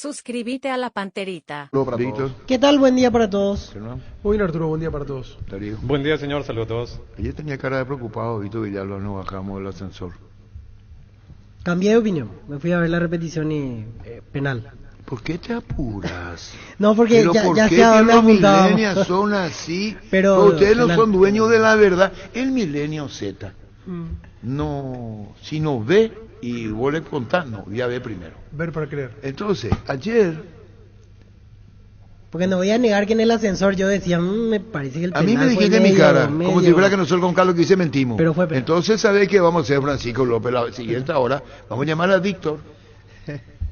Suscríbete a la Panterita. Saludos para Víctor. ¿Qué tal? Buen día para todos. Muy bien, Arturo, buen día para todos. Darío. Buen día, señor, saludos a todos. Ayer tenía cara de preocupado, Víctor Villalba, nos bajamos del ascensor. Cambié de opinión. Me fui a ver la repetición y penal. ¿Por qué te apuras? No, porque Pero ya, ¿por ya qué sé a dónde los apuntábamos. millennials son así? Pero ustedes no penal. son dueños de la verdad. El milenio Z, no, si no ve y vos le contás, no, ya ve primero. Ver para creer. Entonces, ayer, Porque no voy a negar que en el ascensor yo decía, me parece que el a penal mí me fue dijiste en mi medio- cara, como si medio- fuera que nosotros con Carlos Quise mentimos. Pero fue penal. Entonces, ¿sabés qué vamos a hacer, Francisco López? La siguiente hora, vamos a llamar a Víctor,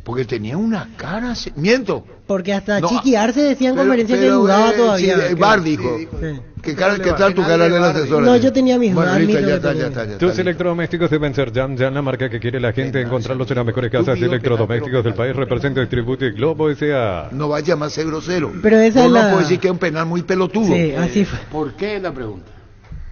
porque tenía una cara, miento. Porque hasta No, Chiqui Arce decía en pero- conferencia que pero, dudaba todavía. sí, Bar dijo. Sí. ¿Qué tal tu cara del asesor? No, yo tenía mis Bueno, dudas, listo, admito ya que está, tenía. ya está, ya está. Tus listo. electrodomésticos deben ser Jan, la marca que quiere la gente, encontrarlos en las mejores casas de electrodomésticos del país. Representa Distributi Globo S.A. No vaya más a ser grosero. Pero esa Vos es no la- puedes decir que es un penal muy pelotudo. Sí, así fue. ¿Por qué la pregunta?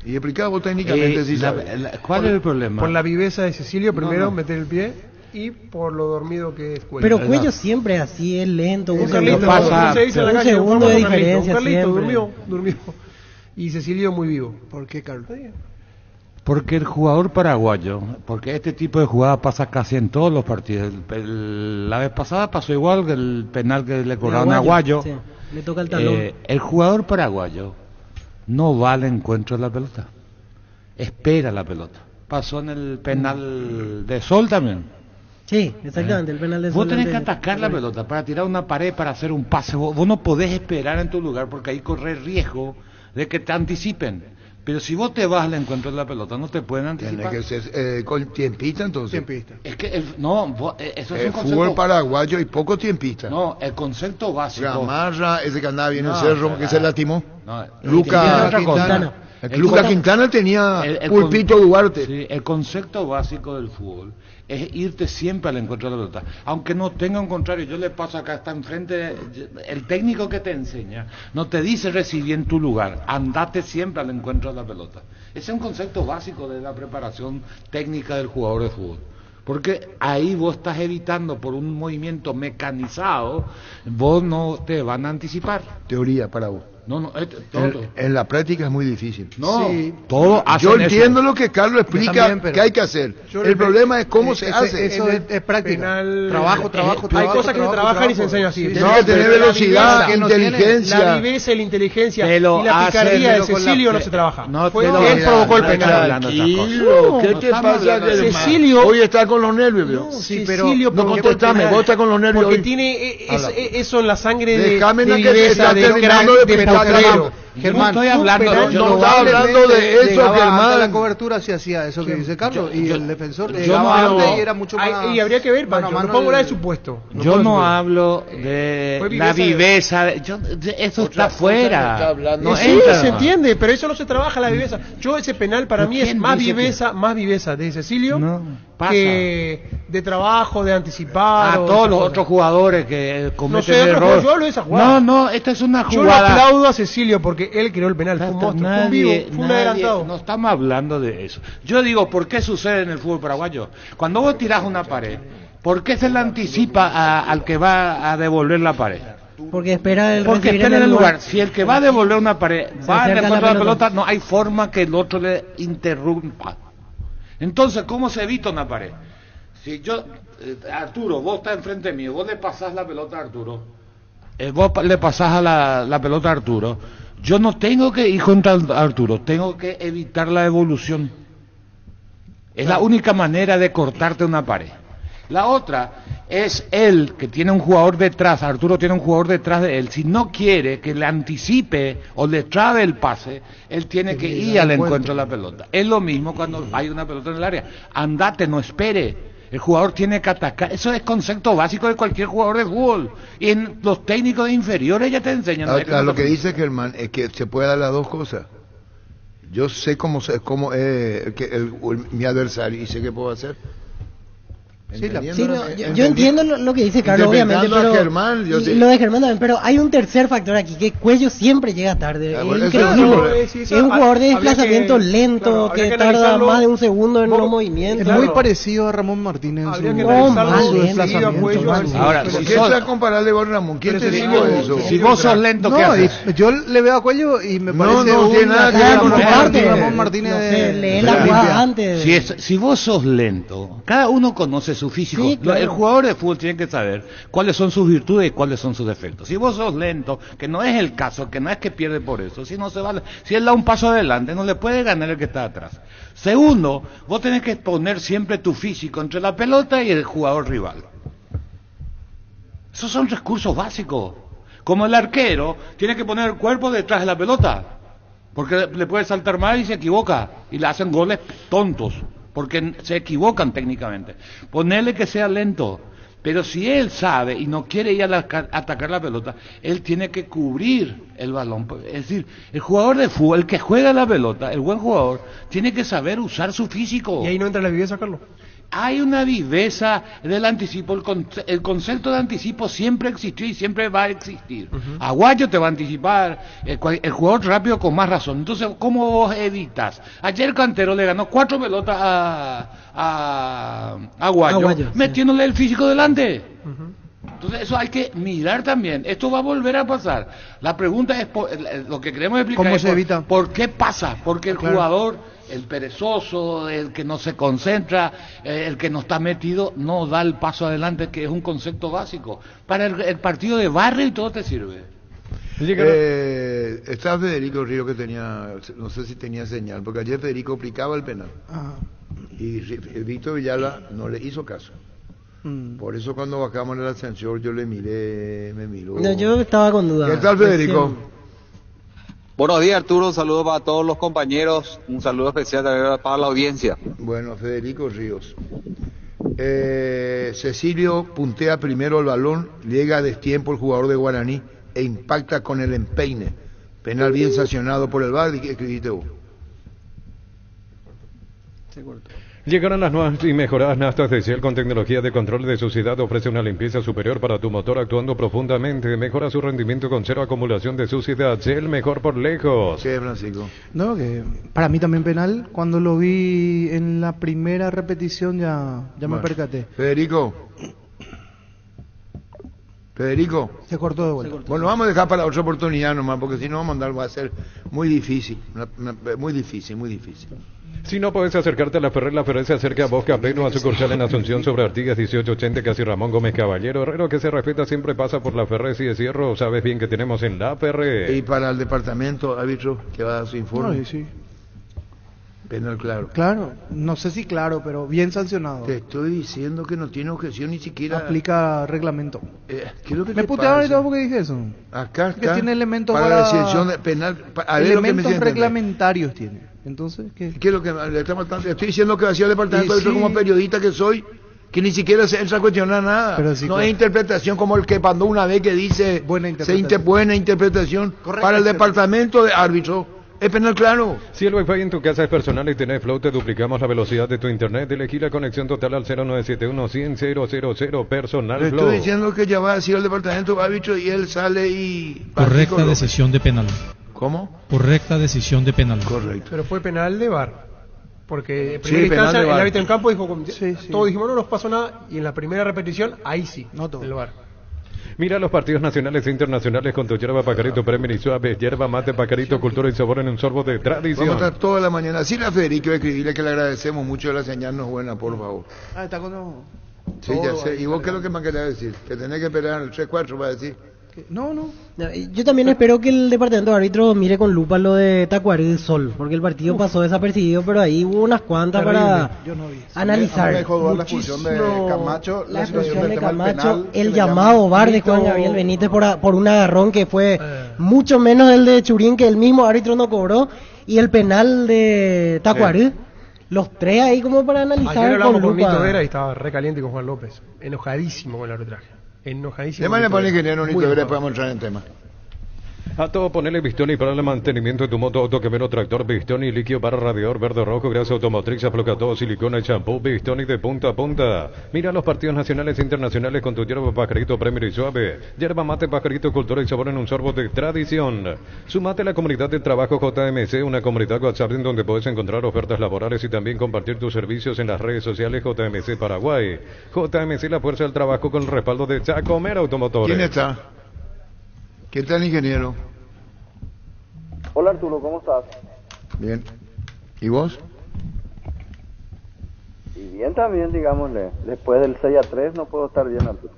Y explicá vos técnicamente si sabes. ¿Cuál es el problema? Por la viveza de Cecilio, primero no. meter el pie y por lo dormido que es Cuello. Pero Cuello siempre así, es lento. Un un Carlito, segundo. pasa, no se dice en la un calle, segundo de un Carlito, diferencia un Carlito, siempre. durmió. Y Cecilio muy vivo. ¿Por qué, Carlos? Porque el jugador paraguayo, porque este tipo de jugada pasa casi en todos los partidos. La vez pasada pasó igual que el penal que le cobraron a Aguayo. Sí, le toca el talón. El jugador paraguayo no va al encuentro de la pelota, espera la pelota. Pasó en el penal de Sol también. Sí, exactamente, el penal de Vos Sol tenés que ante- atacar la pelota para tirar una pared, para hacer un pase. Vos no podés esperar en tu lugar porque ahí corres riesgo de que te anticipen. Pero si vos te vas al encuentro de la pelota, no te pueden Tiene anticipar. que ser con tiempista entonces. Tiempista. Es que, eso es El un fútbol concepto... paraguayo y poco tiempista. No, el concepto básico... Gamarra, ese que andaba bien en No, Cerro, que se lastimó. No, Luca otra cosa. Quintana. El Luca concepto- Quintana tenía el Pulpito Duarte. Sí, el concepto básico del fútbol es irte siempre al encuentro de la pelota. Aunque no tenga un contrario, yo le paso acá, está enfrente, el técnico que te enseña, no te dice recibir en tu lugar, andate siempre al encuentro de la pelota. Ese es un concepto básico de la preparación técnica del jugador de fútbol. Porque ahí vos estás evitando por un movimiento mecanizado, vos no te van a anticipar. Teoría para vos. No, todo. En la práctica es muy difícil. No, Sí. todo hacen Yo eso. entiendo lo que Carlos explica también, pero- que hay que hacer. Yo El le- problema es cómo se hace. Eso es práctica. Penal- Trabajo. Hay cosas que se trabajan y se enseñan así. Tiene que tener pero la velocidad, viveza, inteligencia. La viveza y la inteligencia Te lo y la hacen, picardía de pero con Cecilio la- no se trabaja. No Fue te lo- él provocó el no penal. está hablando de esas Tranquilo, cosas. ¿qué No te estamos pasa? hablando de- Cecilio- Hoy está con los nervios, ¿vio? Sí, Cecilio, No porque- contestame, vos estás con los nervios Porque hoy. tiene Habla. eso en la sangre de Déjame de que viveza, está de terminando crack, de de petar, potrero. Yo no estoy hablando, penal, yo no no está hablando de eso, llegaba Germán. hasta la cobertura se hacía eso que dice Carlos y el defensor llegaba no- antes y era mucho más Y habría que ver, mano a Pancho, no mano pongo nada de el- supuesto. Yo no hablo de Fue la viveza de- viveza. Eso Otra está cosa fuera. no está hablando. No Sí, entra. se entiende, pero eso no se trabaja la viveza. Yo ese penal para ¿Pero mí es quién más dice viveza de Cecilio No, pasa. que de trabajo, de anticipar. A o todos esas los cosas. otros jugadores que cometen sé, otros errores. jugadores, yo hablo de esa jugada. No, esta es una Yo le jugada. aplaudo a Cecilio porque él creó el penal, fue un monstruo, fue un vivo, fue un adelantado. No estamos hablando de eso. Yo digo, ¿por qué sucede en el fútbol paraguayo? Cuando vos tirás una pared, ¿por qué se le anticipa al que va a devolver la pared? Porque espera el Porque recibir está en el lugar. Si el que va a devolver una pared va al acerca encuentro de la la pelota. pelota, no hay forma que el otro le interrumpa. Entonces, ¿cómo se evita una pared? Si yo, Arturo, vos estás enfrente mío, vos le pasás la pelota a Arturo, vos le pasás la pelota a Arturo, yo no tengo que ir contra Arturo, tengo que evitar la evolución. Es la única manera de cortarte una pared. La otra es él, que tiene un jugador detrás, Arturo tiene un jugador detrás de él, si no quiere que le anticipe o le trabe el pase, él tiene que ir al encuentro de la pelota. Es lo mismo cuando hay una pelota en el área. Andate, no espere. El jugador tiene que atacar. Eso es concepto básico de cualquier jugador de fútbol. Y en los técnicos de inferiores ya te enseñan. A lo que dice Germán es que se puede dar las dos cosas. Yo sé cómo mi adversario y sé qué puedo hacer. Sí, yo entiendo lo que dice Carlos, obviamente, pero Germán, y lo de Germán también, pero hay un tercer factor aquí, que Cuello siempre llega tarde. Es un jugador de desplazamiento lento, que tarda más de un segundo en los movimientos. Es muy parecido a Ramón Martínez en su desplazamiento. Ahora, ¿por qué estás comparable con Ramón? ¿Quién te dijo eso? Si vos sos lento, ¿qué haces? Yo le veo a Cuello y me parece no tiene nada que ver con Ramón Martínez. Lee la jugada antes. Si vos sos lento, cada uno conoce su físico. Sí, claro. El jugador de fútbol tiene que saber cuáles son sus virtudes y cuáles son sus defectos. Si vos sos lento, que no es el caso, que no es que pierde por eso, si él da un paso adelante, no le puede ganar el que está atrás. Segundo, vos tenés que poner siempre tu físico entre la pelota y el jugador rival. Esos son recursos básicos. Como el arquero tiene que poner el cuerpo detrás de la pelota, porque le puede saltar mal y se equivoca, y le hacen goles tontos, porque se equivocan técnicamente. Ponerle que sea lento, pero si él sabe y no quiere ir a atacar la pelota, él tiene que cubrir el balón. Es decir, el jugador de fútbol, el que juega la pelota, el buen jugador, tiene que saber usar su físico. Y ahí no entra la viveza, Carlos. Hay una viveza del anticipo, el concepto de anticipo siempre existió y siempre va a existir. Aguayo te va a anticipar, el jugador rápido con más razón. Entonces, ¿cómo vos evitas? Ayer Cantero le ganó 4 pelotas a Aguayo, metiéndole el físico delante. Entonces eso hay que mirar también. Esto va a volver a pasar. La pregunta es, lo que queremos explicar ¿cómo es se evita? ¿Por qué pasa? Porque el jugador, el perezoso, el que no se concentra, el que no está metido, no da el paso adelante, que es un concepto básico. Para el partido de barrio y todo te sirve. Está Federico Río que tenía, no sé si tenía señal, porque ayer Federico aplicaba el penal. Y Víctor Villalba no le hizo caso. Por eso cuando bajamos en el ascensor yo me miró. No, yo estaba con duda. ¿Qué tal, Federico? Buenos días, Arturo, un saludo para todos los compañeros, un saludo especial también para la audiencia. Bueno, Federico Ríos. Cecilio puntea primero el balón, llega a destiempo el jugador de Guaraní e impacta con el empeine. Penal bien sancionado por el VAR. ¿Qué escribiste vos? Llegaron las nuevas y mejoradas naftas de Shell con tecnología de control de suciedad. Ofrece una limpieza superior para tu motor actuando profundamente. Mejora su rendimiento con cero acumulación de suciedad. Shell, mejor por lejos. ¿Qué, Francisco? No, que para mí también penal. Cuando lo vi en la primera repetición ya me percaté. Federico. Se cortó de vuelta. Bueno, vamos a dejar para otra oportunidad nomás, porque si no vamos a mandar, va a ser muy difícil. Muy difícil. Si no puedes acercarte a la Ferrer se acerca a Bosca Pleno, a sucursal en Asunción sobre Artigas 1880, casi Ramón Gómez Caballero. Herrero que se respeta siempre pasa por la Ferrer y de Cierro, sabes bien que tenemos en la Ferrer. Y para el departamento, árbitro, que va a dar su informe. No, sí. Penal claro. Claro, no sé si claro, pero bien sancionado. Te estoy diciendo que no tiene objeción ni siquiera. Aplica reglamento. ¿Qué es lo que me putearon y todo porque dije eso. Acá está. Que tiene elementos para la decisión de penal. Elementos reglamentarios tiene. Entonces, ¿qué es lo que le estoy diciendo que hacía el departamento de como periodista que soy, que ni siquiera se entra a cuestionar nada. Pero sí, no es interpretación como el que mandó una vez que dice buena interpretación para el departamento de árbitro. Es penal claro. Si el Wi-Fi en tu casa es personal y tenés flow, te duplicamos la velocidad de tu internet. Elegí la conexión total al 0971-100-000 personal Le flow. estoy diciendo que ya va a decir al departamento de árbitro y él sale y... Correcta decisión de penal. ¿Cómo? Correcta decisión de penal. Correcto. Pero fue penal de VAR. Porque en Sí, primera penal instancia de VAR. el árbitro en campo dijo, Sí. todos dijimos no nos pasó nada, y en la primera repetición, ahí sí, No todo. el VAR. Mira los partidos nacionales e internacionales con tu yerba Pacarito Premier y Suave, yerba mate Pacarito, cultura y sabor en un sorbo de tradición. Vamos a estar toda la mañana. Sí, a Federico escribirle que le agradecemos mucho la señal, no es buena, por favor. Está con... Sí, ya sé. ¿Y vos qué es lo que más querés decir? Que tenés que esperar el 3-4 para decir. No. Yo también espero que el departamento de árbitros mire con lupa lo de Tacuarí del Sol, porque el partido pasó desapercibido, pero ahí hubo unas cuantas para analizar. Me dejó dudar la expulsión de Camacho, La situación expulsión del de tema del Camacho, penal, el que le llamado llaman VAR de Juan Mito- Gabriel Benítez por un agarrón que fue mucho menos el de Churín, que el mismo árbitro no cobró, y el penal de Tacuarí. Los tres ahí como para analizar Ayer hablamos con con Nito lupa. Vera y estaba recaliente con Juan López, enojadísimo con el arbitraje. Enojadísimo. De manera con para el ingeniero Muy Nito Vera, enojado. podemos entrar en el tema. A todo ponele Bistoni para el mantenimiento de tu moto, auto, camioneta, tractor, Bistoni, líquido para radiador, verde, rojo, grasa automotriz, aplica todo, silicona, champú, Bistoni de punta a punta. Mira los partidos nacionales e internacionales con tu hierba pajarito Premier y suave. Yerba mate, pajarito, cultura y sabor en un sorbo de tradición. Sumate a la comunidad de trabajo JMC, una comunidad WhatsApp en donde puedes encontrar ofertas laborales y también compartir tus servicios en las redes sociales JMC Paraguay. JMC, la fuerza del trabajo con el respaldo de Chacomer Automotores. ¿Quién está? ¿Qué tal, ingeniero? Hola Arturo, ¿cómo estás? Bien. ¿Y vos? Y bien también, digámosle. Después del 6-3 no puedo estar bien, Arturo.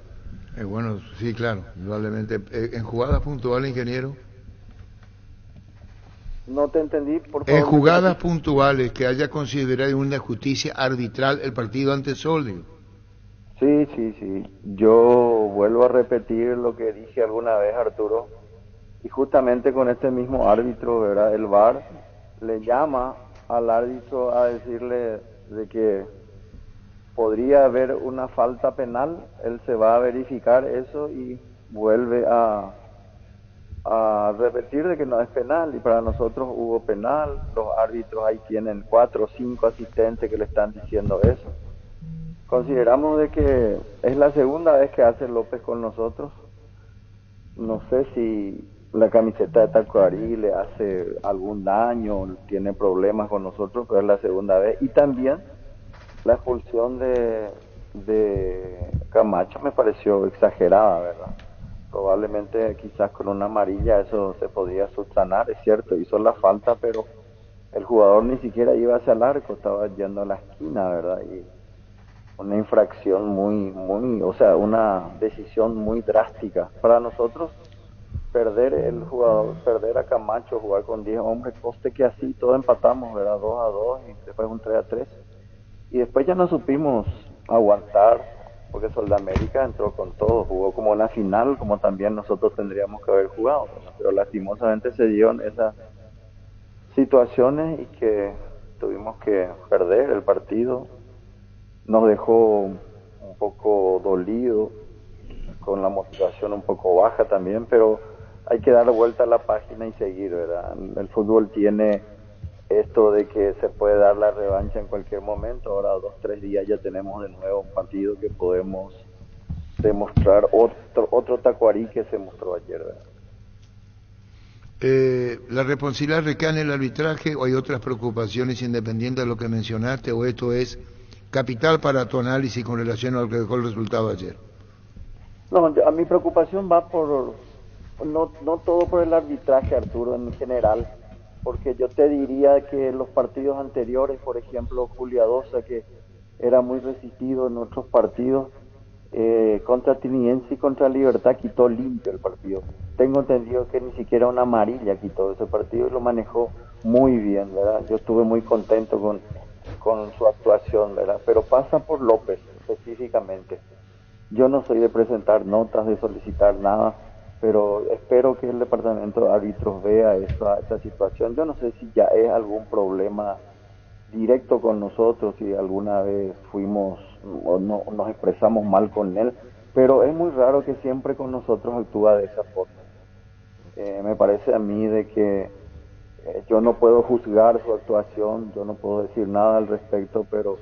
Bueno, sí, claro, probablemente. ¿En jugadas puntuales, ingeniero? No te entendí, por favor. En jugadas puntuales que haya considerado una justicia arbitral el partido ante Sol. Sí. Yo vuelvo a repetir lo que dije alguna vez, Arturo. Y justamente con este mismo árbitro, ¿verdad? El VAR le llama al árbitro a decirle de que podría haber una falta penal. Él se va a verificar eso y vuelve a repetir de que no es penal. Y para nosotros hubo penal. Los árbitros ahí tienen 4 o 5 asistentes que le están diciendo eso. Consideramos de que es la segunda vez que hace López con nosotros. No sé si la camiseta de Tacuarí le hace algún daño, tiene problemas con nosotros, pero es la segunda vez. Y también la expulsión de Camacho me pareció exagerada, ¿verdad? Probablemente quizás con una amarilla eso se podría subsanar, es cierto, hizo la falta, pero el jugador ni siquiera iba hacia el arco, estaba yendo a la esquina, ¿verdad? Y una infracción o sea, una decisión muy drástica. Para nosotros, perder a Camacho, jugar con 10 hombres, coste que así, todos empatamos, ¿verdad? 2-2 y después un 3-3. Y después ya no supimos aguantar, porque Soldamérica entró con todo, jugó como una final, como también nosotros tendríamos que haber jugado, ¿verdad? Pero lastimosamente se dieron esas situaciones y que tuvimos que perder el partido. Nos dejó un poco dolido, con la motivación un poco baja también, pero hay que dar vuelta a la página y seguir, ¿verdad? El fútbol tiene esto de que se puede dar la revancha en cualquier momento. Ahora 2-3 días ya tenemos de nuevo un partido que podemos demostrar otro Tacuarí que se mostró ayer, ¿verdad? ¿La responsabilidad recae en el arbitraje o hay otras preocupaciones independientes de lo que mencionaste, o esto es capital para tu análisis con relación a lo que dejó el resultado ayer? No, a mi preocupación va por, no todo por el arbitraje, Arturo, en general, porque yo te diría que los partidos anteriores, por ejemplo, Juliadosa, que era muy resistido en otros partidos, contra Tiniense y contra Libertad quitó limpio el partido. Tengo entendido que ni siquiera una amarilla quitó ese partido y lo manejó muy bien, ¿verdad? Yo estuve muy contento con su actuación, ¿verdad? Pero pasa por López específicamente. Yo no soy de presentar notas, de solicitar nada, pero espero que el departamento de árbitros vea esta situación. Yo no sé si ya es algún problema directo con nosotros, si alguna vez fuimos o no nos expresamos mal con él, pero es muy raro que siempre con nosotros actúa de esa forma. Me parece a mí de que yo no puedo juzgar su actuación, yo no puedo decir nada al respecto, pero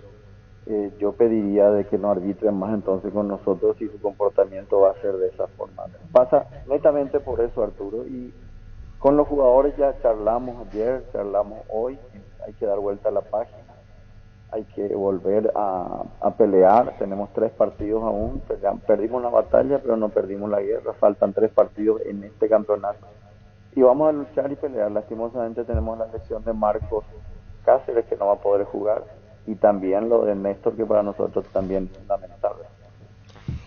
yo pediría de que no arbitren más entonces con nosotros si su comportamiento va a ser de esa forma. Pasa netamente por eso, Arturo, y con los jugadores ya charlamos ayer, charlamos hoy, hay que dar vuelta a la página, hay que volver a pelear. Tenemos 3 partidos aún, perdimos la batalla pero no perdimos la guerra, faltan 3 partidos en este campeonato y vamos a luchar y pelear. Lastimosamente tenemos la lesión de Marcos Cáceres, que no va a poder jugar, y también lo de Néstor, que para nosotros también es fundamental.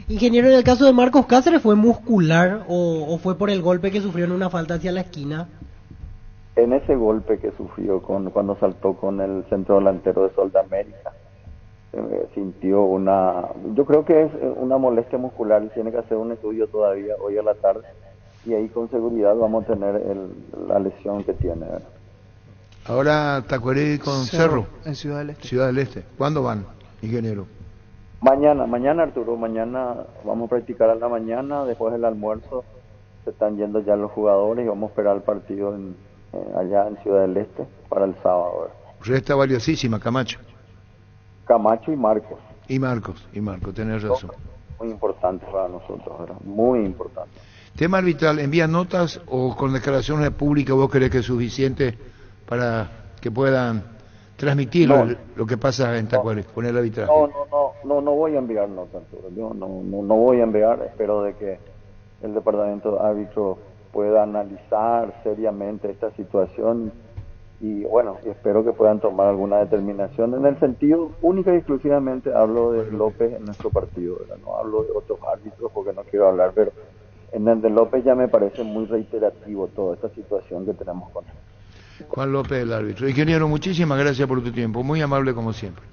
Ingeniero, en el caso de Marcos Cáceres, ¿fue muscular o fue por el golpe que sufrió en una falta hacia la esquina? En ese golpe que sufrió cuando saltó con el centro delantero de Soldamérica, sintió yo creo que es una molestia muscular y tiene que hacer un estudio todavía hoy a la tarde, y ahí con seguridad vamos a tener la lesión que tiene, ¿verdad? Ahora Tacuarí con Cerro, en Ciudad del Este. Ciudad del Este. ¿Cuándo van, ingeniero? Mañana, Arturo, mañana vamos a practicar a la mañana, después del almuerzo se están yendo ya los jugadores y vamos a esperar el partido allá en Ciudad del Este para el sábado, ¿verdad? Resta valiosísima, Camacho. Camacho y Marcos. Y Marcos, tenés razón. Muy importante para nosotros, ¿verdad? Muy importante. Tema arbitral, ¿envía notas o con declaraciones públicas vos crees que es suficiente para que puedan transmitir lo que pasa en Tacuarí con el arbitraje? No voy a enviar notas, Arturo. Yo no voy a enviar, espero de que el departamento de árbitros pueda analizar seriamente esta situación y bueno, espero que puedan tomar alguna determinación en el sentido única y exclusivamente hablo de López en nuestro partido, ¿verdad? No hablo de otros árbitros porque no quiero hablar, pero en el de López ya me parece muy reiterativo toda esta situación que tenemos con él. Juan López, el árbitro. Ingeniero, muchísimas gracias por tu tiempo, muy amable como siempre.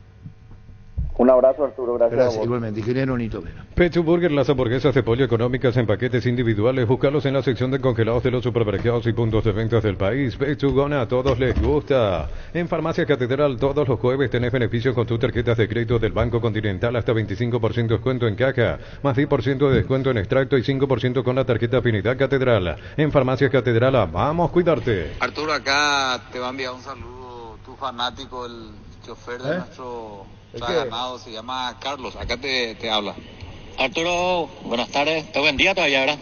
Un abrazo, Arturo, gracias a vos. Igualmente, ingeniero Nito Vera. Pechu Burger, las hamburguesas de pollo económicas en paquetes individuales, búscalos en la sección de congelados de los supermercados y puntos de ventas del país. Pechugona, a todos les gusta. En Farmacia Catedral, todos los jueves tenés beneficios con tus tarjetas de crédito del Banco Continental, hasta 25% de descuento en caja, más 10% de descuento en extracto y 5% con la tarjeta Afinidad Catedral. En Farmacia Catedral, vamos a cuidarte. Arturo, acá te va a enviar un saludo tu fanático, el chofer de nuestro ganado, se llama Carlos, acá te habla. Arturo, buenas tardes, te buen día todavía, ¿verdad?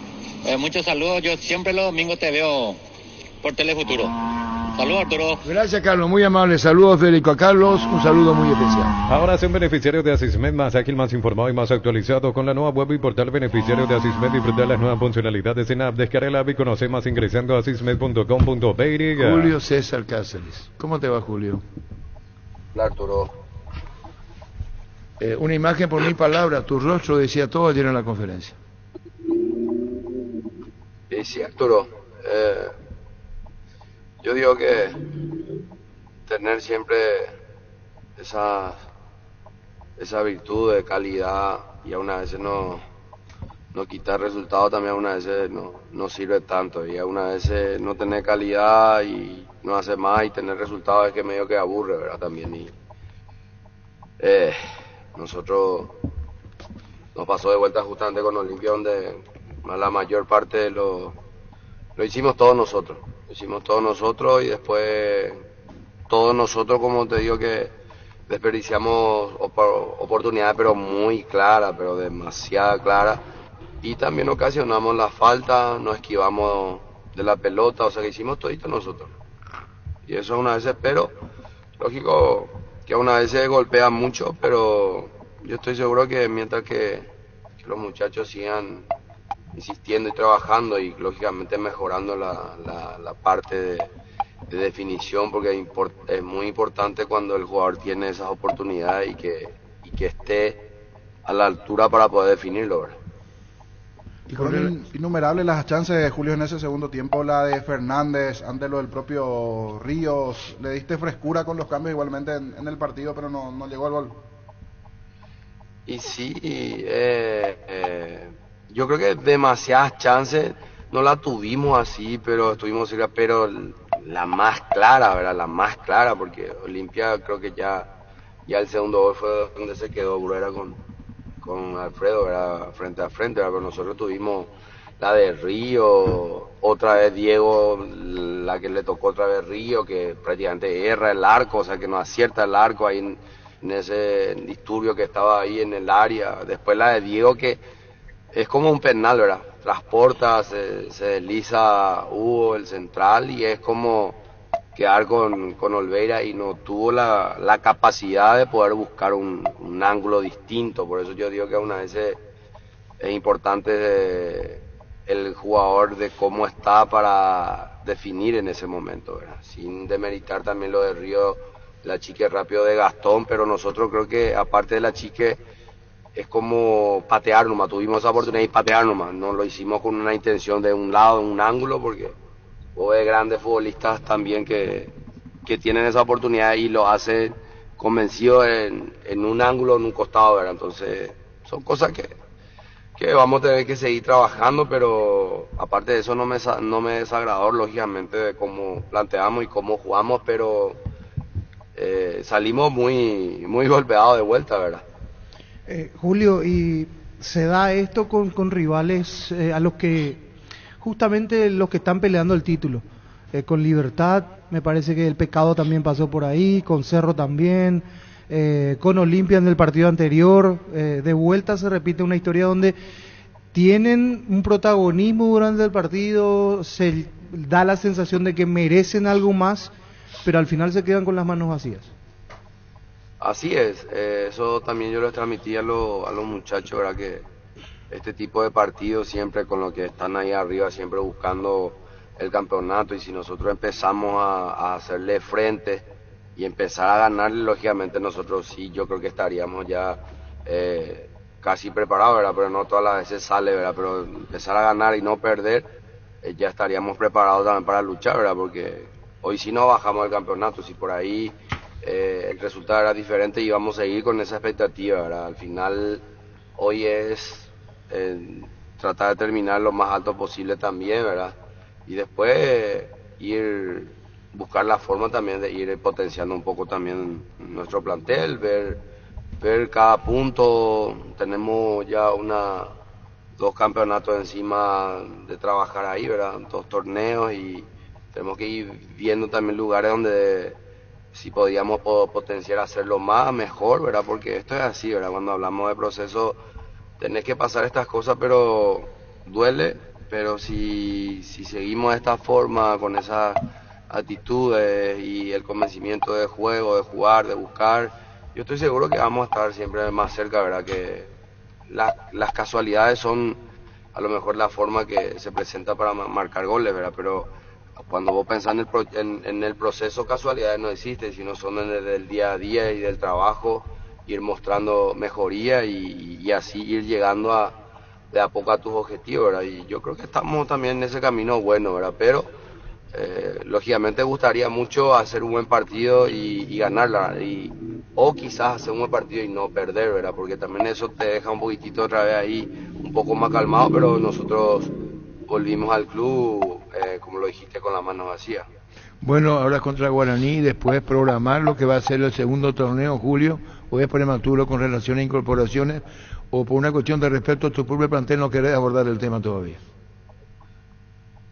Muchos saludos, yo siempre los domingos te veo por Telefuturo. Saludos, Arturo. Gracias, Carlos, muy amable. Saludos, Federico, a Carlos, un saludo muy especial. Ahora son beneficiarios de Asismed, más ágil, más informado y más actualizado. Con la nueva web y portal beneficiario de Asismed, disfrutar las nuevas funcionalidades en app. Descarga el app y conoce más ingresando a asismed.com.py. Julio César Cáceres. ¿Cómo te va, Julio? Hola, Arturo. Una imagen por 1000 palabras, tu rostro decía todo ayer en la conferencia. Sí, Arturo. Yo digo que tener siempre esa virtud de calidad y a una vez no quitar resultados también a una vez no sirve tanto, y a una vez no tener calidad y no hacer más y tener resultados es que medio que aburre, ¿verdad? También y nosotros nos pasó de vuelta justamente con Olimpia, donde la mayor parte lo hicimos todos nosotros. Lo hicimos todos nosotros y después todos nosotros, como te digo, que desperdiciamos oportunidades, pero muy claras, pero demasiado claras. Y también ocasionamos la falta, nos esquivamos de la pelota, o sea que hicimos todito nosotros. Y eso una vez, pero lógico que una vez se golpea mucho, pero yo estoy seguro que mientras que los muchachos sigan insistiendo y trabajando y lógicamente mejorando la parte de definición, porque es muy importante cuando el jugador tiene esas oportunidades y que esté a la altura para poder definirlo, ¿verdad? Y fueron innumerables las chances de Julio en ese segundo tiempo, la de Fernández, ante lo del propio Ríos. Le diste frescura con los cambios igualmente en el partido, pero no llegó al gol. Y sí, yo creo que demasiadas chances no la tuvimos así, pero estuvimos cerca, pero la más clara, ¿verdad? La más clara, porque Olimpia creo que ya el segundo gol fue donde se quedó Bruera con Alfredo, ¿verdad? Frente a frente, ¿verdad? Pero nosotros tuvimos la de Río, otra vez Diego, la que le tocó otra vez Río, que prácticamente erra el arco, o sea que no acierta el arco ahí en ese disturbio que estaba ahí en el área. Después la de Diego, que es como un penal, ¿verdad? Transporta, se desliza Hugo, el central, y es como quedar con Olveira y no tuvo la capacidad de poder buscar un ángulo distinto. Por eso yo digo que una vez es importante el jugador de cómo está para definir en ese momento, ¿verdad? Sin demeritar también lo de Río, la chique rápido de Gastón, pero nosotros creo que aparte de la chique es como patear nomás, tuvimos esa oportunidad y patear nomás, no lo hicimos con una intención de un lado, en un ángulo, porque vos ves grandes futbolistas también que tienen esa oportunidad y lo hacen convencidos en un ángulo, en un costado, ¿verdad? Entonces son cosas que vamos a tener que seguir trabajando, pero aparte de eso no me desagradó lógicamente de cómo planteamos y cómo jugamos, pero salimos muy golpeados de vuelta, ¿verdad? Julio, y se da esto con rivales a los que justamente los que están peleando el título. Con Libertad, me parece que el Pecado también pasó por ahí, con Cerro también, con Olimpia en el partido anterior. De vuelta se repite una historia donde tienen un protagonismo durante el partido, se da la sensación de que merecen algo más, pero al final se quedan con las manos vacías. Así es, eso también yo les transmití a los muchachos, ¿verdad? Que este tipo de partidos siempre con los que están ahí arriba, siempre buscando el campeonato, y si nosotros empezamos a hacerle frente y empezar a ganarle, lógicamente nosotros sí, yo creo que estaríamos ya casi preparados, ¿verdad? Pero no todas las veces sale, ¿verdad? Pero empezar a ganar y no perder, ya estaríamos preparados también para luchar, ¿verdad? Porque hoy sí no bajamos el campeonato, si por ahí el resultado era diferente y vamos a seguir con esa expectativa, ¿verdad? Al final hoy es tratar de terminar lo más alto posible también, ¿verdad? Y después buscar la forma también de ir potenciando un poco también nuestro plantel, ver cada punto. Tenemos ya 2 campeonatos encima de trabajar ahí, ¿verdad? 2 torneos, y tenemos que ir viendo también lugares donde si podíamos potenciar hacerlo mejor, ¿verdad? Porque esto es así, ¿verdad? Cuando hablamos de proceso, tenés que pasar estas cosas, pero duele. Pero si seguimos de esta forma, con esas actitudes y el convencimiento de juego, de jugar, de buscar, yo estoy seguro que vamos a estar siempre más cerca, ¿verdad? Que las casualidades son a lo mejor la forma que se presenta para marcar goles, ¿verdad? Pero cuando vos pensás en el proceso, casualidades no existen, sino son en el día a día y del trabajo, ir mostrando mejoría y así ir llegando de a poco a tus objetivos, ¿verdad? Y yo creo que estamos también en ese camino bueno, ¿verdad? Pero lógicamente gustaría mucho hacer un buen partido y ganarla, o quizás hacer un buen partido y no perder, ¿verdad? Porque también eso te deja un poquitito otra vez ahí, un poco más calmado, pero nosotros volvimos al club, como lo dijiste, con las manos vacías. Bueno, ahora contra Guaraní, después programar lo que va a ser el segundo torneo, Julio, o es prematuro con relación a incorporaciones, o por una cuestión de respeto a tu propio plantel no querés abordar el tema todavía.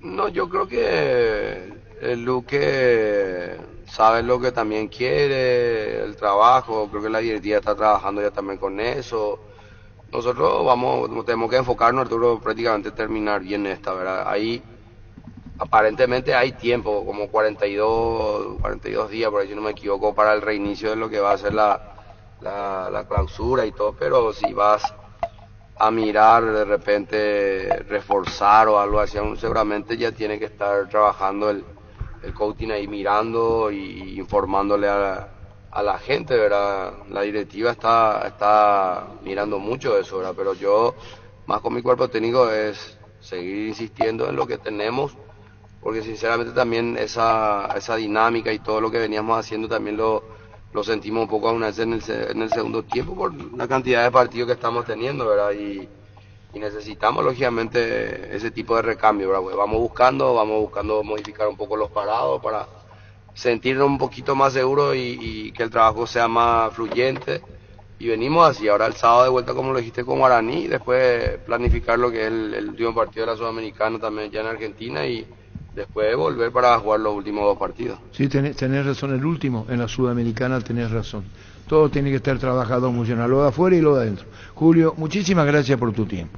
No, yo creo que el Luque sabe lo que también quiere, el trabajo, creo que la directiva está trabajando ya también con eso. Nosotros tenemos que enfocarnos, Arturo, prácticamente terminar bien esta, ¿verdad? Ahí aparentemente hay tiempo, como 42 días, por ahí si no me equivoco, para el reinicio de lo que va a ser la clausura y todo, pero si vas a mirar de repente reforzar o algo así, seguramente ya tiene que estar trabajando el coaching ahí, mirando y informándole a la gente, ¿verdad? La directiva está mirando mucho eso, ¿verdad? Pero yo, más con mi cuerpo técnico, es seguir insistiendo en lo que tenemos, porque sinceramente también esa dinámica y todo lo que veníamos haciendo también lo sentimos un poco aún en el segundo tiempo por la cantidad de partidos que estamos teniendo, ¿verdad? Y necesitamos lógicamente ese tipo de recambio, ¿verdad? Pues vamos buscando modificar un poco los parados para sentirnos un poquito más seguros y que el trabajo sea más fluyente, y venimos así. Ahora el sábado de vuelta, como lo dijiste, con Guaraní, después planificar lo que es el último partido de la Sudamericana también ya en Argentina, y después volver para jugar los últimos 2 partidos. Sí, tenés razón, el último, en la Sudamericana tenés razón. Todo tiene que estar trabajado, emocional, lo de afuera y lo de adentro. Julio, muchísimas gracias por tu tiempo.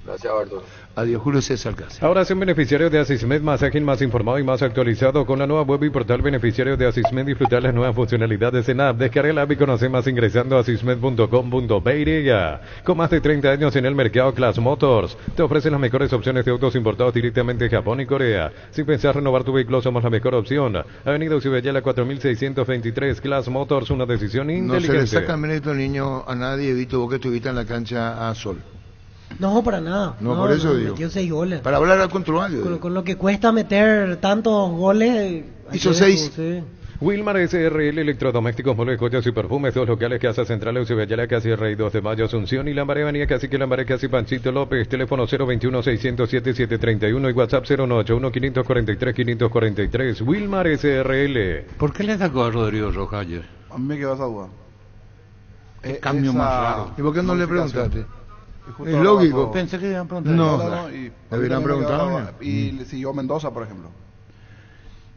Gracias, Arturo. Adiós, Julio César Cáceres. Ahora son beneficiarios de Asismed, más ágil, más informado y más actualizado. Con la nueva web y portal beneficiarios de Asismed, disfrutar las nuevas funcionalidades en app. Descarga la app y conoce más ingresando a asismed.com.be. Con más de 30 años en el mercado, Class Motors te ofrece las mejores opciones de autos importados directamente de Japón y Corea. Si pensás renovar tu vehículo, somos la mejor opción. Avenida Ucibeyala 4623, Class Motors, una decisión inteligente. No se le saca mérito, niño, a nadie. He visto vos que estuviste en la cancha a sol. No, para nada. No, por eso digo. Metió 6 goles. Para hablar al contrario. Con lo que cuesta meter tantos goles. Hizo 6. Sí. Wilmar SRL, electrodomésticos, muebles, joyas y perfumes, 2 locales, Casa Central, Eusebio casi Rey 2 de Mayo, Asunción y Lambaré, Avenida Cacique Lambaré, casi Panchito López, teléfono 021-607-731 y WhatsApp 081-543-543, Wilmar SRL. ¿Por qué le sacó a Rodrigo Rojas ayer? A mí me quedó esa duda. Cambio más raro. ¿Y por qué no le preguntaste? justo Es lógico. abajo. Pensé que iban a preguntar. No, y me hubieran preguntado. Y le siguió Mendoza, por ejemplo.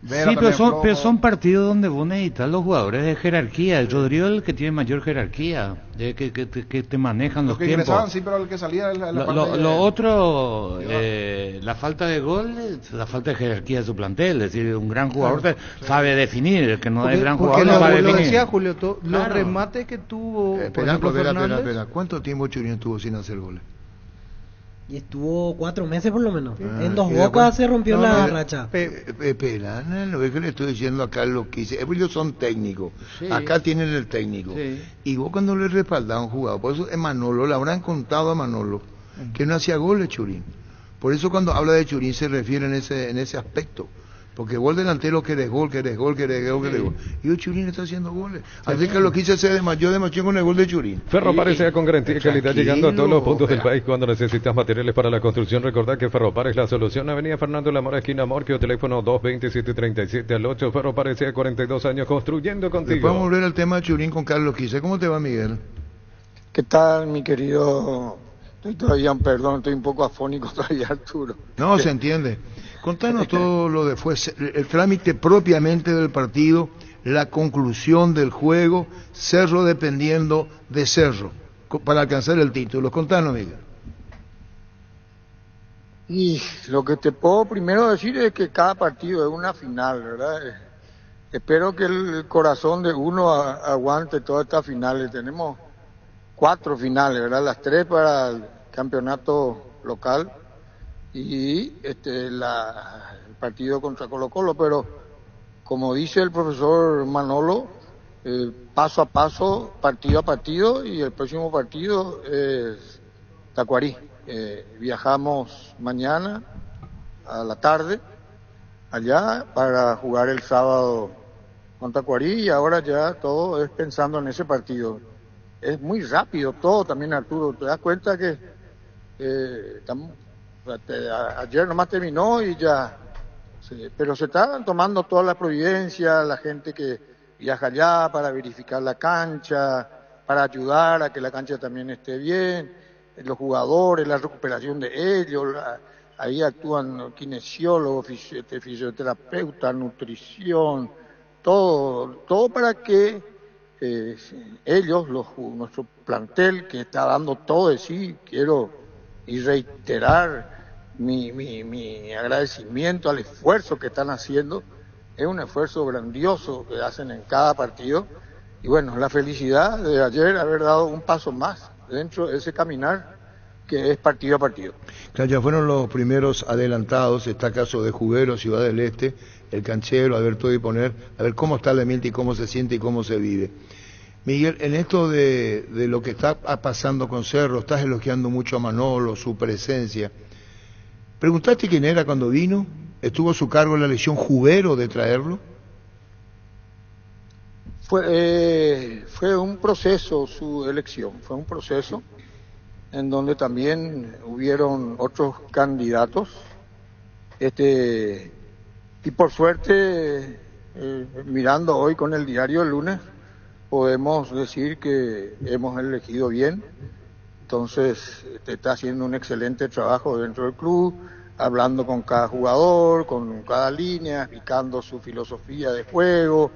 Vera Sí, pero también flojo. son partidos donde vos necesitas los jugadores de jerarquía. El Rodrigo es el que tiene mayor jerarquía, que te manejan los que tiempos. ingresaban, sí, pero el que salía es la parte de... Lo otro, la falta de gol, es la falta de jerarquía de su plantel. Es decir, un gran jugador sabe definir, el que no es gran jugador no sabe lo definir. decía Julio, los Claro. remates que tuvo, por Espera, ejemplo, Fernández. espera. ¿Cuánto tiempo Churín estuvo sin hacer goles? Y estuvo 4 meses por lo menos. En y 2 después- bocas se rompió la racha. Espera, lo que le estoy diciendo acá es lo que dice. Ellos son técnicos. Sí. Acá tienen el técnico. Sí. Y vos cuando le respaldás a un jugador, por eso Manolo, le habrán contado a Manolo que no hacía goles Churín. Por eso cuando habla de Churín se refiere en ese aspecto. Porque vos delantero querés gol. Y hoy Churín está haciendo goles. Así que lo quise hacer yo de machín con el gol de Churín. Ferro Pares con garantía y calidad, Tranquilo, llegando a todos los puntos del espera. país. Cuando necesitas materiales para la construcción, recordad que Ferro Pares es la solución. Avenida Fernando Lamora, esquina Morquio, teléfono 227-37 al 8. Ferro Pares 42 años construyendo Después contigo. vamos a volver al tema de Churín con Carlos Quise. ¿Cómo te va, Miguel? ¿Qué tal, mi querido? Estoy un poco afónico todavía, Arturo. No, se entiende. Contanos todo lo de fue el trámite propiamente del partido, la conclusión del juego, Cerro dependiendo de Cerro, para alcanzar el título. Contanos, Miguel. Y lo que te puedo primero decir es que cada partido es una final, ¿verdad? Espero que el corazón de uno aguante todas estas finales. Tenemos 4 finales, ¿verdad? Las 3 para el campeonato local y el partido contra Colo-Colo, pero como dice el profesor Manolo, paso a paso, partido a partido, y el próximo partido es Tacuarí. Viajamos mañana a la tarde allá para jugar el sábado con Tacuarí, y ahora ya todo es pensando en ese partido. Es muy rápido todo también, Arturo. Te das cuenta que ayer nomás terminó y ya. Sí, pero se están tomando toda la providencia, la gente que viaja allá para verificar la cancha, para ayudar a que la cancha también esté bien, los jugadores, la recuperación de ellos, ahí actúan kinesiólogos, fisioterapeutas, nutrición, todo para que ellos, nuestro plantel que está dando todo de sí, quiero y reiterar mi agradecimiento al esfuerzo que están haciendo. Es un esfuerzo grandioso que hacen en cada partido, y bueno, la felicidad de ayer haber dado un paso más dentro de ese caminar que es partido a partido. Claro, ya fueron los primeros adelantados, está caso de Juguero, Ciudad del Este, el canchero, Alberto Poner, a ver cómo está el ambiente y cómo se siente y cómo se vive. Miguel, en esto de lo que está pasando con Cerro, estás elogiando mucho a Manolo, su presencia. ¿Preguntaste quién era cuando vino? ¿Estuvo a su cargo la elección Juguero de traerlo? Fue un proceso su elección, fue un proceso en donde también hubieron otros candidatos, y por suerte, mirando hoy con el diario el lunes, podemos decir que hemos elegido bien. Entonces está haciendo un excelente trabajo dentro del club, hablando con cada jugador, con cada línea, explicando su filosofía de juego,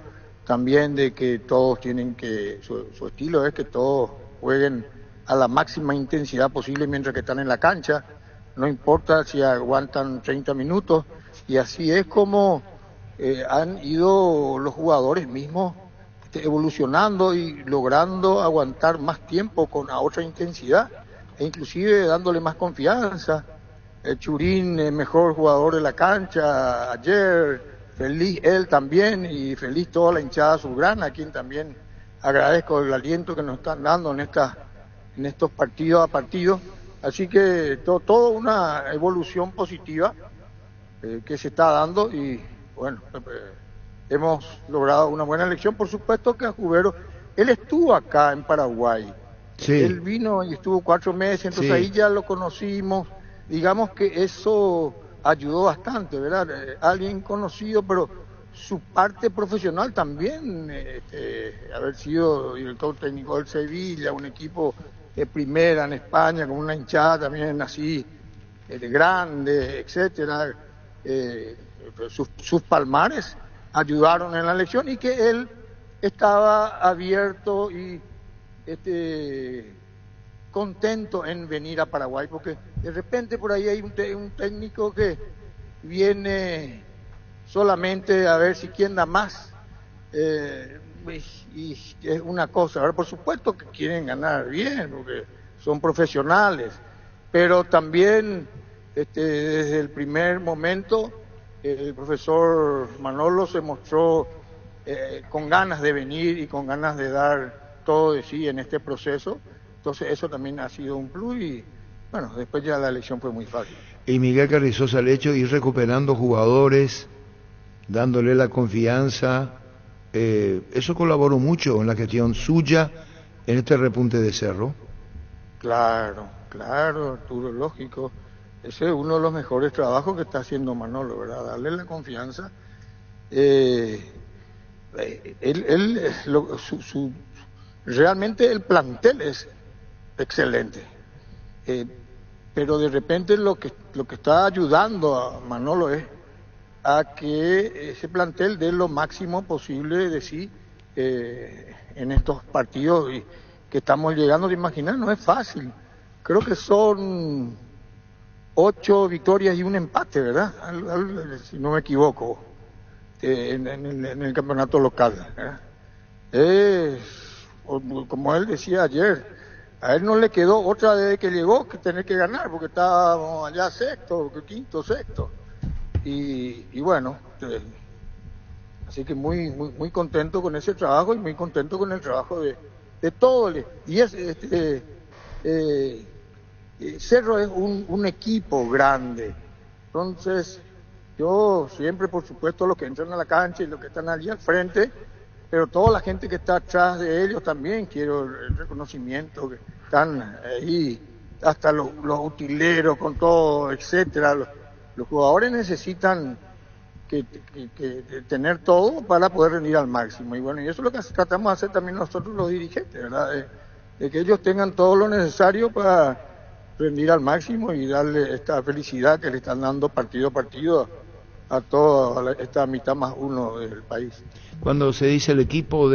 también de que todos tienen que, su estilo es que todos jueguen a la máxima intensidad posible mientras que están en la cancha, no importa si aguantan 30 minutos, y así es como han ido los jugadores mismos evolucionando y logrando aguantar más tiempo con a otra intensidad, e inclusive dándole más confianza. Churín, mejor jugador de la cancha ayer, feliz él también, y feliz toda la hinchada azulgrana, a quien también agradezco el aliento que nos están dando en estos partidos a partidos. Así que todo una evolución positiva que se está dando, y bueno, hemos logrado una buena elección. Por supuesto que a Juguero, él estuvo acá en Paraguay, sí. Él vino y estuvo 4 meses, entonces Sí. ahí ya lo conocimos, digamos que eso ayudó bastante, ¿verdad? Alguien conocido, pero su parte profesional también, haber sido director técnico del Sevilla, un equipo primera en España, con una hinchada también así grande, etcétera. Sus palmares ayudaron en la elección y que él estaba abierto y contento en venir a Paraguay, porque de repente por ahí hay un técnico que viene solamente a ver si quién da más, y es una cosa. Ahora, por supuesto que quieren ganar bien, porque son profesionales, pero también desde el primer momento el profesor Manolo se mostró con ganas de venir y con ganas de dar todo de sí en este proceso. Entonces eso también ha sido un plus y bueno, después ya la elección fue muy fácil. Y Miguel Carrizosa, el hecho de ir recuperando jugadores, dándole la confianza, eso colaboró mucho en la gestión suya en este repunte de Cerro. Claro, Arturo, lógico. Ese es uno de los mejores trabajos que está haciendo Manolo, ¿verdad? Darle la confianza. Realmente el plantel es excelente, pero de repente lo que está ayudando a Manolo es a que ese plantel dé lo máximo posible de sí en estos partidos y que estamos llegando. De imaginar, no es fácil. Creo que son 8 victorias y un empate, ¿verdad? Si no me equivoco, en el campeonato local, ¿verdad? Como él decía ayer, a él no le quedó otra desde que llegó que tener que ganar, porque estábamos allá quinto, sexto. Y bueno, así que muy contento con ese trabajo y muy contento con el trabajo de todo. Y Cerro es un equipo grande. Entonces, yo siempre, por supuesto, los que entran a la cancha y los que están allí al frente, pero toda la gente que está atrás de ellos también quiero el reconocimiento, que están ahí, hasta los utileros con todo, etcétera. Los jugadores necesitan que tener todo para poder rendir al máximo. Y bueno, y eso es lo que tratamos de hacer también nosotros los dirigentes, ¿verdad? De que ellos tengan todo lo necesario para rendir al máximo y darle esta felicidad que le están dando partido a partido a toda esta mitad más uno del país. Cuando se dice el equipo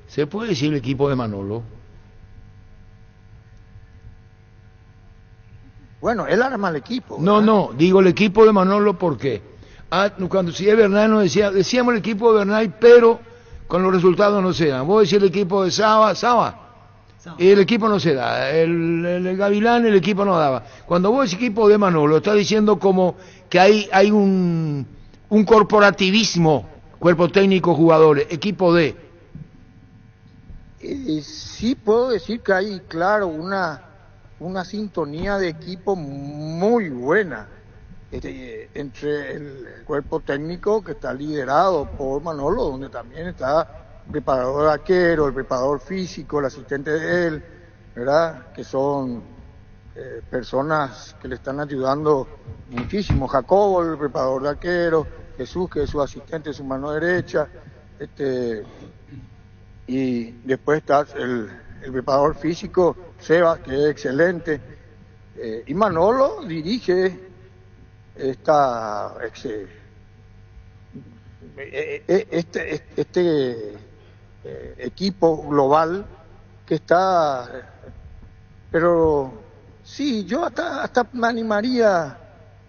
¿se puede decir el equipo de Manolo? Bueno, él arma el equipo, ¿verdad? No, digo el equipo de Manolo porque cuando si es Bernal nos decíamos el equipo de Bernal, pero con los resultados no se dan. Vos decís el equipo de Saba. Y el equipo no se da, el Gavilán, el equipo no daba. Cuando vos decís equipo de Manolo, estás diciendo como que hay un corporativismo, cuerpo técnico, jugadores, equipo de... Sí puedo decir que hay, claro, una sintonía de equipo muy buena entre el cuerpo técnico que está liderado por Manolo, donde también está el preparador de arquero, el preparador físico, el asistente de él, ¿verdad? Que son personas que le están ayudando muchísimo. Jacobo, el preparador de arquero, Jesús, que es su asistente, su mano derecha, y después está el preparador físico, Seba, que es excelente, y Manolo dirige este equipo global que está, pero sí, yo hasta me animaría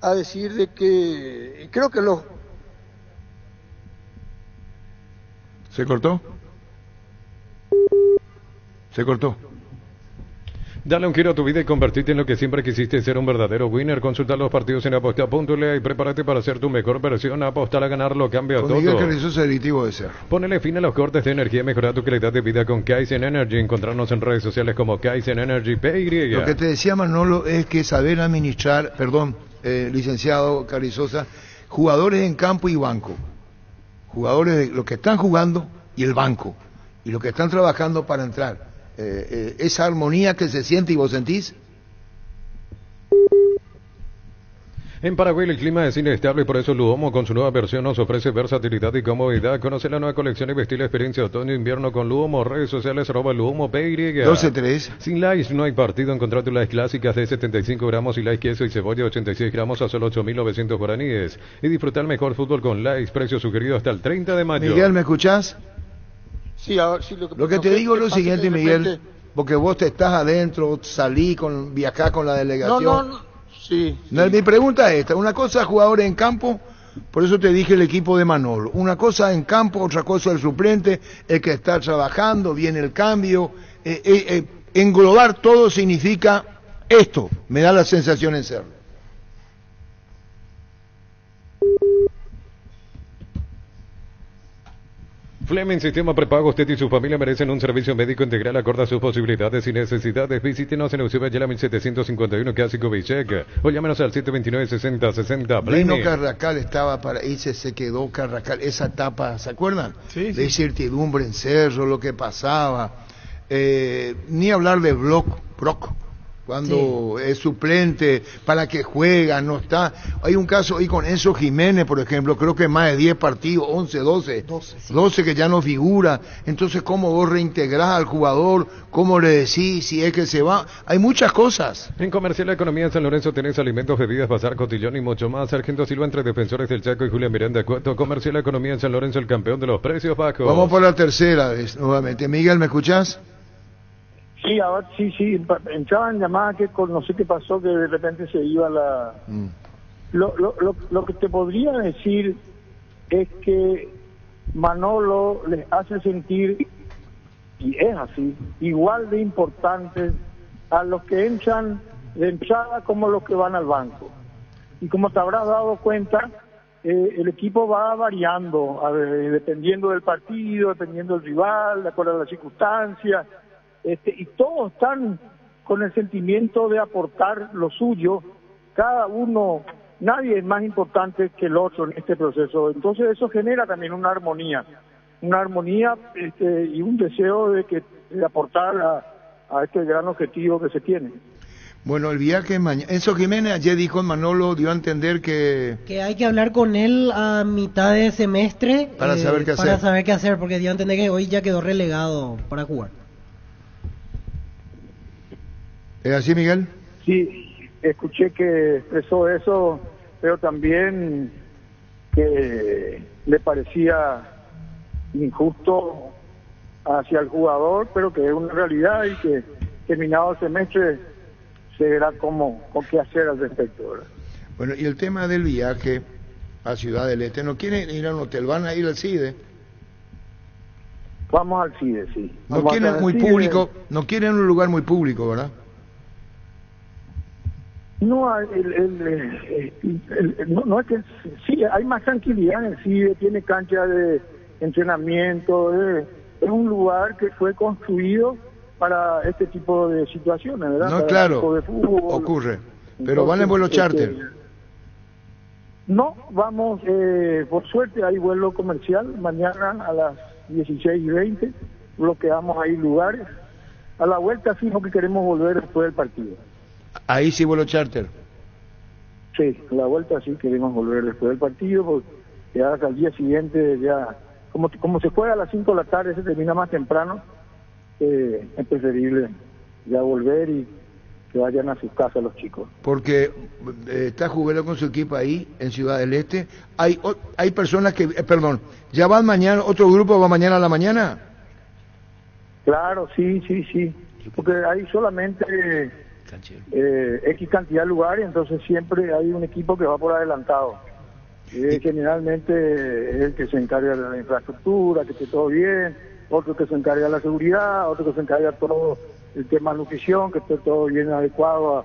a decir de que creo que ¿Se cortó? Dale un giro a tu vida y convertirte en lo que siempre quisiste ser, un verdadero winner. Consulta los partidos en aposta.le y prepárate para ser tu mejor versión. Apostar a ganar lo cambia todo. Miguel Carrizosa, directivo de Cerro. Ponele fin a los cortes de energía y mejora tu calidad de vida con Kaizen Energy. Encontrarnos en redes sociales como Kaizen Energy PY. Lo que te decía Manolo es que saber administrar, licenciado Carrizosa, jugadores en campo y banco. Jugadores, los que están jugando y el banco. Y los que están trabajando para entrar. Esa armonía que se siente y vos sentís. En Paraguay el clima es inestable, por eso Luomo con su nueva versión nos ofrece versatilidad y comodidad. Conoce la nueva colección y vestir la experiencia otoño-invierno con Luomo. Redes sociales @Luomo_PY. 12-3. Sin Lais no hay partido. Encontrate Lais clásicas de 75 gramos y Lais queso y cebolla 86 gramos a solo 8.900 guaraníes. Y disfrutar el mejor fútbol con Lais. Precio sugerido hasta el 30 de mayo. Miguel, ¿me escuchás? Sí, ahora sí. Lo que te digo es lo siguiente, Miguel, porque vos te estás adentro, viajás con la delegación. No. Sí. Mi pregunta es esta: una cosa jugadores en campo, por eso te dije el equipo de Manolo. Una cosa en campo, otra cosa el suplente, el que está trabajando, viene el cambio. Englobar todo significa esto, me da la sensación en serlo. Fleming Sistema Prepago. Usted y su familia merecen un servicio médico integral acorde a sus posibilidades y necesidades. Visítenos en Eusebio Ayala 1751, Clásico Bichec, o llámenos al 729-6060. Lino Carracal estaba para irse, se quedó Carracal. Esa etapa, ¿se acuerdan? Sí. De incertidumbre en Cerro, lo que pasaba. Ni hablar de Brock, cuando es suplente, para que juega, no está. Hay un caso ahí con Enzo Jiménez, por ejemplo, creo que más de 10 partidos, 12 que ya no figura. Entonces, ¿cómo vos reintegrás al jugador? ¿Cómo le decís si es que se va? Hay muchas cosas. En Comercial La Economía en San Lorenzo tenés alimentos, bebidas, bazar, cotillón y mucho más. Sargento Silva entre Defensores del Chaco y Julián Miranda Cueto. Comercial La Economía en San Lorenzo, el campeón de los precios bajos. Vamos por la tercera vez nuevamente. Miguel, ¿me escuchás? Sí, ahora sí, entraban llamadas que no sé qué pasó, que de repente se iba la... Lo que te podría decir es que Manolo les hace sentir, y es así, igual de importantes a los que entran de entrada como los que van al banco. Y como te habrás dado cuenta, el equipo va variando, dependiendo del partido, dependiendo del rival, de acuerdo a las circunstancias. Y todos están con el sentimiento de aportar lo suyo, cada uno, nadie es más importante que el otro en este proceso. Entonces eso genera también una armonía y un deseo de aportar a este gran objetivo que se tiene. Bueno, el viaje mañana. Enzo Jiménez ayer dijo, Manolo dio a entender que hay que hablar con él a mitad de semestre para saber qué hacer. Para saber qué hacer, porque dio a entender que hoy ya quedó relegado para jugar. ¿Es así, Miguel? Sí, escuché que expresó eso, pero también que le parecía injusto hacia el jugador, pero que es una realidad y que terminado el semestre se verá con qué hacer al respecto, ¿verdad? Bueno, y el tema del viaje a Ciudad del Este, ¿no quieren ir a un hotel? ¿Van a ir al CIDE? Vamos al CIDE, sí. No quieren muy público, no quieren un lugar muy público, ¿verdad? No, no es que sí, hay más tranquilidad en el CIDE, tiene cancha de entrenamiento, es un lugar que fue construido para este tipo de situaciones, ¿verdad? No, para claro, de fútbol. ocurre. Pero van en vuelo charter. No, vamos, por suerte hay vuelo comercial, mañana a las 16:20, bloqueamos ahí lugares. A la vuelta fijo que queremos volver después del partido. Ahí sí vuelo charter. Sí, a la vuelta sí queremos volver después del partido, porque ya hasta el día siguiente ya, como se juega a las 5 de la tarde, se termina más temprano, es preferible ya volver y que vayan a sus casas los chicos. Porque está jugando con su equipo ahí, en Ciudad del Este. Hay personas que, ¿ya van mañana, otro grupo va mañana a la mañana? Claro, sí, porque hay solamente X cantidad de lugares, entonces siempre hay un equipo que va por adelantado. Generalmente es el que se encarga de la infraestructura, que esté todo bien, otro que se encarga de la seguridad, otro que se encarga de todo el tema de nutrición, que esté todo bien adecuado,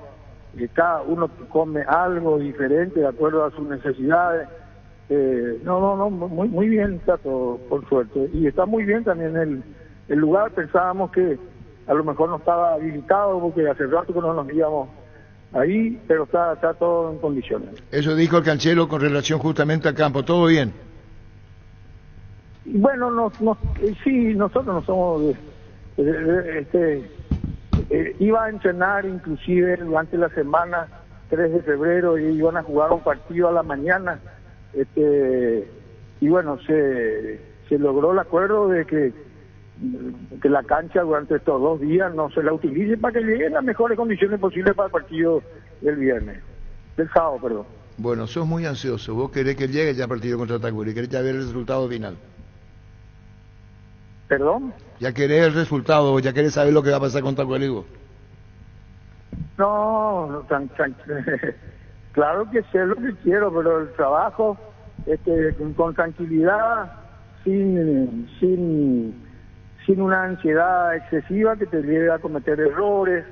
que cada uno come algo diferente de acuerdo a sus necesidades. Muy bien está todo, por suerte. Y está muy bien también el lugar. Pensábamos que a lo mejor no estaba habilitado porque hace rato que no nos íbamos ahí, pero está todo en condiciones. Eso dijo el Cancelo con relación justamente al campo, ¿todo bien? Bueno, sí, nosotros no somos iba a entrenar inclusive durante la semana 3 de febrero y iban a jugar un partido a la mañana. Y bueno, se logró el acuerdo de que la cancha durante estos 2 días no se la utilice para que lleguen las mejores condiciones posibles para el partido del sábado, perdón. Bueno, sos muy ansioso, vos querés que llegue ya el partido contra Tacuary, querés ya ver el resultado final. ¿Perdón? Ya querés el resultado, ya querés saber lo que va a pasar con Tacuary vos. No, claro que sé lo que quiero, pero el trabajo con tranquilidad, sin una ansiedad excesiva que te lleve a cometer errores.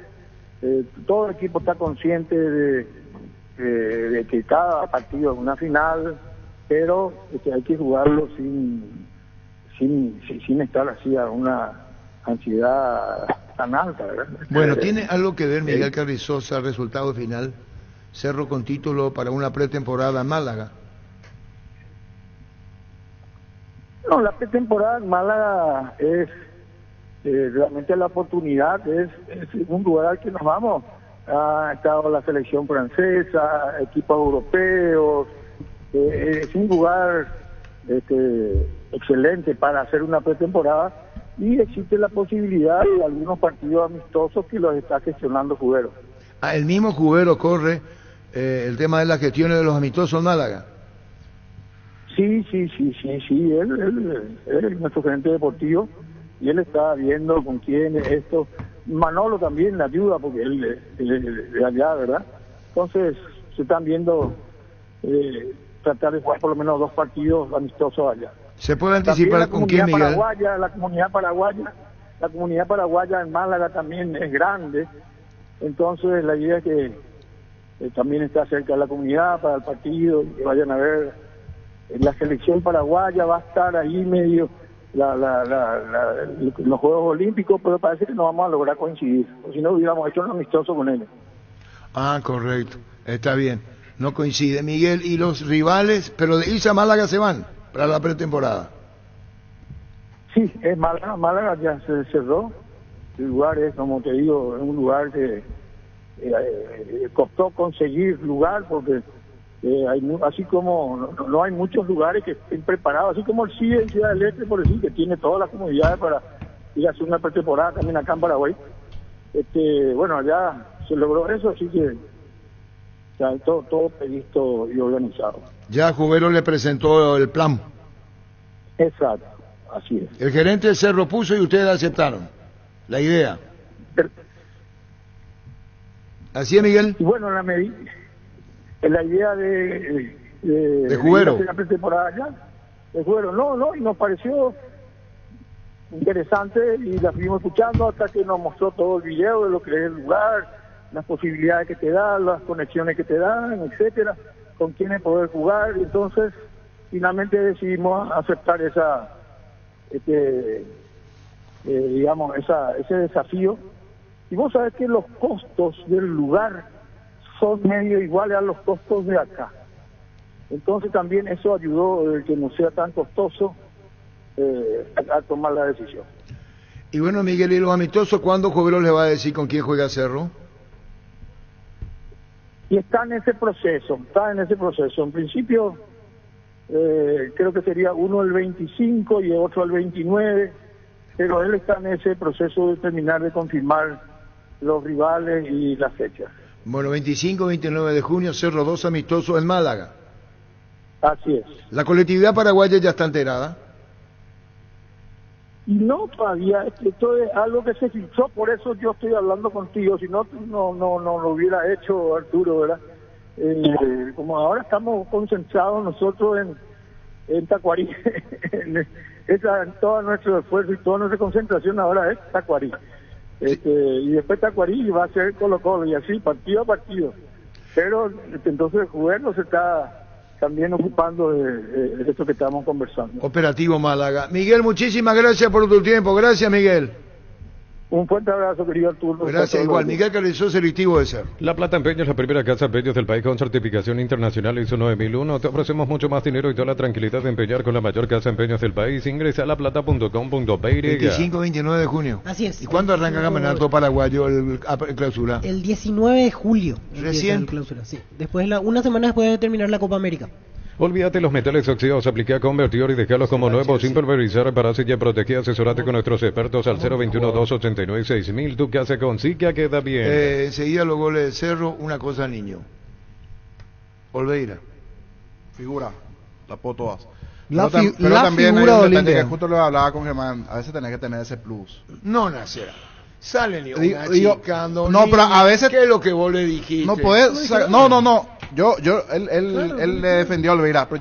Todo el equipo está consciente de que cada partido es una final, pero hay que jugarlo sin estar así a una ansiedad tan alta, ¿verdad? Bueno, ¿tiene algo que ver, Miguel Carrizosa, el resultado final? Cerro con título para una pretemporada en Málaga. No, la pretemporada en Málaga es realmente la oportunidad, es un lugar al que nos vamos. Ha estado la selección francesa, equipos europeos, es un lugar excelente para hacer una pretemporada y existe la posibilidad de algunos partidos amistosos que los está gestionando Jubero. El mismo Jubero corre el tema de las gestiones de los amistosos en Málaga. Sí, él es nuestro gerente deportivo y él está viendo con quién es esto. Manolo también le ayuda porque él es de allá, ¿verdad? Entonces se están viendo tratar de jugar por lo menos 2 partidos amistosos allá. ¿Se puede anticipar con quién, Miguel? La comunidad paraguaya en Málaga también es grande, entonces la idea es que también está cerca de la comunidad para el partido, que vayan a ver. La selección paraguaya va a estar ahí medio los Juegos Olímpicos, pero parece que no vamos a lograr coincidir, o si no hubiéramos hecho un amistoso con ellos. Ah, correcto, está bien, no coincide. Miguel, ¿y los rivales, pero de irse a Málaga se van para la pretemporada? Sí, es Málaga ya se cerró. El lugar es, como te digo, es un lugar que costó conseguir lugar porque así como no hay muchos lugares que estén preparados, así como el CIE en Ciudad del Este, por decir, que tiene todas las comodidades para ir a hacer una pretemporada también acá en Paraguay. Bueno, allá se logró eso, así que ya todo previsto y organizado. Ya Jubero le presentó el plan. Exacto, así es. El gerente del Cerro puso y ustedes aceptaron la idea. ¿Así es, Miguel? Y bueno, la idea de Jubero. La pretemporada allá, de Jubero, y nos pareció interesante y la fuimos escuchando hasta que nos mostró todo el video de lo que es el lugar, las posibilidades que te dan, las conexiones que te dan, etcétera, con quiénes poder jugar. Entonces finalmente decidimos aceptar ese desafío. Y vos sabés que los costos del lugar son medio iguales a los costos de acá. Entonces también eso ayudó que no sea tan costoso a tomar la decisión. Y bueno, Miguel, ¿y los amistosos cuándo Jubero les va a decir con quién juega Cerro? Y está en ese proceso. En principio creo que sería uno el 25 y otro el 29, pero él está en ese proceso de terminar de confirmar los rivales y las fechas. Bueno, 25 29 de junio, Cerro 2 amistosos en Málaga. Así es. ¿La colectividad paraguaya ya está enterada? Y no, todavía, esto es algo que se filtró, por eso yo estoy hablando contigo, si no lo hubiera hecho Arturo, ¿verdad? Como ahora estamos concentrados nosotros en Tacuary, todo nuestro esfuerzo y toda nuestra concentración ahora es Tacuary. Y después Tacuary va a ser Colo-Colo y así, partido a partido. Pero entonces el gobierno se está también ocupando de esto que estamos conversando. Operativo Málaga. Miguel, muchísimas gracias por tu tiempo. Gracias, Miguel. Un fuerte abrazo, querido Arturo. Gracias, igual. Miguel Carrizo, selectivo de ser. La Plata Empeño es la primera casa de empeños del país con certificación internacional ISO 9001. Te ofrecemos mucho más dinero y toda la tranquilidad de empeñar con la mayor casa de empeños del país. Ingresa a laplata.com.py. 25-29 de junio. Así es. ¿Y cuándo arranca el campeonato paraguayo, el clausura? El 19 de julio. ¿Recién? El clausura, sí. Una semana después de terminar la Copa América. Olvídate los metales oxidados, aplica convertidor y dejarlos como nuevos sin pulverizar, repararse y proteger. Asesorate con nuestros expertos al 021-289-6000. Tu casa con Sica queda bien. Enseguida los goles de Cerro, una cosa, niño. Olveira. Figura, tapó todas. La pero también figura hay de un detalle Olimpia. que justo lo hablaba con Germán, a veces tenés que tener ese plus. No, Nacera. Salen y Digo, achicando. no, pero a veces ¿qué es lo que vos le dijiste? no podés, no. Él le defendió a Olveira, pero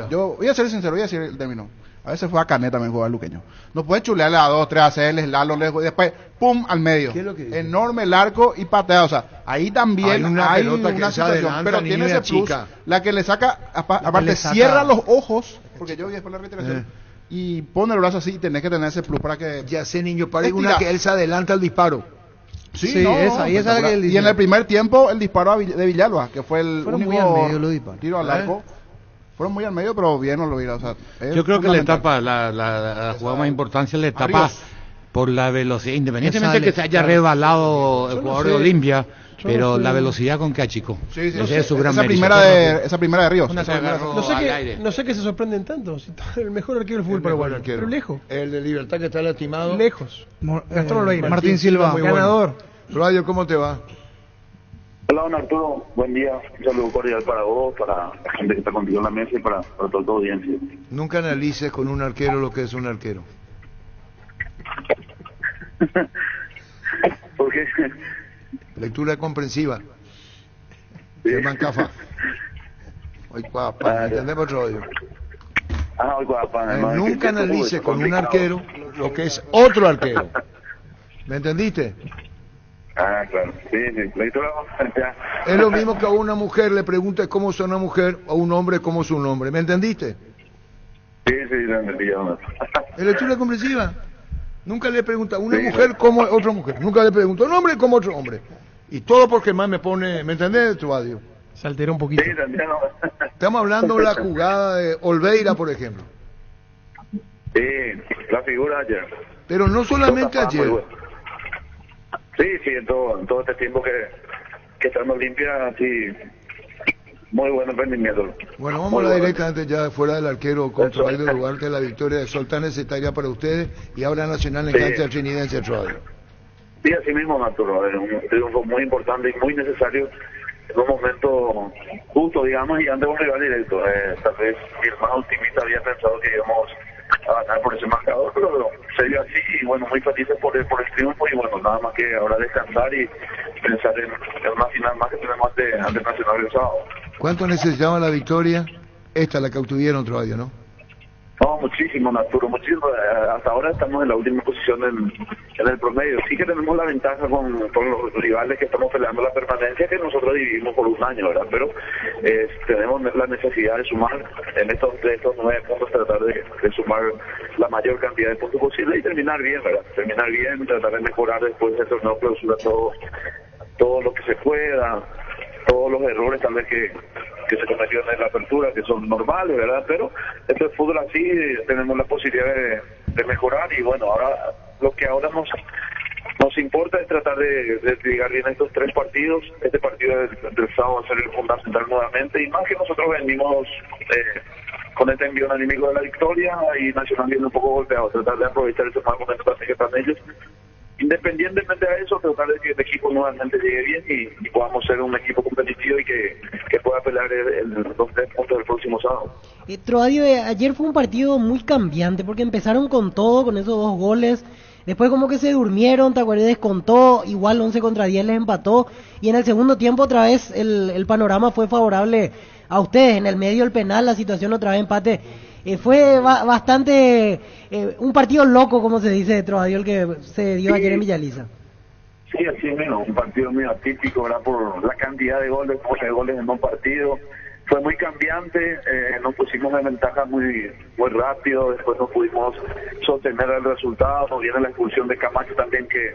yo voy a ser sincero, voy a decir el término. A veces fue a Canet también jugar luqueño. No puedes chulearle a 2, 3, hacerles lalo lejos y después pum al medio. ¿Qué es lo que dice? Enorme el arco y patea, o sea, ahí también hay una pelota que se situación, adelanta, pero niño tiene y ese plus, achica. la que le saca aparte le saca- cierra los ojos, porque yo vi después la reiteración. Y pone el brazo así y tenés que tener ese plus para que Ya sé, niño, para Estira. una que él se adelanta al disparo. Sí, esa es la que él dice. Y en el primer tiempo el disparo de Villalba, que fue el Fueron único muy al medio los disparos. tiro al arco. Fueron muy al medio, pero bien Olveira, o sea, es Yo creo que la fundamental. etapa, la jugada más importante es la etapa Arrios. por la velocidad, independientemente sale, que se haya claro. rebalado el Yo no jugador sé. de Olimpia, Yo pero no sé. la velocidad con que achicó. Sí, Ese es su gran esa mérito. primera de Ríos. Una se agarró No sé, al aire. no sé que se sorprenden tanto. Si está el mejor arquero del fútbol El mejor paraguayo. arquero. Pero lejos. El de Libertad que está lastimado. Lejos. Gastón Olveira. Martín Silva. muy Ganador. Radio, ¿cómo te va? Hola, don Arturo, buen día. Un saludo cordial para vos, para la gente que está contigo en la mesa y para toda tu audiencia. Nunca analices con un arquero lo que es un arquero. Porque Lectura comprensiva. Germán Cafa. Hoy papá, ¿entendés, Radio? hoy guapa, Nunca analices con un arquero lo que es otro arquero. ¿Me entendiste? Claro. Sí. Lectura ya. Es lo mismo que a una mujer le preguntes cómo es una mujer o a un hombre cómo es un hombre. ¿Me entendiste? Sí, lo entendí ya. Es lectura comprensiva. Nunca le pregunta a una mujer como otra mujer. Nunca le pregunto a un hombre como otro hombre. Y todo porque más me pone... ¿Me entendés, Radio? Se altera un poquito. Sí, también. Estamos hablando de la jugada de Olveira, por ejemplo. Sí, la figura ayer. Pero no solamente Muy ayer. bueno. Sí, en todo este tiempo que está en Olimpia, sí, muy buen rendimiento. Bueno, vamos Muy a bueno. directamente ya fuera del arquero contra Valde Duarte, la victoria de Sol tan necesaria para ustedes y ahora Nacional en Sí. cancha de Trinidad en Centro Radio. Sí, así mismo, Arturo, es un triunfo muy importante y muy necesario en un momento justo, digamos, y ante un rival directo. Tal vez el más optimista había pensado que íbamos a ganar por ese marcador, pero se dio así y bueno, muy felices por el triunfo y bueno, nada más que ahora descansar y pensar en una final más que tenemos ante Nacional el sábado. ¿Cuánto necesitaba la victoria? Esta la que obtuvieron otro radio, ¿no? No, muchísimo, Arturo, muchísimo. Hasta ahora estamos en la última posición en el promedio. Sí que tenemos la ventaja con los rivales que estamos peleando la permanencia que nosotros dividimos por un año, ¿verdad? Pero tenemos la necesidad de sumar en estos 9 puntos, tratar de sumar la mayor cantidad de puntos posible y terminar bien, ¿verdad? Terminar bien, tratar de mejorar después del torneo clausura todo lo que se pueda, todos los errores tal vez que se cometieron en la apertura, que son normales, ¿verdad? Pero esto es fútbol así, tenemos la posibilidad de mejorar y bueno, ahora lo que ahora nos importa es tratar de llegar bien a estos 3 partidos. Este partido del sábado va a ser el fundamental nuevamente y más que nosotros venimos con este envío anímico de la victoria y Nacional viene un poco golpeado, tratar de aprovechar ese mal momento también que están ellos. Independientemente de eso, tratar de que el equipo nuevamente llegue bien y podamos ser un equipo competitivo y que pueda pelear los 3 puntos del próximo sábado. Troadio, ayer fue un partido muy cambiante porque empezaron con todo, con esos 2 goles. Después como que se durmieron, Tacuaré descontó, igual 11 contra 10 les empató. Y en el segundo tiempo otra vez el panorama fue favorable a ustedes. En el medio el penal, la situación otra vez empate. Fue bastante un partido loco, como se dice de Troadio, el que se dio ayer en Villaliza. Sí, así mismo, un partido muy atípico, ¿verdad? Por la cantidad de goles, 11 goles en un partido. fue muy cambiante, nos pusimos en ventaja muy rápido, después no pudimos sostener el resultado, nos viene la expulsión de Camacho también que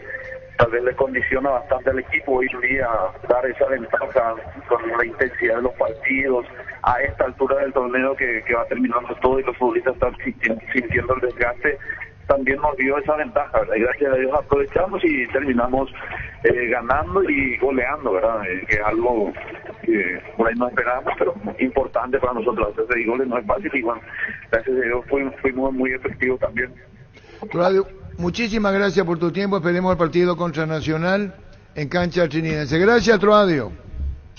tal vez le condiciona bastante al equipo hoy en día dar esa ventaja con la intensidad de los partidos a esta altura del torneo que va terminando todo y los futbolistas están sintiendo el desgaste. También nos dio esa ventaja, ¿verdad? Y gracias a Dios aprovechamos y terminamos ganando y goleando, ¿verdad? Que es algo que por ahí no esperábamos, pero importante para nosotros. Hacer 6 goles no es fácil y bueno, gracias a Dios fuimos muy efectivos también. Claudio, muchísimas gracias por tu tiempo. Esperemos el partido contra Nacional en cancha trinitense. Gracias, Troadio.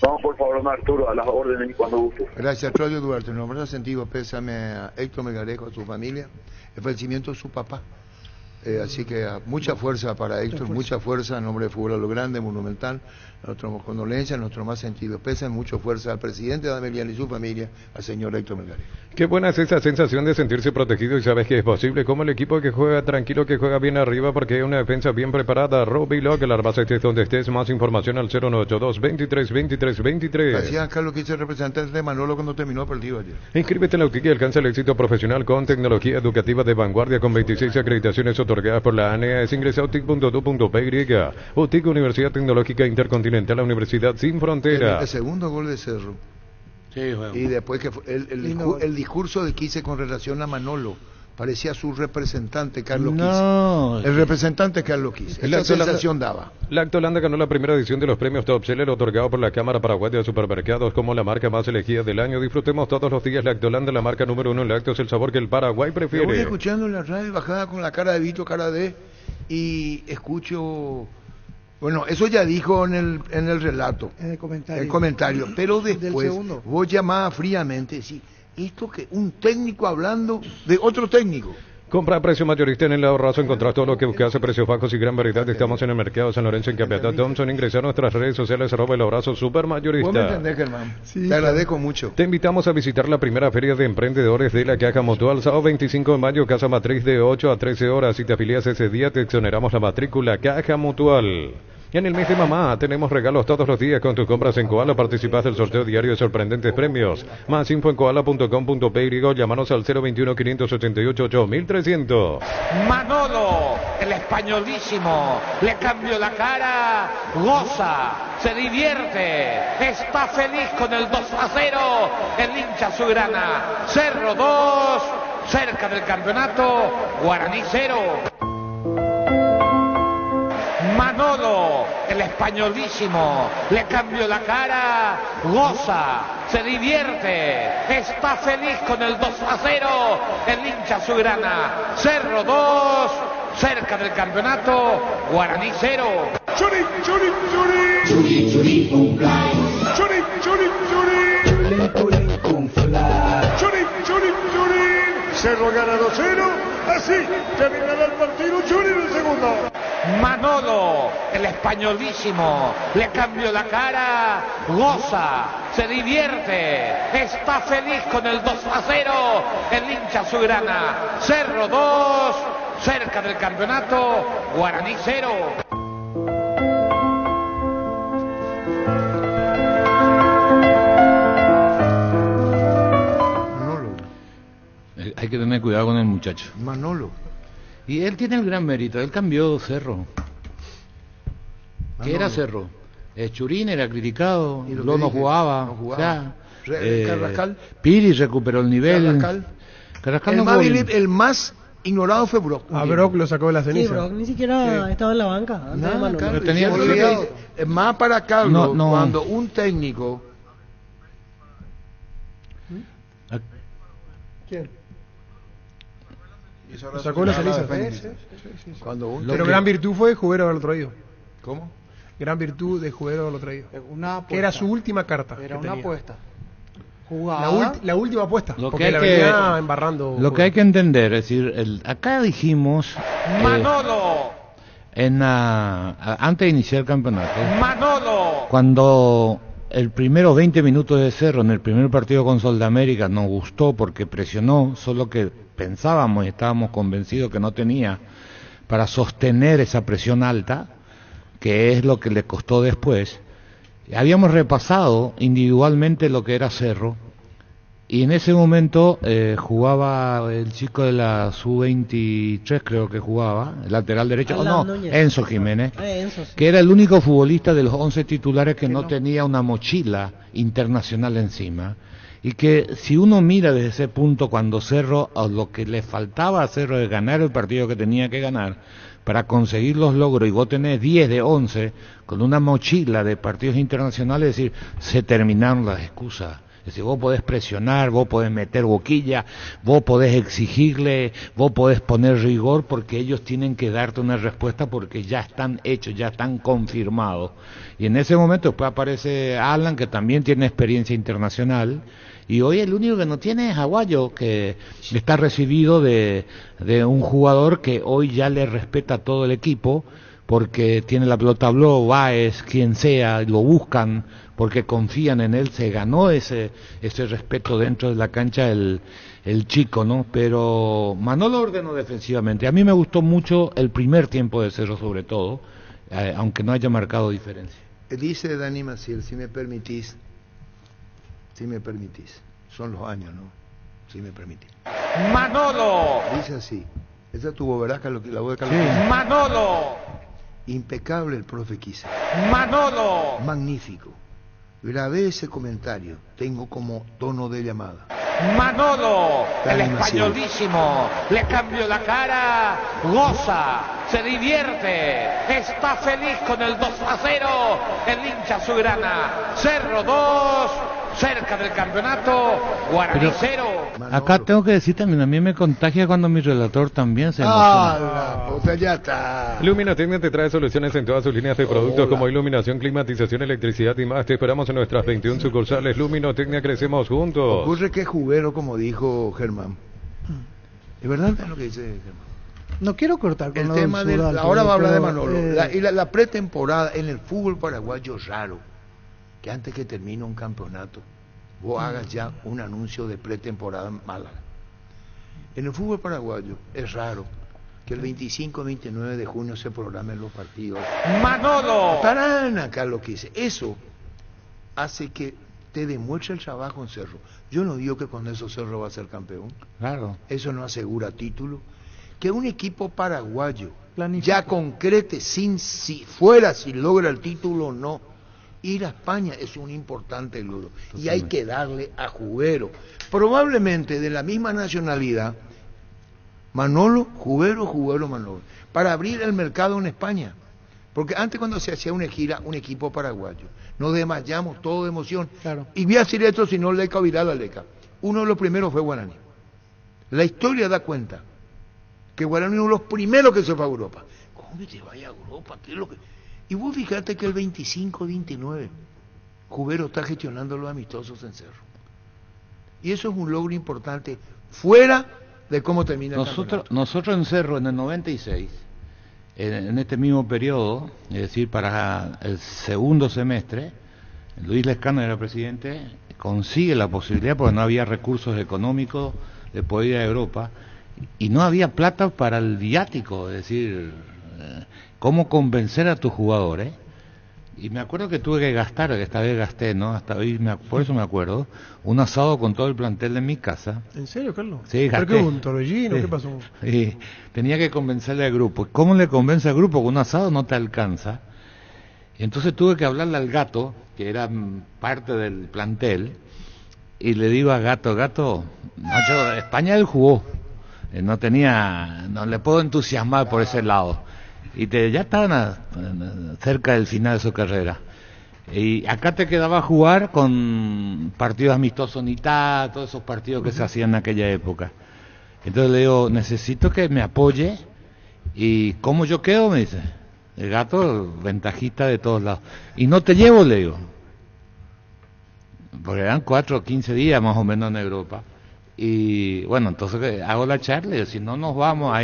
Vamos, por favor, don Arturo, a las órdenes y cuando guste. Gracias, Troadio Duarte. Nos hemos sentido pésame a Héctor Melgarejo, a su familia, el fallecimiento de su papá. Así que mucha fuerza para Héctor, mucha fuerza en nombre de Fútbol a lo Grande, Monumental. Nuestra condolencia, nuestro más sentido pésame, mucha fuerza al presidente de Ameliano y su familia, al señor Héctor Melgarejo. Qué buena es esa sensación de sentirse protegido y sabes que es posible, como el equipo que juega tranquilo, que juega bien arriba porque hay una defensa bien preparada. Robilo, que la armas estés donde estés, más información al 0982-23-23-23. Gracias, Carlos, que hizo el representante de Manolo cuando terminó el partido ayer. Inscríbete en la UTIC y alcanza el éxito profesional con tecnología educativa de vanguardia con 26 acreditaciones otorgadas por la ANEA. Es ingresar a utic.edu.py. UTIC, Universidad Tecnológica Intercontinental, la Universidad sin frontera. El segundo gol de Cerro. Sí, bueno. Y después que el discurso de Quise con relación a Manolo parecía su representante Carlos Quise. El representante Carlos Quise. Esa sensación daba. Lactolanda ganó la primera edición de los premios Top Seller otorgados por la Cámara Paraguaya de Supermercados como la marca más elegida del año. Disfrutemos todos los días Lactolanda, la marca número 1 en lácteos, el sabor que el Paraguay prefiere. Yo voy escuchando en la radio bajada con la cara de Vito, cara de, y escucho. Bueno, eso ya dijo en el relato, en el comentario. Pero después vos llamabas fríamente, sí, esto que un técnico hablando de otro técnico. Compra a precio mayorista en el ahorrazo, encontrás todo lo que buscas a precios bajos y gran variedad. Estamos en el mercado San Lorenzo en Capiatá Thompson. Ingresa a nuestras redes sociales @el abrazo super mayorista. ¿Vos me entendés, Germán? Sí, te agradezco mucho. Te invitamos a visitar la primera feria de emprendedores de la Caja Mutual, sábado 25 de mayo, Casa Matriz, de 8 a 13 horas. Si te afilias ese día, te exoneramos la matrícula. Caja Mutual. Y en el mes de mamá tenemos regalos todos los días con tus compras en Koala. Participás del sorteo diario de sorprendentes premios. Más info en koala.com.py. Llámanos al 021-588-8300. Manolo, el españolísimo, le cambió la cara, goza, se divierte, está feliz con el 2-0, el hincha azulgrana. Cerro 2, cerca del campeonato, Guaraní 0. Manolo, el españolísimo, le cambió la cara, goza, se divierte, está feliz con el 2-0, el hincha azulgrana. Cerro 2, cerca del campeonato, Guaraní 0. Churi, churi, churi. Churi, churi, un fly. Churi, churi, churi. Churi, churi, un fly. Churi, churi, churi. Cerro gana 2-0. Así terminará el partido. Churi en el segundo. Manolo, el españolísimo, le cambió la cara, goza, se divierte, está feliz con el 2-0, el hincha azulgrana. Cerro 2, cerca del campeonato, Guaraní 0. Hay que tener cuidado con el muchacho. Manolo. Y él tiene el gran mérito, él cambió Cerro. ¿Qué era Cerro? Churín era criticado, no jugaba. O sea, Carrascal. Piri recuperó el nivel. Carrascal el más ignorado fue Brock. A Brock lo sacó de la ceniza. Sí, Brock ni siquiera estaba en la banca. Pero tenía más para Carlos, cuando un técnico... ¿Quién? Lo sacó de la ceniza. Pero gran virtud fue Jubero haberlo traído. ¿Cómo? Gran virtud de Jubero haberlo traído. Que era su última carta. Era una apuesta. La última apuesta. Porque la venía embarrando. Lo que hay que entender, es decir, acá dijimos... Manolo. Antes de iniciar el campeonato. Manolo. Cuando... El primero 20 minutos de Cerro en el primer partido con Sol de América nos gustó porque presionó, solo que pensábamos y estábamos convencidos que no tenía para sostener esa presión alta, que es lo que le costó después. Habíamos repasado individualmente lo que era Cerro Y en ese momento jugaba el chico de la Sub-23, creo que jugaba, el lateral derecho, Enzo Jiménez, Enzo, sí. que era el único futbolista de los 11 titulares que no tenía una mochila internacional encima. Y que si uno mira desde ese punto, cuando Cerro, lo que le faltaba a Cerro de ganar el partido que tenía que ganar, para conseguir los logros, y vos tenés 10 de 11, con una mochila de partidos internacionales, es decir, se terminaron las excusas. Es decir, vos podés presionar, vos podés meter boquilla, vos podés exigirle, vos podés poner rigor, porque ellos tienen que darte una respuesta porque ya están hechos, ya están confirmados. Y en ese momento después aparece Alan, que también tiene experiencia internacional, y hoy el único que no tiene es Aguayo, que está recibido de un jugador que hoy ya le respeta a todo el equipo, porque tiene la pelota blue, Báez, quien sea, lo buscan porque confían en él, se ganó ese respeto dentro de la cancha el chico, ¿no? Pero Manolo ordenó defensivamente. A mí me gustó mucho el primer tiempo de Cerro, sobre todo, aunque no haya marcado diferencia. Dice Dani Maciel, si me permitís, son los años, ¿no? Si me permitís. ¡Manolo! Dice así, esa tuvo, ¿verdad? La voz de Carlos. Sí. ¡Manolo! Impecable el profe Quise. ¡Manolo! Magnífico. Grabé ese comentario, tengo como tono de llamada. Manolo, Dani el españolísimo, le cambió la cara, goza, se divierte, está feliz con el 2-0, el hincha azulgrana. Cerro 2, cerca del campeonato, Guaraní 0. Acá tengo que decir también, a mí me contagia cuando mi relator también se emociona. Ya está. Lumina Técnica te trae soluciones en todas sus líneas de productos como iluminación, climatización, electricidad y más. Te esperamos en nuestras 21 sucursales. Lumina Técnica, crecemos juntos. Ocurre que es juguero, como dijo Germán. ¿Es verdad lo que dice Germán? No quiero cortar con el tema del, ahora va a hablar de Manolo. La pretemporada en el fútbol paraguayo es raro que antes que termine un campeonato vos hagas ya un anuncio de pretemporada en Málaga. En el fútbol paraguayo es raro que el 25-29 de junio se programen los partidos. ¡Manolo! Estarán acá lo que hice. Eso hace que te demuestre el trabajo en Cerro. Yo no digo que con eso Cerro va a ser campeón. Claro. Eso no asegura título. Que un equipo paraguayo ya concrete si logra el título o no. Ir a España es un importante logro. Y hay que darle a Juguero. Probablemente de la misma nacionalidad, Manolo, Juguero, Manolo. Para abrir el mercado en España. Porque antes cuando se hacía una gira, un equipo paraguayo, nos desmayamos todo de emoción. Claro. Y voy a decir esto, si no Leca o Vidal a Leca. Uno de los primeros fue Guaraní. La historia da cuenta que Guaraní es uno de los primeros que se fue a Europa. ¿Cómo que te vaya a Europa? ¿Qué es lo que...? Y vos fíjate que el 25-29 Juguero está gestionando los amistosos en Cerro. Y eso es un logro importante, fuera de cómo termina el campeonato. Nosotros en Cerro, en el 96, en este mismo periodo, es decir, para el segundo semestre, Luis Lescano era presidente, consigue la posibilidad, porque no había recursos económicos, de poder ir a Europa, y no había plata para el viático, es decir, cómo convencer a tus jugadores. Y me acuerdo que tuve que gastar, que esta vez gasté, ¿no? Hasta hoy, por eso me acuerdo, un asado con todo el plantel de mi casa. ¿En serio, Carlos? Sí, gasté. ¿Pero qué, un torbellino? Sí. ¿Qué pasó? Sí, tenía que convencerle al grupo. ¿Cómo le convence al grupo? Con un asado no te alcanza. Y entonces tuve que hablarle al Gato, que era parte del plantel, y le digo a Gato, macho, España él jugó, no le puedo entusiasmar por ese lado. Y ya estaban cerca del final de su carrera. Y acá te quedaba jugar con partidos amistosos en Italia, todos esos partidos que se hacían en aquella época. Entonces le digo, necesito que me apoye. ¿Y cómo yo quedo? Me dice. El Gato, ventajista de todos lados. Y no te llevo, le digo. Porque eran 4 o 15 días más o menos en Europa. Y bueno, entonces hago la charla y digo, si no nos vamos,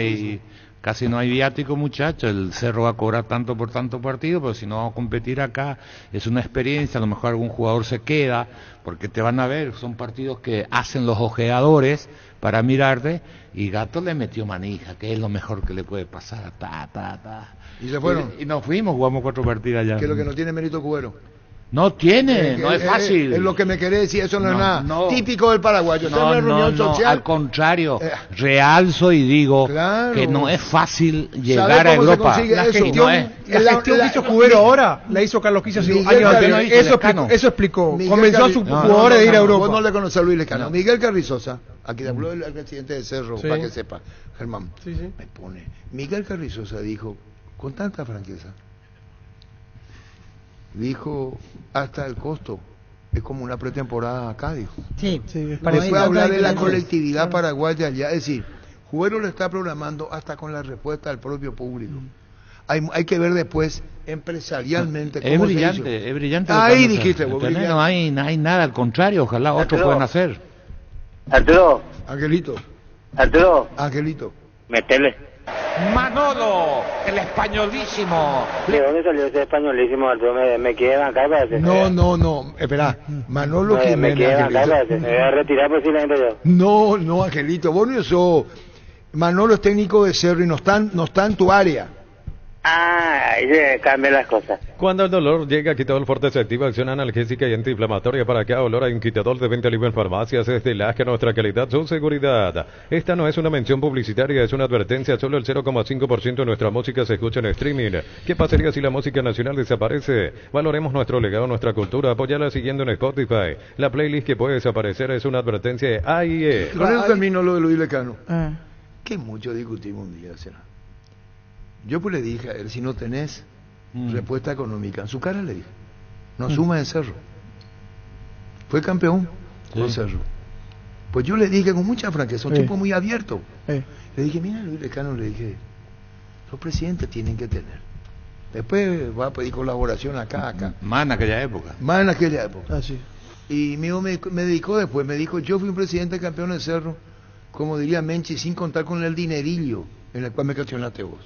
casi no hay viático, muchachos, el Cerro va a cobrar tanto por tanto partido, pero si no vamos a competir acá, es una experiencia, a lo mejor algún jugador se queda, porque te van a ver, son partidos que hacen los ojeadores para mirarte, y Gato le metió manija, que es lo mejor que le puede pasar, ¿Y se fueron? Y nos fuimos, jugamos 4 partidas allá. ¿Qué es lo que no tiene mérito Cubero? No tiene, no es fácil. Es lo que me querés decir, eso no es nada típico del paraguayo. Al contrario, realzo y digo que no es fácil llegar a Europa. La gestión que hizo Cubero ahora la hizo Carlos Quisa años antes. Eso explicó. Convenció a sus jugadores de ir a Europa. Vos no le conocés a Luis Lescano. Miguel Carrizosa, aquí habló el presidente de Cerro, para que sepa, Germán, me pone. Miguel Carrizosa dijo, con tanta franqueza, dijo, hasta el costo es como una pretemporada acá, dijo. Después hablar de la colectividad paraguaya allá, es decir, Cubero lo está programando hasta con la respuesta del propio público. Hay que ver después empresarialmente cómo se hizo. Es brillante. Ahí dijiste, vos, no hay nada, al contrario, ojalá otros puedan hacer. Arturo. Angelito. Metele. Manolo, el españolísimo. ¿De dónde salió ese españolísimo, Arturo? Me quedé bancar, parece. No, espera, Manolo Jiménez. Me quedé bancar, parece. Me voy a retirar posiblemente yo. No, Angelito, vos no sos. Manolo es técnico de Cerro y no está en tu área. Ahí se cambian las cosas. Cuando el dolor llega, Quitadol Forte se activa acción analgésica y antiinflamatoria para cada olor. Hay un Quitadol de venta libre en farmacias. Es de Lasca, nuestra calidad, su seguridad. Esta no es una mención publicitaria, es una advertencia. Solo el 0,5% de nuestra música se escucha en streaming. ¿Qué pasaría si la música nacional desaparece? Valoremos nuestro legado, nuestra cultura. Apóyala siguiendo en Spotify. La playlist que puede desaparecer es una advertencia de AIE. Con eso termino lo de Luis Lescano. Que mucho discutimos un día, ¿será? Yo pues le dije a él, si no tenés respuesta económica, en su cara le dije, no suma en Cerro. Fue campeón con Cerro. Pues yo le dije con mucha franqueza, un tipo muy abierto. Le dije, mira Luis Lescano, le dije, los presidentes tienen que tener. Después va a pedir colaboración acá. Más en aquella época. Y me dedicó después, me dijo, yo fui un presidente campeón de Cerro, como diría Menchi, sin contar con el dinerillo en el cual me cancionaste vos.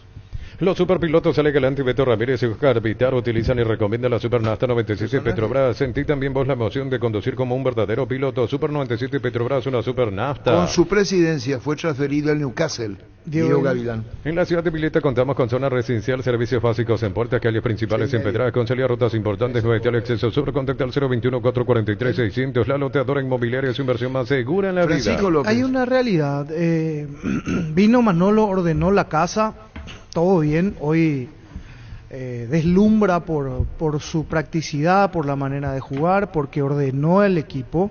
Los superpilotos Ale Galante y Beto Ramírez y Oscar Vitar utilizan y recomiendan la Super Nafta 97 Petrobras. Sentí también vos la emoción de conducir como un verdadero piloto. Super 97 Petrobras, una Super Nafta. Con su presidencia fue transferido al Newcastle, Diego Gavilán. En la ciudad de Pileta contamos con zona residencial, servicios básicos en puertas, calles principales en Pedraza, concelia rutas importantes, nueve al acceso sur, contacta al 021-443-600. La loteadora inmobiliaria es su inversión más segura en la vida. Hay una realidad. Vino Manolo, ordenó la casa. Todo bien, hoy deslumbra por su practicidad, por la manera de jugar, porque ordenó el equipo,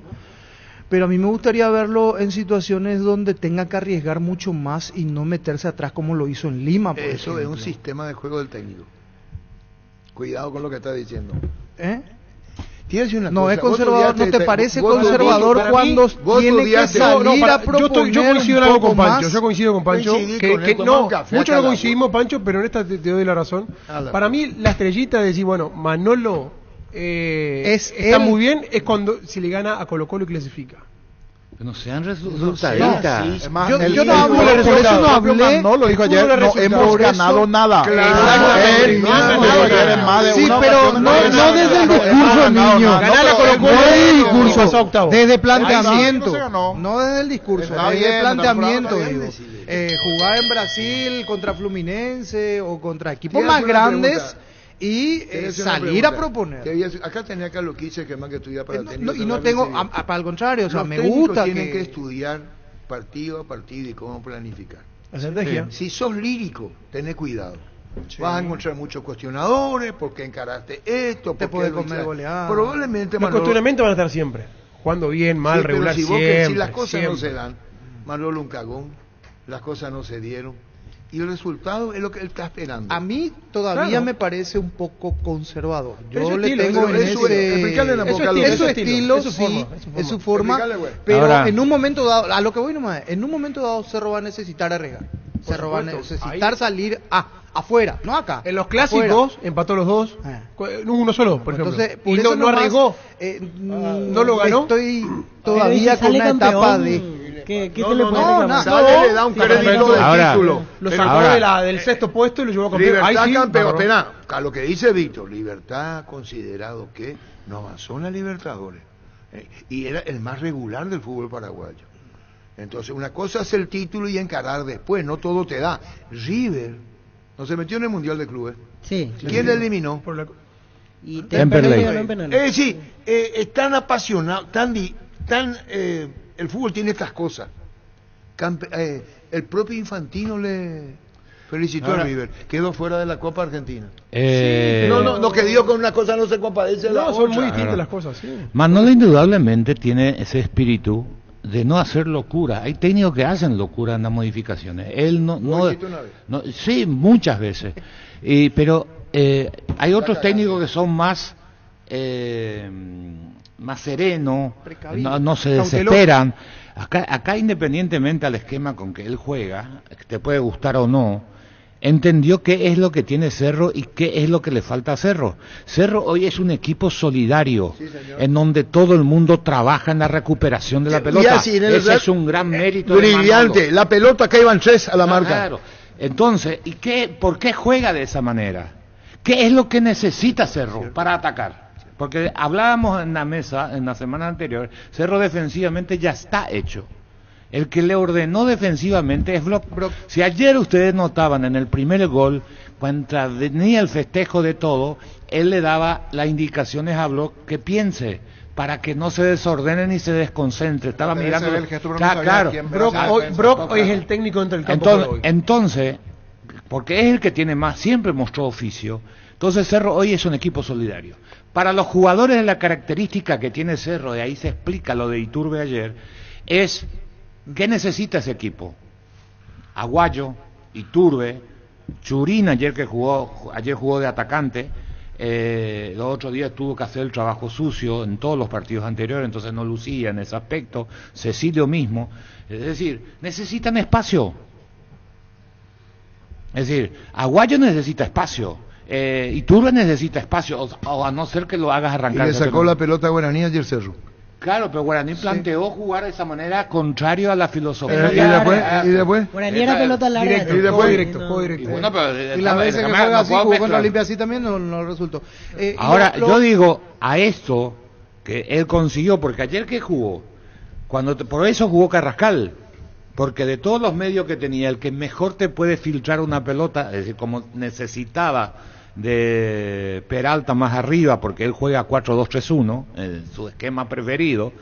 pero a mí me gustaría verlo en situaciones donde tenga que arriesgar mucho más y no meterse atrás como lo hizo en Lima. Eso es un sistema de juego del técnico. Cuidado con lo que está diciendo. No es conservador, ¿no te parece conservador cuando tiene que salir a proponer? Yo coincido un poco con Pancho, más? yo coincido con Pancho, mucho no coincidimos, Pancho, pero en esta te doy la razón. Para mí la estrellita de decir, bueno, Manolo está muy bien, es cuando si le gana a Colo Colo y clasifica. No sean resultadistas. Yo no hablo, por eso no hablé. No, lo dijo ayer, no hemos ganado nada. Sí, pero no desde el discurso, niño. No desde el discurso, desde planteamiento. No desde el discurso, desde el planteamiento. Jugar en Brasil contra Fluminense o contra equipos más grandes y salir a proponer. Acá tenía Carlos Quise que más que estudiar para técnico. Y no tengo, para el contrario, o sea, me gusta tienen que estudiar partido a partido y cómo planificar. Si sos lírico, tenés cuidado. Vas a encontrar muchos cuestionadores, porque encaraste esto, te puede comer goleada. Probablemente los cuestionamientos van a estar siempre, jugando bien, mal, regular, siempre. Si las cosas no se dan, Manolo un cagón, las cosas no se dieron. Y el resultado es lo que él está esperando. A mí todavía me parece un poco conservador. Yo le estilo, tengo en es su estilo, es su forma. Pero en un momento dado, a lo que voy nomás, en un momento dado Cerro va a necesitar arriesgar. Cerro va a necesitar salir afuera, no acá. En los clásicos empató los dos, uno solo, por ejemplo. Entonces, y no arriesgó, no lo ganó. Estoy todavía con una etapa de... ¿Qué se le puede reclamar? Le da un crédito del título. Lo sacó del sexto puesto y lo llevó a campeón. Libertad campeón. Espera, a lo que dice Víctor, Libertad considerado que no avanzó en la Libertadores. Y era el más regular del fútbol paraguayo. Entonces, una cosa es el título y encarar después, no todo te da. River no se metió en el Mundial de Clubes. Sí. ¿Quién le eliminó? Y Temperley ganó en penales. Sí, es tan apasionado, el fútbol tiene estas cosas. El propio Infantino le felicitó a River, quedó fuera de la Copa Argentina. No, que dio con una cosa no se compadece de la otra. Son muy distintas las cosas, sí. Manolo indudablemente tiene ese espíritu de no hacer locura. Hay técnicos que hacen locura en las modificaciones. Él no sí, muchas veces. Pero hay otros técnicos que son más serenos, no se desesperan. Acá independientemente al esquema con que él juega, que te puede gustar o no, entendió qué es lo que tiene Cerro y qué es lo que le falta a Cerro. Cerro hoy es un equipo solidario, en donde todo el mundo trabaja en la recuperación de la pelota. Ese es un gran mérito. Brillante, la pelota acá iban 3 a la marca. Claro. Entonces, ¿por qué juega de esa manera? ¿Qué es lo que necesita Cerro para atacar? Porque hablábamos en la mesa, en la semana anterior, Cerro defensivamente ya está hecho. El que le ordenó defensivamente es Block. Si ayer ustedes notaban en el primer gol, cuando venía el festejo de todo, él le daba las indicaciones a Block que piense, para que no se desordene ni se desconcentre. Estaba mirando. Claro. Brock hoy es el técnico entre el campo. Entonces, porque es el que tiene más, siempre mostró oficio. Entonces Cerro hoy es un equipo solidario. Para los jugadores de la característica que tiene Cerro, de ahí se explica lo de Iturbe ayer, es ¿qué necesita ese equipo? Aguayo, Iturbe, Churín ayer jugó de atacante, los otros días tuvo que hacer el trabajo sucio en todos los partidos anteriores, entonces no lucía en ese aspecto, Cecilio mismo, es decir, necesitan espacio. Es decir, Aguayo necesita espacio. Iturbe necesita espacio, o a no ser que lo hagas arrancar. Y le sacó la pelota a Guaraní ayer Cerro. Claro, pero Guaraní planteó jugar de esa manera contrario a la filosofía. ¿Y después? Guaraní era pelota larga. Y después directo. Bueno, y la vez que juega así, jugó contra Olimpia así también, no resultó. Ahora, yo digo, a esto que él consiguió, porque ayer que jugó, por eso jugó Carrascal. Porque de todos los medios que tenía, el que mejor te puede filtrar una pelota, es decir, como necesitaba de Peralta más arriba, porque él juega 4-2-3-1, su esquema preferido,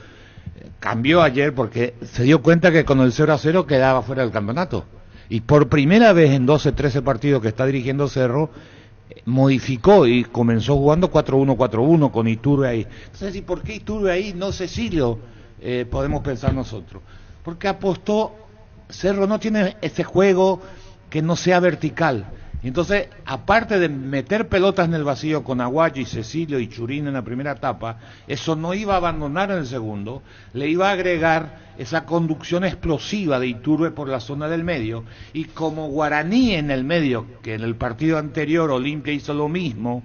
cambió ayer porque se dio cuenta que con el 0-0 quedaba fuera del campeonato. Y por primera vez en 12-13 partidos que está dirigiendo Cerro, modificó y comenzó jugando 4-1-4-1 con Iturbe ahí. Entonces, ¿y por qué Iturbe ahí, no Cecilio? Podemos pensar nosotros. Porque apostó, Cerro no tiene ese juego que no sea vertical. Entonces, aparte de meter pelotas en el vacío con Aguayo y Cecilio y Churín en la primera etapa, eso no iba a abandonar en el segundo, le iba a agregar esa conducción explosiva de Iturbe por la zona del medio, y como Guaraní en el medio, que en el partido anterior Olimpia hizo lo mismo,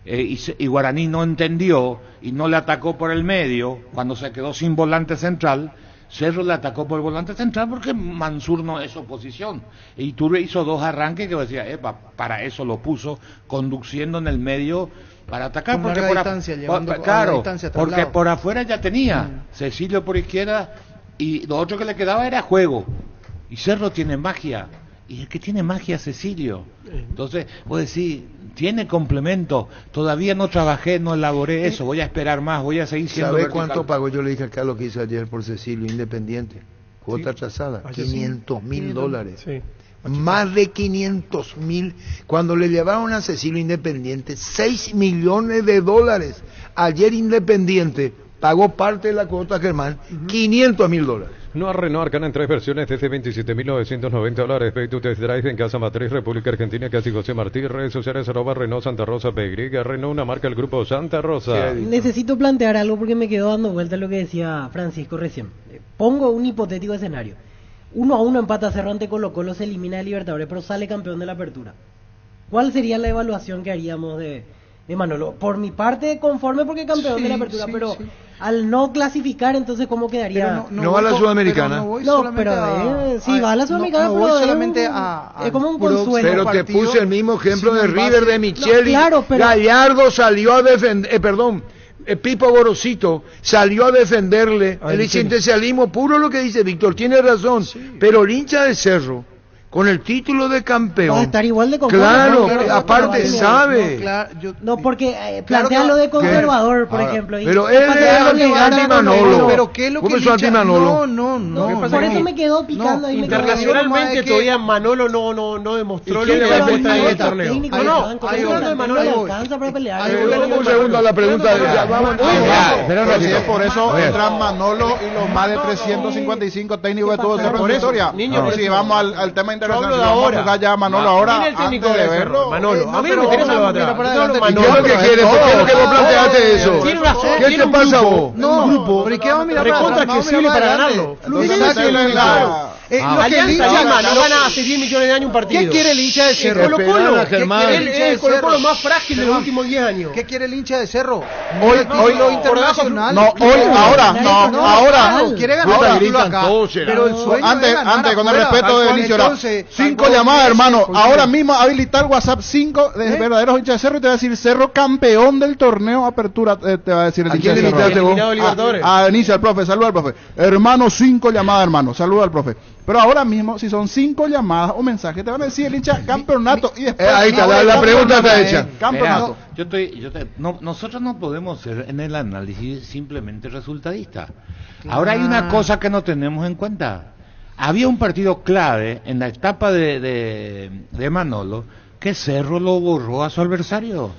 y Guaraní no entendió y no le atacó por el medio, cuando se quedó sin volante central, Cerro le atacó por el volante central porque Mansur no es oposición. Y Iturbe hizo 2 arranques que decía, para eso lo puso, conduciendo en el medio para atacar. Porque por afuera ya tenía Cecilio por izquierda y lo otro que le quedaba era juego. Y Cerro tiene magia. Y el que tiene magia es Cecilio. Entonces, vos decís, tiene complemento. Todavía no trabajé, no elaboré eso. Voy a esperar más, voy a seguir siendo ¿Sabe vertical. cuánto pagó? Yo le dije acá lo que hizo ayer por Cecilio, Independiente. Cuota trazada, $500,000. Sí. Más de 500,000. Cuando le llevaron a Cecilio Independiente, $6 millones. Ayer Independiente pagó parte de la cuota, Germán, $500,000. Nueva Renault Arcana en 3 versiones desde $27,990. Pay to Test Drive en Casa Matriz, República Argentina, casi José Martí. Redes sociales @Renault Santa Rosa PY. Renault, una marca del grupo Santa Rosa. Necesito plantear algo porque me quedó dando vuelta lo que decía Francisco recién. Pongo un hipotético escenario. 1-1 empata Cerro ante Colo-Colo, se elimina de Libertadores, pero sale campeón de la Apertura. ¿Cuál sería la evaluación que haríamos de Manolo? Por mi parte, conforme porque campeón de la Apertura, pero al no clasificar, entonces ¿cómo quedaría? No va a la Sudamericana. Sí, va a la Sudamericana, no voy solamente es como un consuelo. Pero te puse el mismo ejemplo de River, de Micheli. Gallardo salió a defender, Pipo Gorosito salió a defenderle el existencialismo puro, lo que dice Víctor, tiene razón, pero el hincha de Cerro con el título de campeón. Va a estar igual de conforme. Claro, aparte sabe. No, porque plantea lo de conservador, por ejemplo. Pero él es anti-Manolo. Pero ¿qué es lo que es anti-Manolo? No. Por eso me quedó picando ahí. Internacionalmente todavía Manolo no demostró lo que demuestra en el torneo. No alcanza para pelear. Un segundo a la pregunta. Pero si es por eso entran Manolo y los más de 355 técnicos de todo Cerro en historia. Y si vamos al tema internacional, vamos a jugar ya a Manolo ahora, antes de verlo. Manolo, a mí no me interesa lo de atrás. ¿Qué es lo que quieres? ¿Por qué no que vos planteaste eso? ¿Qué te pasa a vos? No, grupo. ¿Pero qué vamos a mirar recontra accesible para ganarlo? Alianza Lima no gana hace 10 millones de años un partido. ¿Qué quiere el hincha de Cerro? Colo-Colo. El Colo-Colo más frágil de los últimos 10 años. ¿Qué quiere el hincha de Cerro? Hoy lo internacional. Ahora. Quiere ganar el título acá. Pero el sueño antes, con el respeto de inicio, 5 llamadas, hermano. Ahora mismo habilitar WhatsApp 5 de verdaderos hinchas de Cerro y te va a decir Cerro campeón del torneo Apertura. Te va a decir el hincha de Cerro. A inicio al profe, saluda al profe. Hermano, 5 llamadas, hermano. Saluda al profe. Pero ahora mismo, si son 5 llamadas o mensajes, te van a decir el hincha campeonato y después... ahí está, la pregunta está hecha. Campeonato. Nosotros no podemos ser en el análisis simplemente resultadista. Ahora hay una cosa que no tenemos en cuenta. Había un partido clave en la etapa de Manolo que Cerro lo borró a su adversario.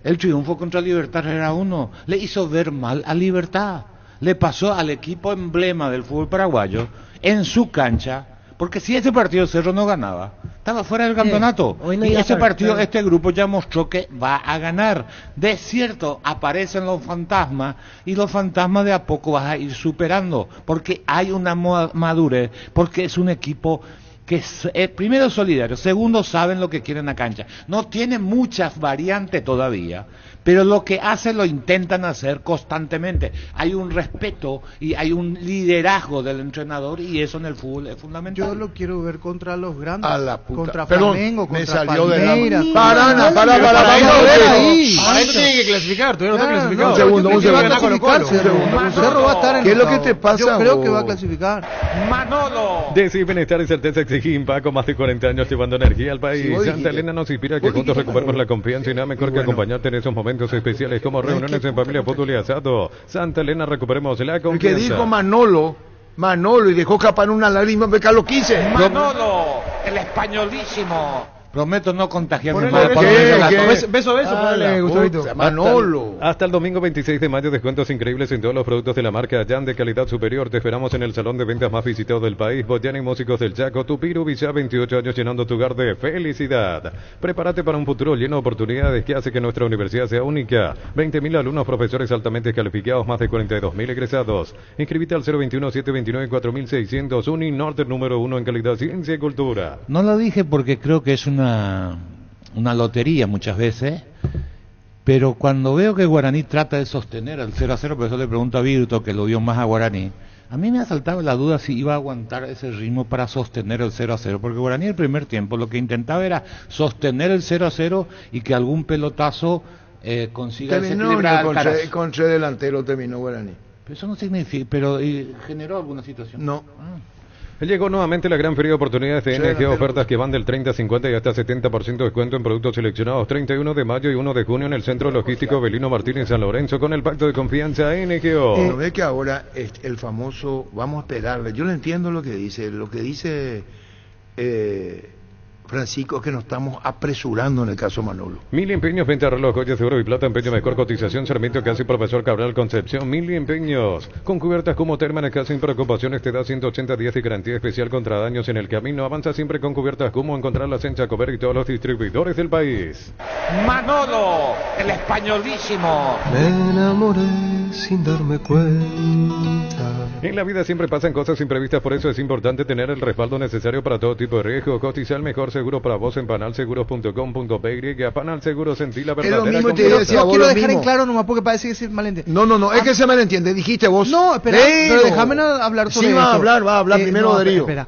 El triunfo contra Libertad era 1. Le hizo ver mal a Libertad. Le pasó al equipo emblema del fútbol paraguayo en su cancha, porque si ese partido Cerro no ganaba, estaba fuera del campeonato. Y ese partido, este grupo ya mostró que va a ganar. De cierto, aparecen los fantasmas, y los fantasmas de a poco vas a ir superando, porque hay una madurez, porque es un equipo que es, primero solidario, segundo saben lo que quieren en la cancha. No tiene muchas variantes todavía, pero lo que hacen lo intentan hacer constantemente. Hay un respeto y hay un liderazgo del entrenador, y eso en el fútbol es fundamental. Yo lo quiero ver contra los grandes, a la puta. contra Flamengo, contra Palmeiras. Para. Para eso tiene que clasificar, todavía no está clasificado. Un segundo. Cerro va a estar en ¿Qué es lo que te pasa? Yo creo que va a clasificar. Manolo. Decir bienestar y certeza exigir Paco, más de 40 años llevando energía al país. Santa Elena nos inspira que juntos recuperemos la confianza, y nada mejor que acompañarte en esos momentos especiales como reuniones en familia, fútbol y asado. Santa Elena, recuperemos la confianza. El que dijo Manolo y dejó escapar una lágrima, me lo quise. Manolo, el españolísimo. Prometo no contagiarme más. Beso, Gustavito. Manolo. Hasta el domingo 26 de mayo, descuentos increíbles en todos los productos de la marca Yan de calidad superior. Te esperamos en el salón de ventas más visitado del país, Boyana y Músicos del Chaco, Tupiru, Villa, 28 años llenando tu hogar de felicidad. Prepárate para un futuro lleno de oportunidades que hace que nuestra universidad sea única. 20.000 alumnos, profesores altamente calificados, más de 42.000 egresados. Inscribite al 021-729-4600, UniNorte número 1 en calidad, ciencia y cultura. No lo dije porque creo que es una lotería muchas veces, pero cuando veo que Guaraní trata de sostener el 0-0, por eso le pregunto a Virto, que lo vio más a Guaraní, a mí me ha saltado la duda si iba a aguantar ese ritmo para sostener el 0-0, porque Guaraní el primer tiempo lo que intentaba era sostener el 0-0 y que algún pelotazo consiga desequilibrar con tres delanteros terminó Guaraní. Pero eso no significa, pero generó alguna situación. No. Llegó nuevamente la gran feria de oportunidades de NG, ofertas que van del 30, 50 y hasta 70% de descuento en productos seleccionados. 31 de mayo y 1 de junio en el Centro Logístico Belino Martínez San Lorenzo con el pacto de confianza NGO. ¿No ve que ahora el famoso, vamos a esperarle? Yo no entiendo lo que dice Francisco, es que nos estamos apresurando en el caso Manolo. Mil empeños, venta reloj, joyas de oro y plata, empeño mejor cotización, Sarmiento Casi, Profesor Cabral Concepción. Mil empeños, con cubiertas como Terman, Casa sin preocupaciones, te da 180 días de garantía especial contra daños en el camino. Avanza siempre con cubiertas como encontrarlas en Chacover y todos los distribuidores del país. Manolo, el españolísimo. Me enamoré sin darme cuenta. En la vida siempre pasan cosas imprevistas, por eso es importante tener el respaldo necesario para todo tipo de riesgo. Cotiza el mejor seguro para vos en panalseguros.com.py, que a Panal Seguros sentí la verdadera confianza. Yo quiero dejar en claro nomás porque parece que se malentiende. No, es que se malentiende, dijiste vos. No, espera, pero déjame hablar sobre esto. Sí, va a hablar primero Darío. Espera.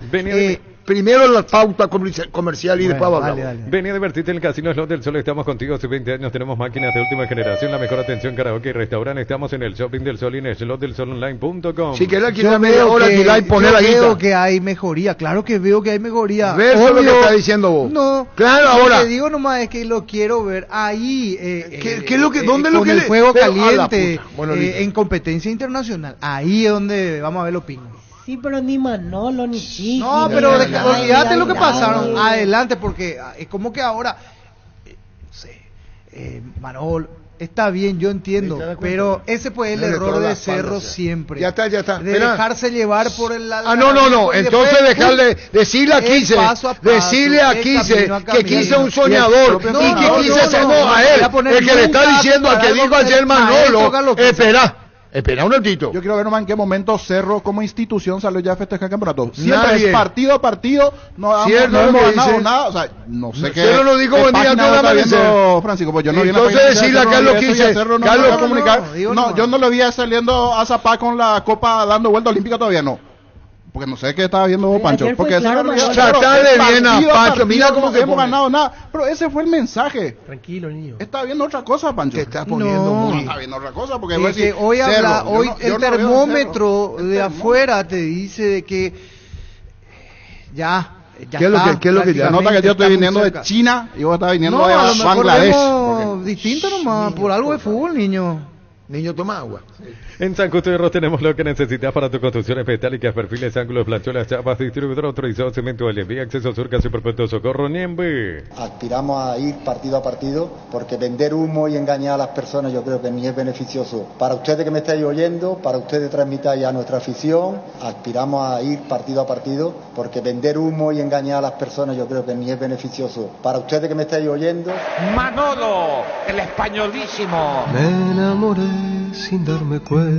primero la pauta comercial y después hablamos. Vení a divertirte en el Casino Slot del Sol. Estamos contigo hace 20 años. Tenemos máquinas de última generación, la mejor atención, karaoke y restaurante. Estamos en el Shopping del Sol y en slotdelsolonline.com. Si querés alquilar media hora, alquilar y poner la guita. Veo que hay mejoría, claro que veo que hay mejoría. ¿Ves lo que está diciendo vos? No, claro, ahora. Lo que digo nomás es que lo quiero ver ahí. ¿Qué es lo que, dónde lo que el juego caliente, bueno, en competencia internacional. Ahí es donde vamos a ver los pingos. Sí, pero ni Manolo, ni Chiqui. No, pero olvídate lo que pasaron. Adelante, porque es como que ahora, Manolo, está bien, yo entiendo, pero ese fue el error de Cerro siempre. Ya está. De dejarse llevar por el... No. Entonces dejarle, decirle a Quise, decirle a Quise que Quise es un soñador y que Quise somos a él. El que le está diciendo al que dijo ayer Manolo, Espera un ratito. Yo quiero ver nomás en qué momento Cerro como institución salió ya a festejar el campeonato. Siempre es partido a partido, no hemos ganado nada, o sea, no sé qué. Cerro no dijo buen día, no está viendo Francisco, pues yo no vi entonces decirle a Carlos Quise, Carlos comunicar. No, yo no lo vi saliendo a Zapá con la copa dando vuelta olímpica todavía, no. Porque no sé qué estaba viendo vos, Pancho. Porque tratale bien a Pancho, mira cómo que hemos ganado nada. Pero ese fue el mensaje. Tranquilo, niño. Está viendo otra cosa, Pancho. Te estás poniendo muy... está viendo otra cosa, porque hoy el termómetro de afuera te dice de que ya ¿Qué es lo que ya? Nota que yo estoy viniendo de China y vos estás viniendo de Bangladesh. Distinto nomás, por algo de fútbol, niño. Niño, toma agua. En San Justo de Ros tenemos lo que necesitas para tu construcciones metálicas, perfiles, ángulos, plancholas, chapas, distribuidor autorizado, cemento, LMB, acceso Surca, Superpuesto Socorro, Niembe. Aspiramos a ir partido a partido, porque vender humo y engañar a las personas yo creo que ni es beneficioso. Para ustedes que me estáis oyendo, para ustedes transmitáis a nuestra afición, aspiramos a ir partido a partido, porque vender humo y engañar a las personas yo creo que ni es beneficioso. Para ustedes que me estáis oyendo... Manolo, el españolísimo. Me enamoré sin darme cuenta.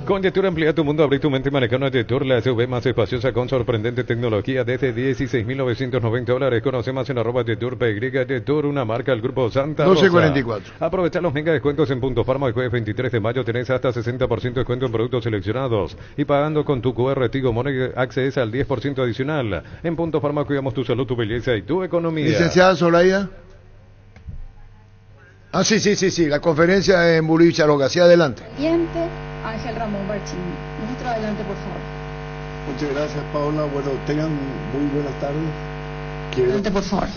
Con Yetur amplía tu mundo, abrí tu mente y maneja una Yetur, la SUV más espaciosa con sorprendente tecnología desde $16,990. Conoce más en @Yetur PY. Yetur, una marca del Grupo Santa Rosa. 1244. Aprovecha los mega descuentos en Punto Farma. El jueves 23 de mayo tenés hasta 60% de descuento en productos seleccionados. Y pagando con tu QR Tigo Money accedes al 10% adicional. En Punto Farma cuidamos tu salud, tu belleza y tu economía. Licenciada Zoraida. Sí, la conferencia en Bolivia, Charoga, hacia adelante. Ángel Ramón Barchini. Ministro, adelante, por favor. Muchas gracias, Paola. Bueno, tengan muy buenas tardes. Adelante, por favor.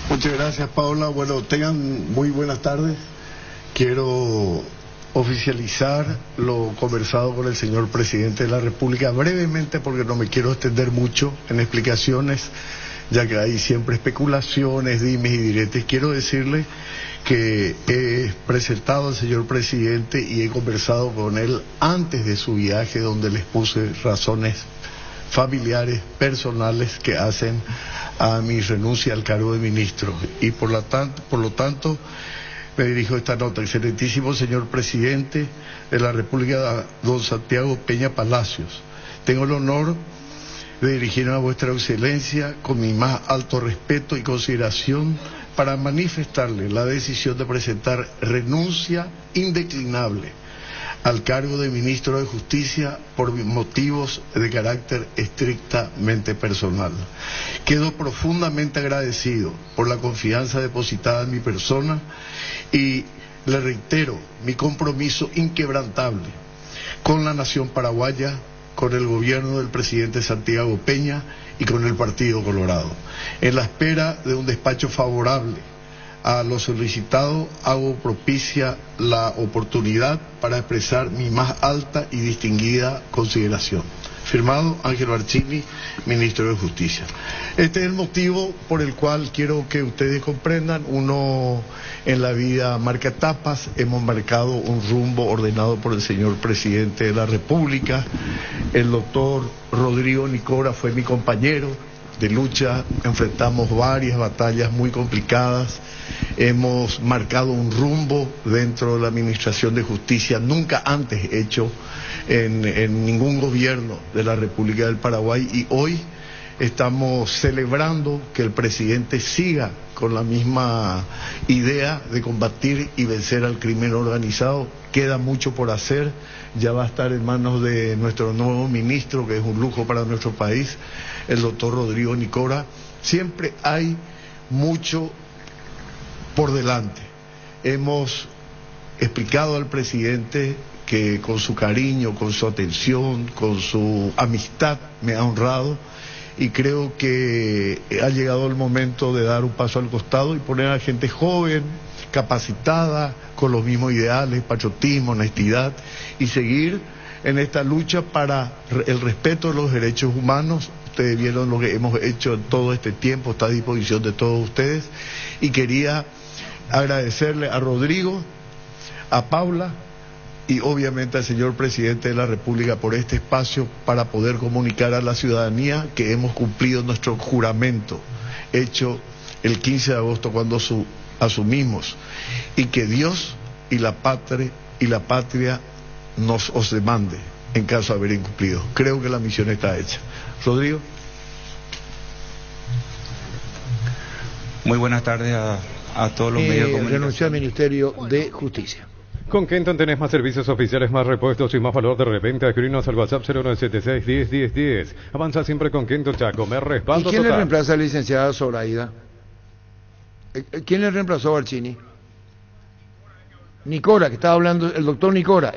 Muchas gracias, Paola. Bueno, tengan muy buenas tardes. Quiero oficializar lo conversado con el señor presidente de la República brevemente, porque no me quiero extender mucho en explicaciones, ya que hay siempre especulaciones, dimes y diretes. Quiero decirle que he presentado al señor presidente y he conversado con él antes de su viaje, donde les puse razones familiares, personales, que hacen a mi renuncia al cargo de ministro. Y por lo tanto, me dirijo a esta nota. Excelentísimo señor presidente de la República, don Santiago Peña Palacios, tengo el honor de dirigirme a vuestra excelencia con mi más alto respeto y consideración para manifestarle la decisión de presentar renuncia indeclinable al cargo de ministro de Justicia por motivos de carácter estrictamente personal. Quedo profundamente agradecido por la confianza depositada en mi persona y le reitero mi compromiso inquebrantable con la nación paraguaya, con el gobierno del presidente Santiago Peña y con el Partido Colorado. En la espera de un despacho favorable a lo solicitado, hago propicia la oportunidad para expresar mi más alta y distinguida consideración. Firmado Ángel Barchini, ministro de Justicia. Este es el motivo por el cual quiero que ustedes comprendan. Uno en la vida marca etapas. Hemos marcado un rumbo ordenado por el señor presidente de la República. El doctor Rodrigo Nicora fue mi compañero de lucha. Enfrentamos varias batallas muy complicadas. Hemos marcado un rumbo dentro de la Administración de Justicia nunca antes hecho en ningún gobierno de la República del Paraguay, y hoy estamos celebrando que el presidente siga con la misma idea de combatir y vencer al crimen organizado. Queda mucho por hacer, ya va a estar en manos de nuestro nuevo ministro, que es un lujo para nuestro país, el doctor Rodrigo Nicora. Siempre hay mucho por delante. Hemos explicado al presidente que con su cariño, con su atención, con su amistad me ha honrado, y creo que ha llegado el momento de dar un paso al costado y poner a gente joven, capacitada, con los mismos ideales, patriotismo, honestidad, y seguir en esta lucha para el respeto de los derechos humanos. Ustedes vieron lo que hemos hecho en todo este tiempo, está a disposición de todos ustedes, y quería agradecerle a Rodrigo, a Paula y obviamente al señor presidente de la República por este espacio para poder comunicar a la ciudadanía que hemos cumplido nuestro juramento hecho el 15 de agosto cuando asumimos, y que Dios y la patria os demande en caso de haber incumplido. Creo que la misión está hecha. Rodrigo. Muy buenas tardes a todos los medios de comunicación. Renunció al Ministerio de Justicia. Con Kenton tenés más servicios oficiales, más repuestos y más valor de reventa. Escribinos al WhatsApp 0976-10-10-10. Avanza siempre con Kenton Chaco. Me respaldo. ¿Y quién total. le reemplaza a la licenciada Zoraida? ¿Quién le reemplazó a Barcini? Nicora, que estaba hablando, el doctor Nicora.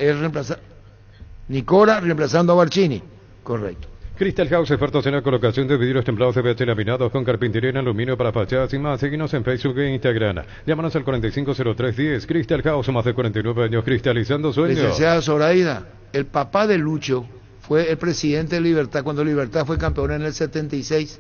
Nicora reemplazando a Barcini. Correcto. Crystal House, expertos en la colocación de vidrios templados de PVC laminados con carpintería en aluminio para fachadas y más. Seguinos en Facebook e Instagram. Llámanos al 450310. Crystal House, más de 49 años cristalizando sueños. Licenciada Zoraida, el papá de Lucho fue el presidente de Libertad cuando Libertad fue campeona en el 76.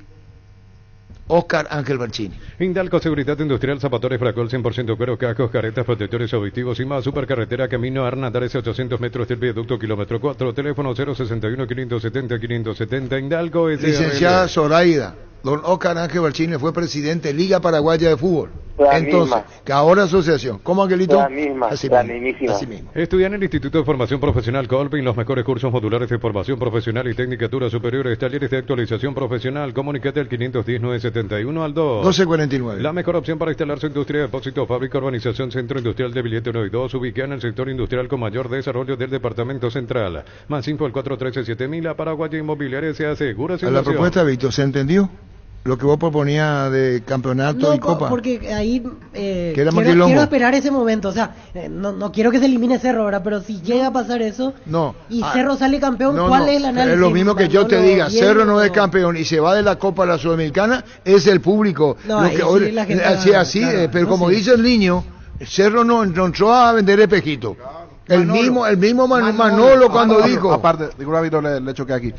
Oscar Ángel Barcini. Indalco Seguridad Industrial, Zapatores, Fracol, 100% cuero, cascos, caretas, protectores auditivos y más. Supercarretera Camino Arnadares, 800 metros del viaducto, kilómetro 4, teléfono 061-570-570. Indalco es... Licenciada Zoraida, don Oscar Ángel Barcini fue presidente de Liga Paraguaya de Fútbol. Entonces, que ahora asociación. ¿Cómo, Angelito? La misma, así la mismo, mismísima. así mismo. Estudia en el Instituto de Formación Profesional Colpin los mejores cursos modulares de formación profesional y tecnicaturas superiores, talleres de actualización profesional. Comunicate al 510-971 al 2. 1249. La mejor opción para instalar su industria, depósito, fábrica, urbanización, centro industrial de Billete 1 y 2, ubicada en el sector industrial con mayor desarrollo del departamento central. Más info al 413-7000. A Paraguaya Inmobiliaria se asegura su inversión. A la propuesta, Víctor, ¿se entendió? Lo que vos proponías de campeonato y copa. Porque ahí quiero esperar ese momento. O sea, no quiero que se elimine Cerro ahora, pero si llega a pasar eso y Cerro sale campeón, ¿cuál es el análisis? Es lo mismo que yo te diga, Cerro no es campeón y se va de la Copa a la Sudamericana, es el público. Pero como dice el niño, Cerro no entró a vender espejito. El mismo Manolo cuando dijo. Aparte, digo, le echo que aquí.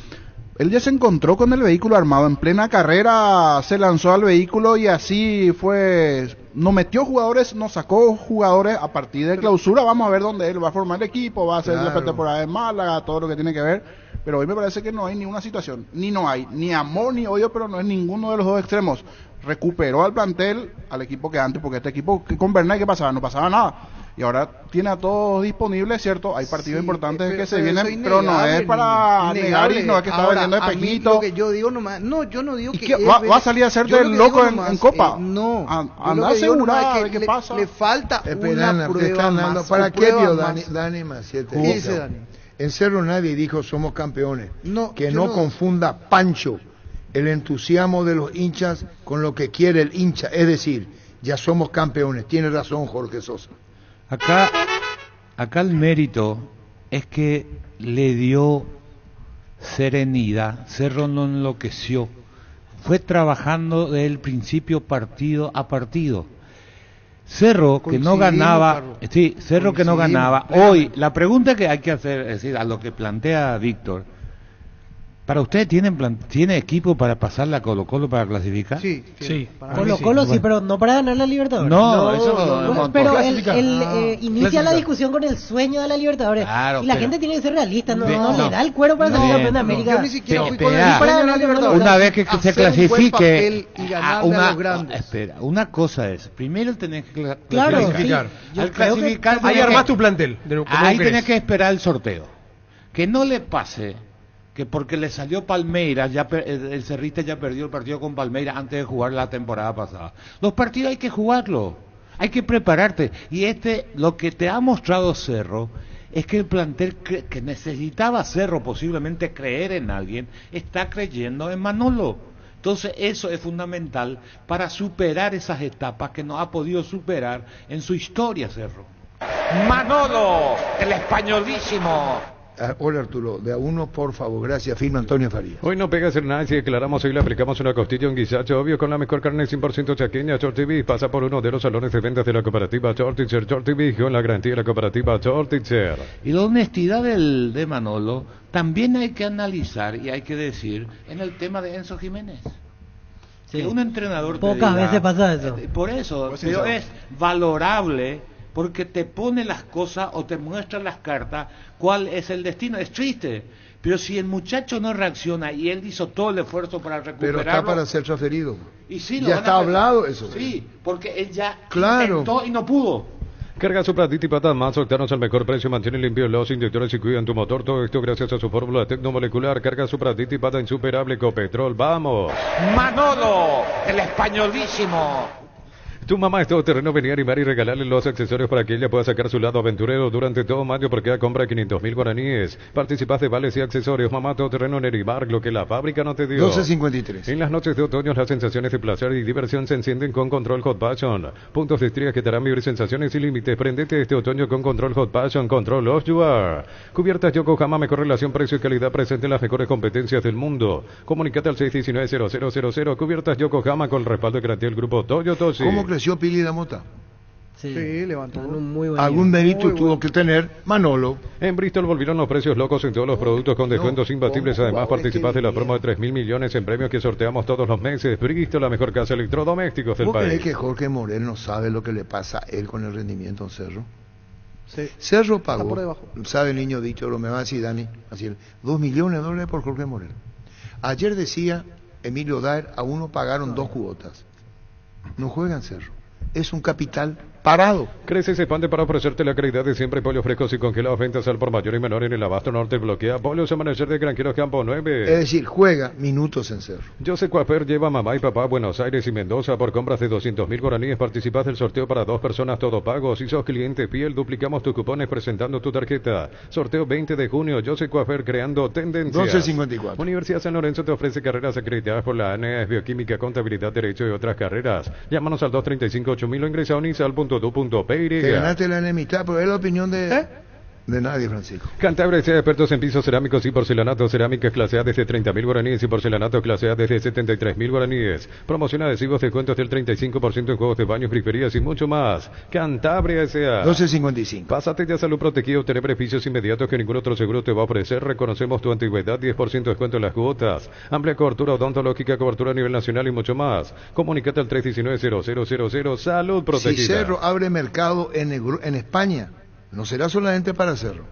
Él ya se encontró con el vehículo armado en plena carrera, se lanzó al vehículo y así fue, nos metió jugadores, nos sacó jugadores a partir de clausura. Vamos a ver dónde él va a formar el equipo, va a hacer la pretemporada en Málaga, todo lo que tiene que ver. Pero hoy me parece que no hay ninguna situación, no hay ni amor ni odio, pero no es ninguno de los dos extremos. Recuperó al plantel, al equipo que antes, porque este equipo con Bernay, ¿qué pasaba? No pasaba nada. Y ahora tiene a todos disponibles, ¿cierto? Hay partidos importantes que se vienen, pero no es para negar y no es que está vendiendo espejitos. Lo que yo digo nomás, yo no digo que... ¿Va a salir a hacerte el loco en Copa? No. Anda asegurada de qué pasa. Le falta una prueba más. ¿Para qué vio Dani Maciete? ¿Qué dice Dani? En Cerro nadie dijo somos campeones. Que no confunda Pancho el entusiasmo de los hinchas con lo que quiere el hincha. Es decir, ya somos campeones. Tiene razón Jorge Sosa. Acá el mérito es que le dio serenidad, Cerro no enloqueció, fue trabajando desde el principio partido a partido. Cerro que no ganaba, Cerro que no ganaba. Hoy la pregunta que hay que hacer, es decir, a lo que plantea Víctor, ¿para usted tiene equipo para pasar la Colo-Colo para clasificar? Sí. Colo-Colo sí, pero no para ganar la Libertadores. No, pero él inicia la discusión con el sueño de la Libertadores. Claro, y la gente tiene que ser realista, no le da el cuero para ser campeón de América. Yo ni siquiera fui con el para ganar la Libertadores. Una vez que se clasifique, a los grandes. Espera, una cosa es, primero tenés que clasificar. Al clasificar, ahí armás tu plantel. Ahí tenés que esperar el sorteo. Que no le pase que porque le salió Palmeiras, el Cerrista ya perdió el partido con Palmeiras antes de jugar la temporada pasada. Los partidos hay que jugarlos, hay que prepararte. Y lo que te ha mostrado Cerro es que el plantel que necesitaba Cerro posiblemente creer en alguien, está creyendo en Manolo. Entonces eso es fundamental para superar esas etapas que no ha podido superar en su historia Cerro. Manolo, el españolísimo. Hola Arturo, de a uno por favor, gracias, firma Antonio Farías. Hoy no pega hacer nada, si declaramos hoy le aplicamos una costilla, un guisacho, obvio, con la mejor carne 100% chaqueña. Short TV pasa por uno de los salones de ventas de la cooperativa Short Teacher. Short TV con la garantía de la cooperativa Short Teacher. Y la honestidad de Manolo también hay que analizar y hay que decir en el tema de Enzo Jiménez. Sí. Que un entrenador pocas veces pasa eso. Por eso, pero es valorable, porque te pone las cosas o te muestra las cartas cuál es el destino. Es triste, pero si el muchacho no reacciona y él hizo todo el esfuerzo para recuperarlo, pero está para ser transferido. Y sí, ya está hablado eso. Sí, porque él ya intentó y no pudo. Carga Supradit y Patas más, optarnos al mejor precio, mantiene limpio los inyectores y cuidan tu motor. Todo esto gracias a su fórmula tecnomolecular. Carga Supradit y Pata insuperable Copetrol. ¡Vamos! Manolo, el españolísimo. Tu mamá es todoterreno, venía a animar y regalarle los accesorios para que ella pueda sacar su lado aventurero durante todo mayo, porque ella compra 500.000 guaraníes. Participas de vales y accesorios. Mamá todoterreno Nerimark, lo que la fábrica no te dio. 12.53. En las noches de otoño las sensaciones de placer y diversión se encienden con Control Hot Passion. Puntos de estría que te harán vivir sensaciones sin límites. Prendete este otoño con Control Hot Passion. Control Os You Are. Cubiertas Yokohama, mejor relación precio y calidad, presente en las mejores competencias del mundo. Comunicate al 619-0000. Cubiertas Yokohama con el respaldo de garantía del grupo Toyotoshi. ¿Cómo creció Pili da Mota? Sí, levantó un muy buen algún mérito tuvo que tener Manolo. En Bristol volvieron los precios locos en todos los productos con descuentos imbatibles. Además participás de la promo de 3.000 millones en premios que sorteamos todos los meses. Bristol, la mejor casa de electrodomésticos del país. ¿Vos crees que Jorge Morel no sabe lo que le pasa a él con el rendimiento en Cerro? Sí. Cerro pagó, sabe el niño dicho, lo me va a decir Dani, así, $2 millones por Jorge Morel. Ayer decía Emilio Daer, a uno pagaron 2 cuotas. No juegan Cerro. Es un capital parado. Crece y se expande para ofrecerte la calidad de siempre. Pollos frescos y congelados, ventas al por mayor y menor en el Abasto Norte. Bloquea Pollos Amanecer de Granjeros Campo 9. Es decir, juega minutos en Cerro. José Coafer lleva a mamá y papá a Buenos Aires y Mendoza por compras de 200.000 guaraníes. Participas del sorteo para 2 personas, todo pago. Si sos cliente fiel, duplicamos tus cupones presentando tu tarjeta. Sorteo 20 de junio. José Coafer, creando tendencias. 12.54. Universidad San Lorenzo te ofrece carreras acreditadas por la ANES, Bioquímica, Contabilidad, Derecho y otras carreras. Llámanos al 235-8000 o ingresa a unisal.du.pe. Te ganaste la enemistad, pero es la opinión de nadie, Francisco. Cantabria sea expertos en pisos cerámicos y porcelanato. Cerámicas clase A desde 30.000 guaraníes y porcelanato clase A desde 73.000 guaraníes. Promoción adhesivos, descuentos del 35% en juegos de baños, griferías y mucho más. Cantabria sea 12.55. Pásate ya a Salud Protegida, obtener beneficios inmediatos que ningún otro seguro te va a ofrecer. Reconocemos tu antigüedad, 10% descuento en las cuotas. Amplia cobertura odontológica, cobertura a nivel nacional y mucho más. Comunícate al 319-0000. Salud Protegida. Si Cerro abre mercado en España, no será solamente para Cerro.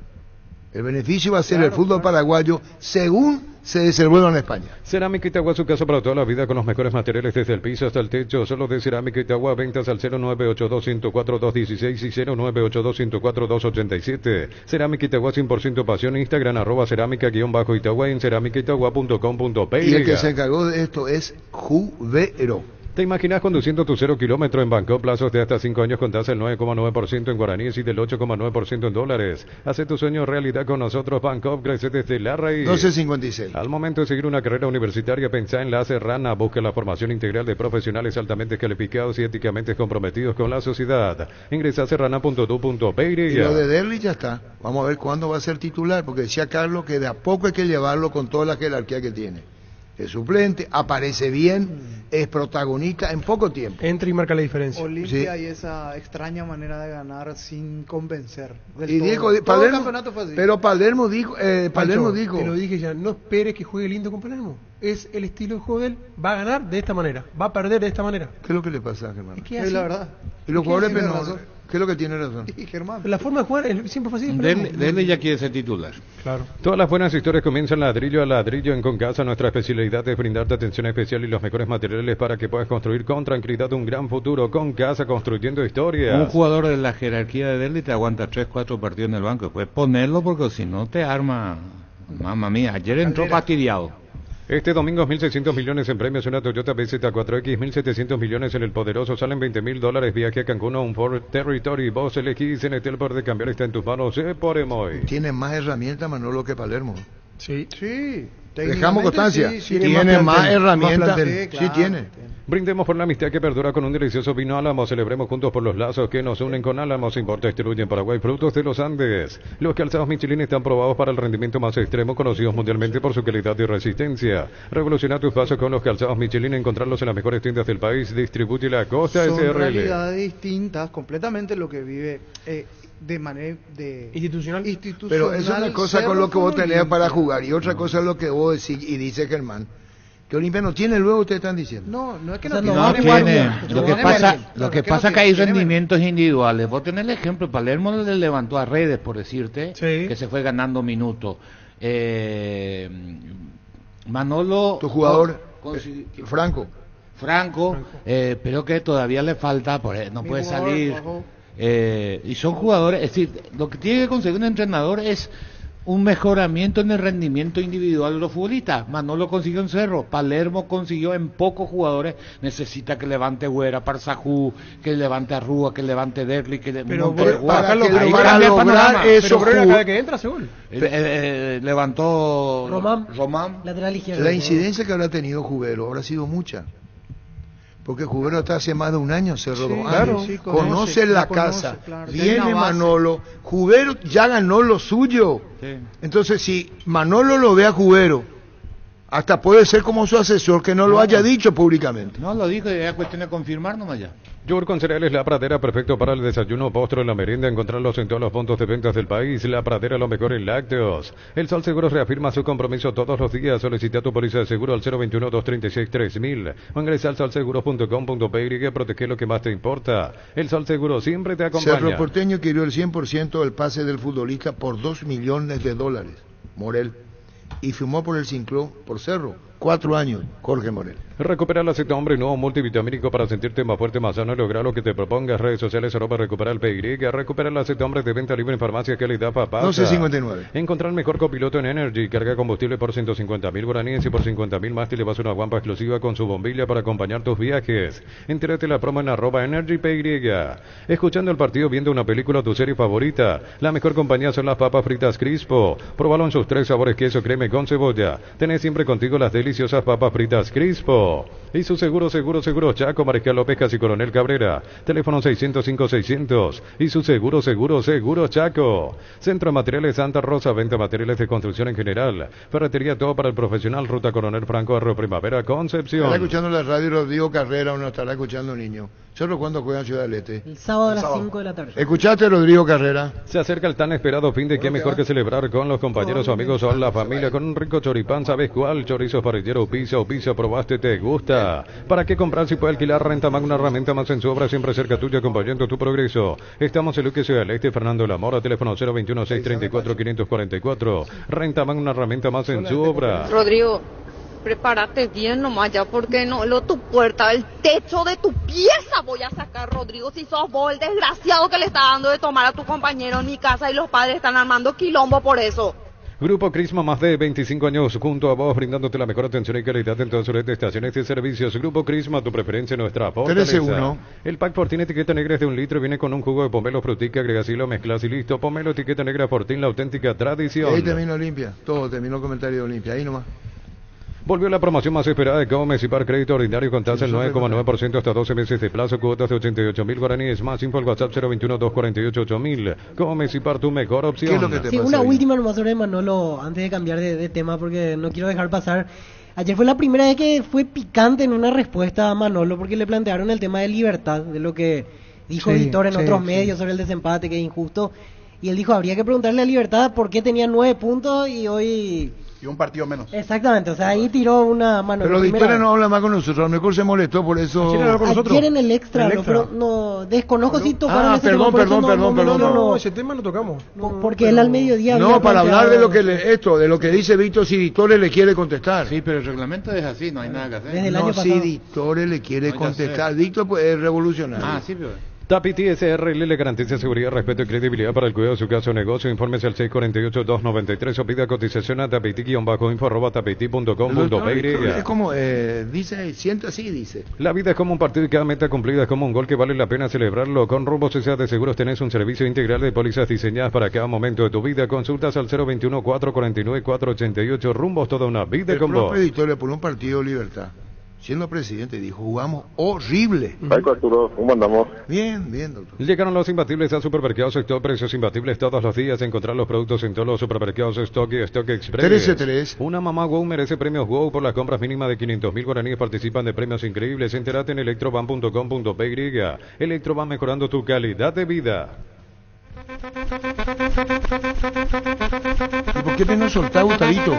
El beneficio va a ser el fútbol paraguayo según se desenvuelva en España. Cerámica Itagua, su casa para toda la vida con los mejores materiales desde el piso hasta el techo. Solo de Cerámica Itagua, ventas al 0982-104-216 y 0982-104-287. Cerámica Itagua 100% pasión. Instagram @cerámica_Itagua en cerámicaitagua.com.pe. Y el que se encargó de esto es Jubero. ¿Te imaginas conduciendo tu 0 kilómetro en Banco? Plazos de hasta 5 años con tasa del 9,9% en guaraníes y del 8,9% en dólares. Hace tu sueño realidad con nosotros. Banco, crece desde la raíz. 12.56. Al momento de seguir una carrera universitaria, pensá en la Serrana. Busca la formación integral de profesionales altamente calificados y éticamente comprometidos con la sociedad. Ingresa a serrana.du.pe. Y lo de Derli ya está. Vamos a ver cuándo va a ser titular, porque decía Carlos que de a poco hay que llevarlo con toda la jerarquía que tiene. Es suplente, aparece bien, es protagonista en poco tiempo. Entra y marca la diferencia. Olimpia y esa extraña manera de ganar sin convencer. Y Diego, Palermo dijo, Te lo dije ya, no esperes que juegue lindo con Palermo. Es el estilo de juego de él, va a ganar de esta manera, va a perder de esta manera. ¿Qué es lo que le pasa a Germán? Es la verdad. Y los jugadores penosos. ¿Qué es lo que tiene razón? Y Germán. La forma de jugar siempre fue así. Dele ya quiere ser titular. Claro. Todas las buenas historias comienzan ladrillo a ladrillo en Concasa. Nuestra especialidad es brindarte atención especial y los mejores materiales para que puedas construir con tranquilidad un gran futuro. Concasa, construyendo historias. Un jugador de la jerarquía de Derli te aguanta 3-4 partidos en el banco. Después ponerlo porque si no te arma Mamma mía, ayer entró fastidiado. Este domingo 1.600 millones en premios, una Toyota BZ4X, 1.700 millones en el Poderoso, salen $20.000, viaje a Cancún a un Ford Territory, vos elegís en el poder de cambiar, está en tus manos, por Emoy. Tiene más herramientas Manolo que Palermo. Sí. Dejamos constancia. Sí, tiene más herramientas. Sí, tiene. Brindemos por la amistad que perdura con un delicioso vino Álamo. Celebremos juntos por los lazos que nos unen con Álamos. Importa, distribuye en Paraguay frutos de los Andes. Los calzados Michelin están probados para el rendimiento más extremo, conocidos mundialmente por su calidad y resistencia. Revoluciona tus pasos con los calzados Michelin. Encontrarlos en las mejores tiendas del país. Distribuye la Costa Son SRL. realidades distintas, completamente lo que vive de manera institucional. Pero es una cosa con lo que vos tenés para jugar y otra cosa es lo que vos decís y dice Germán. Que Olimpia no tiene luego, ustedes están diciendo. No es que no tiene. Lo que pasa es que hay rendimientos individuales. Vos tenés el ejemplo, Palermo le levantó a Redes, por decirte, que se fue ganando minutos. Manolo... Tu jugador, Franco. Pero que todavía le falta, no puede salir. Y son jugadores, es decir, lo que tiene que conseguir un entrenador es un mejoramiento en el rendimiento individual de los futbolistas. Manolo consiguió en Cerro, Palermo consiguió en pocos jugadores. Necesita que levante Güera, Parsajú, que levante Arrúa, que levante Derli, pero para lograr eso, cada que entra, según levantó Román, lateral izquierdo. La incidencia que habrá tenido Jubero habrá sido mucha. Porque Jubero está hace más de un año, Cerro, conoce la casa, viene Manolo, Jubero ya ganó lo suyo. Entonces si Manolo lo ve a Jubero, hasta puede ser como su asesor que no lo haya dicho públicamente. No lo dijo, es cuestión de confirmar nomás ya. Yogur con cereales La Pradera, perfecto para el desayuno, postre, la merienda, encontrarlos en todos los puntos de ventas del país. La Pradera, lo mejor en lácteos. El Sol Seguros reafirma su compromiso todos los días. Solicita tu póliza de seguro al 021-236-3000 o ingresa al solseguros.com.py y protege lo que más te importa. El Sol Seguro siempre te acompaña. Cerro Porteño querió el 100% del pase del futbolista por $2 millones. Morel. Y firmó por el Cincló, por Cerro, 4 años, Jorge Morel. Recupera la Ceta Hombre nuevo multivitamínico para sentirte más fuerte, más sano y lograr lo que te propongas. Redes sociales, @recuperar el PY. Recupera la Ceta Hombre de venta libre en farmacia, calidad papá. 12.59. Encontrar el mejor copiloto en Energy. Carga combustible por 150.000 guaraníes y por 50.000 más te llevas una guampa exclusiva con su bombilla para acompañar tus viajes. Entérate la promo en @EnergyPY. Escuchando el partido, viendo una película, tu serie favorita. La mejor compañía son las papas fritas Crispo. Próbalo en sus 3 sabores: queso, crema y con cebolla. Tenés siempre contigo las deliciosas papas fritas Crispo. Y su seguro Chaco, Mariscal López, Casi Coronel Cabrera. Teléfono 605-600. Y su seguro Chaco. Centro de Materiales Santa Rosa, venta materiales de construcción en general. Ferretería, todo para el profesional. Ruta Coronel Franco, Arroyo Primavera, Concepción. Estará escuchando la radio Rodrigo Carrera o no estará escuchando niño. ¿Solo cuándo juegan Ciudad del Este? El sábado a las 5 de la tarde. ¿Escuchaste, Rodrigo Carrera? Se acerca el tan esperado fin de qué mejor que celebrar con los compañeros o amigos o la familia con un rico choripán. ¿Sabes cuál? Chorizo parrillero, pizza, probaste, te gusta. ¿Para qué comprar si puede alquilar? Renta Mag, una herramienta más en su obra, siempre cerca tuya, acompañando tu progreso. Estamos en Luque, Ciudad del Este, Fernando La Mora, teléfono 021-634-544. Renta Mag, una herramienta más en su obra. Rodrigo, prepárate bien nomás ya, porque no lo tu puerta, el techo de tu pieza voy a sacar, Rodrigo, si sos vos el desgraciado que le está dando de tomar a tu compañero en mi casa y los padres están armando quilombo por eso. Grupo Crisma, más de 25 años junto a vos, brindándote la mejor atención y calidad en todas sus red de estaciones y servicios. Grupo Crisma, tu preferencia, nuestra fortaleza. 13-1. El pack Fortín etiqueta negra es de 1 litro, viene con un jugo de pomelo frutica, agregas y lo mezclas y listo. Pomelo etiqueta negra Fortín, la auténtica tradición. Ahí terminó Olimpia, todo terminó el comentario de Olimpia, ahí nomás. Volvió la promoción más esperada de Gómez y Par Crédito Ordinario con tasa del 9,9% hasta 12 meses de plazo, cuotas de 88.000 guaraníes. Más info al WhatsApp 021-248-8000. Gómez y Par, tu mejor opción. ¿Qué es lo que te pasa una ahí? última nomás sobre Manolo, antes de cambiar de tema, porque no quiero dejar pasar. Ayer fue la primera vez que fue picante en una respuesta a Manolo, porque le plantearon el tema de libertad, de lo que dijo Víctor en otros medios sobre el desempate, que es injusto. Y él dijo, habría que preguntarle a Libertad por qué tenía 9 puntos y hoy... Y un partido menos. Exactamente, o sea, ahí tiró una mano. Pero Victoria no habla más con nosotros, a lo mejor se molestó por eso. Ayer en el extra, pero no desconozco si tocaron ese tema. Perdón. No, ese tema lo tocamos. Porque él al mediodía... No, para hablar de lo que de lo que dice Víctor, si Victoria le quiere contestar. Sí, pero el reglamento es así, no hay nada que hacer. Desde el año pasado. Si Victoria le quiere contestar, Víctor pues, es revolucionario. Sí, pero... Tapiti SRL le garantiza seguridad, respeto y credibilidad para el cuidado de su caso o negocio. Infórmese al 648-293 o pida cotización a tapiti-info@tapiti.com.py. Es como, dice, siento así, dice. La vida es como un partido y cada meta cumplida es como un gol que vale la pena celebrarlo. Con Rumbo Sociedad de Seguros tenés un servicio integral de pólizas diseñadas para cada momento de tu vida. Consultas al 021-449-488. Rumbos, toda una vida con vos. El propio editor le pone un partido Libertad. Siendo presidente, dijo, jugamos horrible. Ay, Arturo, ¿cómo andamos? Bien, bien, doctor. Llegaron los imbatibles a Supermercados Stock, precios imbatibles todos los días. Encontrar los productos en todos los supermercados Stock y Stock Express. 13. Una mamá WOW merece premios WOW por las compras mínimas de 500.000 guaraníes. Participan de premios increíbles. Entérate en electroban.com.py. Electroban, mejorando tu calidad de vida. ¿Y por qué te no soltás, Gustavito?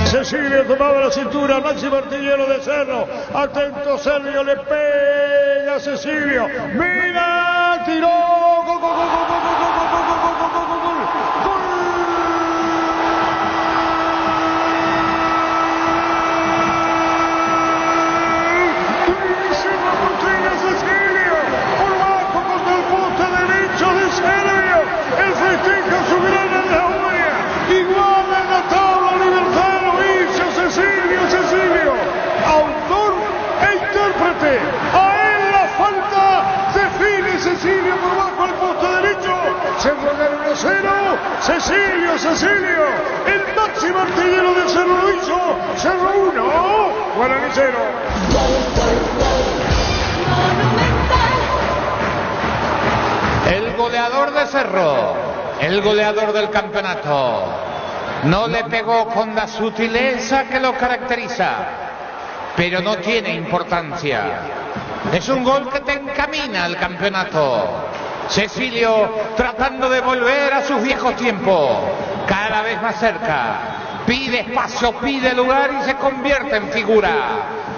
Cecilio tomaba la cintura, Máximo Artillero de Cerro, atento Sergio, le pega a Cecilio, mira, tiró, gol, gol, gol, gol, gol, gol, gol, gol, gol, gol, gol, gol, gol, gol. Cecilio, por bajo contra el poste derecho de Sergio, el festeja su gran alauria, igual en la tabla Libertad. Cecilio, autor e intérprete, a él la falta, define Cecilio por bajo al poste derecho, Cerro gana 1-0, Cecilio, el máximo artillero del Cerro lo hizo, Cerro 1, Guaraní 0. El goleador de Cerro, el goleador del campeonato. No le pegó con la sutileza que lo caracteriza, pero no tiene importancia. Es un gol que te encamina al campeonato. Cecilio tratando de volver a sus viejos tiempos, cada vez más cerca. Pide espacio, pide lugar y se convierte en figura.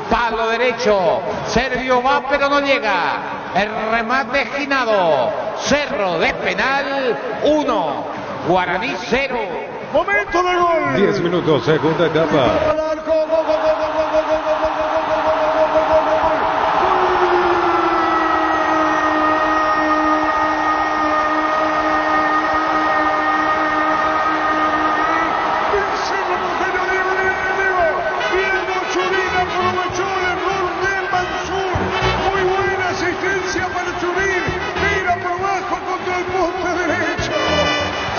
Palo derecho, Sergio va pero no llega. El remate esquinado. Cerro de penal 1, Guaraní 0. Momento de gol. 10 minutos, segunda etapa. Aprovechó el error de Mansur. Muy buena asistencia para Churín. Mira por abajo contra el poste derecho.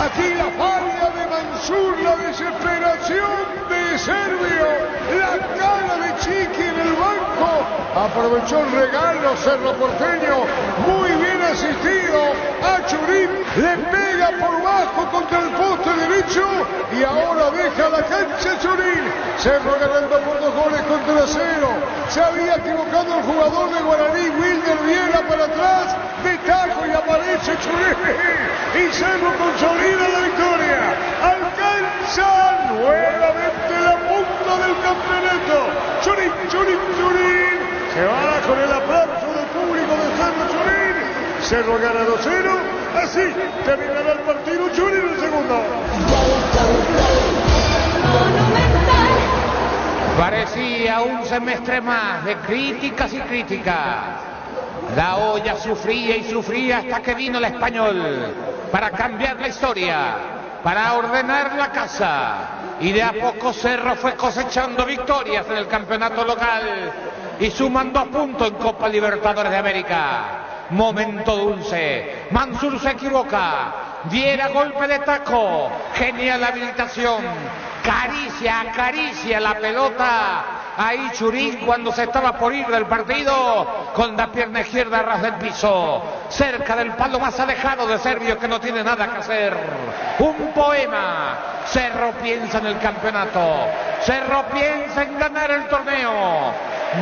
Aquí la falla de Mansur, la desesperación de Servio, la cara de Chiqui en el banco. Aprovechó el regalo Cerro Porteño, muy bien asistido a Churín, le pega por bajo contra el poste derecho y ahora deja la cancha Churín. Cerro ganando por 2 goles contra 0. Se había equivocado el jugador de Guaraní, Wilder Viera para atrás, de tajo y aparece Churín y Cerro consolida la victoria. Alcanza nuevamente la punta del campeonato. Churín. Se va con el aplauso del público de Cerro Churín. Cerro gana 2-0. Así terminará el partido. Churín el segundo. Parecía un semestre más de críticas y críticas. La olla sufría y sufría hasta que vino el Español para cambiar la historia, para ordenar la casa. Y de a poco Cerro fue cosechando victorias en el campeonato local y sumando a punto en Copa Libertadores de América. Momento dulce. Mansur se equivoca. Viera golpe de taco. Genial habilitación. Acaricia la pelota. Ahí Churín cuando se estaba por ir del partido con la pierna izquierda a ras del piso, cerca del palo más alejado de Servio que no tiene nada que hacer. Un poema. Cerro piensa en el campeonato. Cerro piensa en ganar el torneo.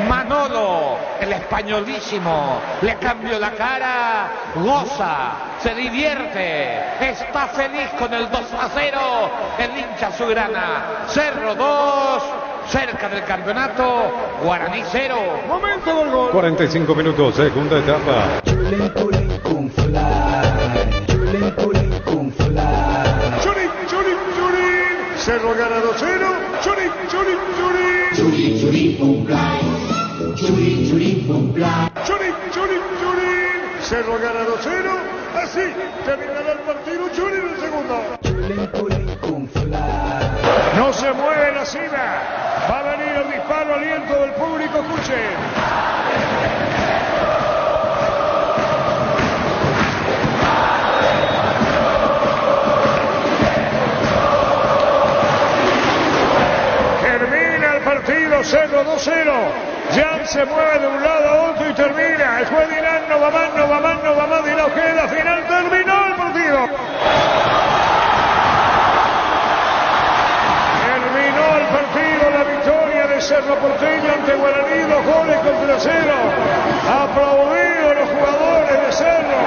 Manolo, el españolísimo, le cambió la cara, goza, se divierte, está feliz con el 2-0, el hincha azulgrana. Cerro 2, cerca del campeonato, Guaraní 0. Momento del gol. 45 minutos, segunda etapa. Cerro gana 2-0. Churín. Cerro gana 2-0. Así terminará el partido. Churín el segundo. No se mueve la cima. Va a venir el disparo, aliento del público. Escuchen. Partido Cerro 2-0. Jan se mueve de un lado a otro y termina. El juez dirá no va más, dirá Ojeda. Final, terminó el partido. Terminó el partido, la victoria de Cerro Porteño ante Guaraní, 2 goles contra 0. Aplaudido los jugadores de Cerro,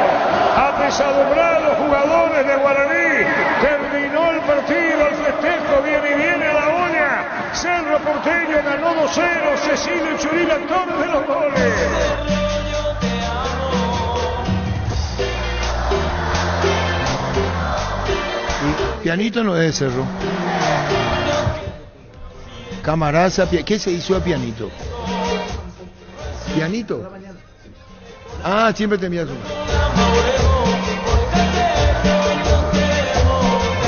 apesadumbrados los jugadores de Guaraní. Terminó el partido, el festejo viene a la olla. Cerro Porteño ganó 2-0, Cecilio Churín, actor de los goles. Pianito no es Cerro. Camaraza, ¿qué se hizo a Pianito? ¿Pianito? Ah, siempre te envías una.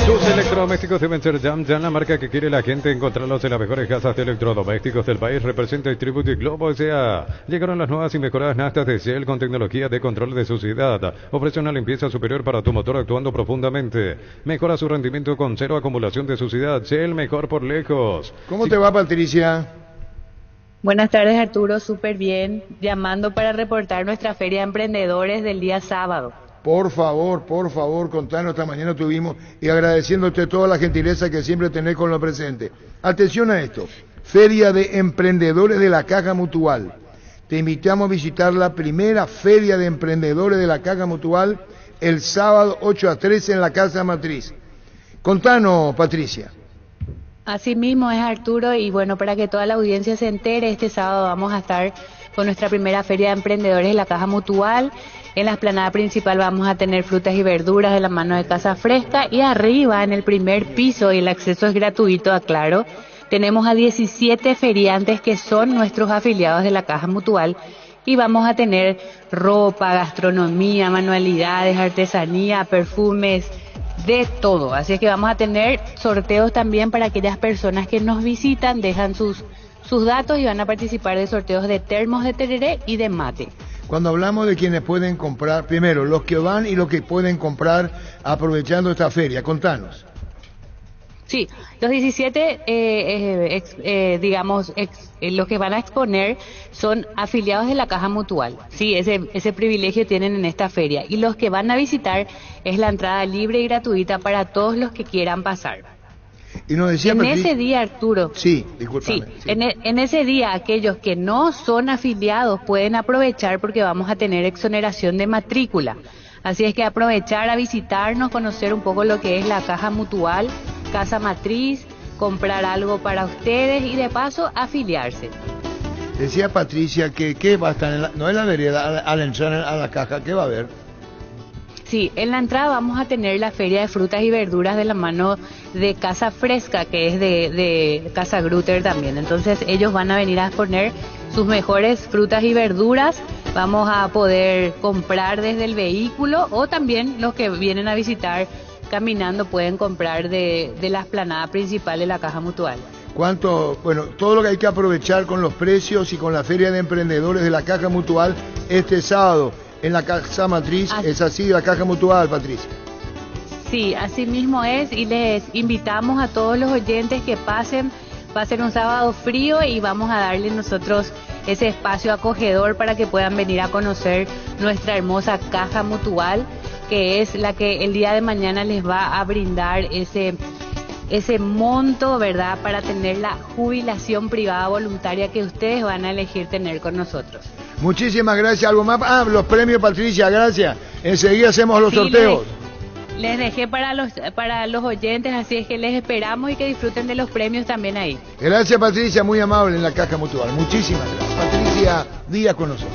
Tus electrodomésticos deben ser Jam, la marca que quiere la gente. Encontrarlos en las mejores casas de electrodomésticos del país. Representa Distributi Globo S.A. Llegaron las nuevas y mejoradas naftas de Shell con tecnología de control de suciedad. Ofrece una limpieza superior para tu motor actuando profundamente. Mejora su rendimiento con 0 acumulación de suciedad. Shell, mejor por lejos. ¿Cómo te va, Patricia? Buenas tardes, Arturo, súper bien. Llamando para reportar nuestra feria de emprendedores del día sábado. Por favor, contanos, esta mañana tuvimos, y agradeciéndote toda la gentileza que siempre tenés con lo presente. Atención a esto, Feria de Emprendedores de la Caja Mutual. Te invitamos a visitar la primera Feria de Emprendedores de la Caja Mutual el sábado 8 a 13 en la Casa Matriz. Contanos, Patricia. Así mismo es, Arturo, y bueno, para que toda la audiencia se entere, este sábado vamos a estar con nuestra primera Feria de Emprendedores de la Caja Mutual. En la explanada principal vamos a tener frutas y verduras de la mano de Casa Fresca, y arriba en el primer piso, y el acceso es gratuito, aclaro, tenemos a 17 feriantes que son nuestros afiliados de la Caja Mutual, y vamos a tener ropa, gastronomía, manualidades, artesanía, perfumes, de todo. Así es que vamos a tener sorteos también para aquellas personas que nos visitan, dejan sus datos y van a participar de sorteos de termos de tereré y de mate. Cuando hablamos de quienes pueden comprar, primero, los que van y los que pueden comprar aprovechando esta feria, contanos. Sí, los 17, los que van a exponer son afiliados de la Caja Mutual. Sí, ese privilegio tienen en esta feria. Y los que van a visitar es la entrada libre y gratuita para todos los que quieran pasar. Y nos decía en ese día, Arturo. Sí, discúlpame. Sí. En ese día, aquellos que no son afiliados pueden aprovechar porque vamos a tener exoneración de matrícula. Así es que aprovechar a visitarnos, conocer un poco lo que es la Caja Mutual, Casa Matriz, comprar algo para ustedes y de paso afiliarse. Decía Patricia que va a estar, no en la vereda, al entrar a la caja, ¿qué va a haber? Sí, en la entrada vamos a tener la feria de frutas y verduras de la mano de Casa Fresca, que es de Casa Grutter también. Entonces ellos van a venir a exponer sus mejores frutas y verduras. Vamos a poder comprar desde el vehículo, o también los que vienen a visitar caminando pueden comprar de la explanada principal de la Caja Mutual. ¿Cuánto? Bueno, todo lo que hay que aprovechar con los precios y con la feria de emprendedores de la Caja Mutual este sábado en la Casa Matriz. Es así, la Caja Mutual, Patricia. Sí, así mismo es, y les invitamos a todos los oyentes que pasen. Va a ser un sábado frío y vamos a darle nosotros ese espacio acogedor para que puedan venir a conocer nuestra hermosa Caja Mutual, que es la que el día de mañana les va a brindar ese monto, ¿verdad?, para tener la jubilación privada voluntaria que ustedes van a elegir tener con nosotros. Muchísimas gracias. ¿Algo más? Los premios, Patricia, gracias. Enseguida hacemos los sorteos. Les dejé para los oyentes, así es que les esperamos y que disfruten de los premios también ahí. Gracias, Patricia, muy amable en la Caja Mutual. Muchísimas gracias. Patricia Díaz con nosotros.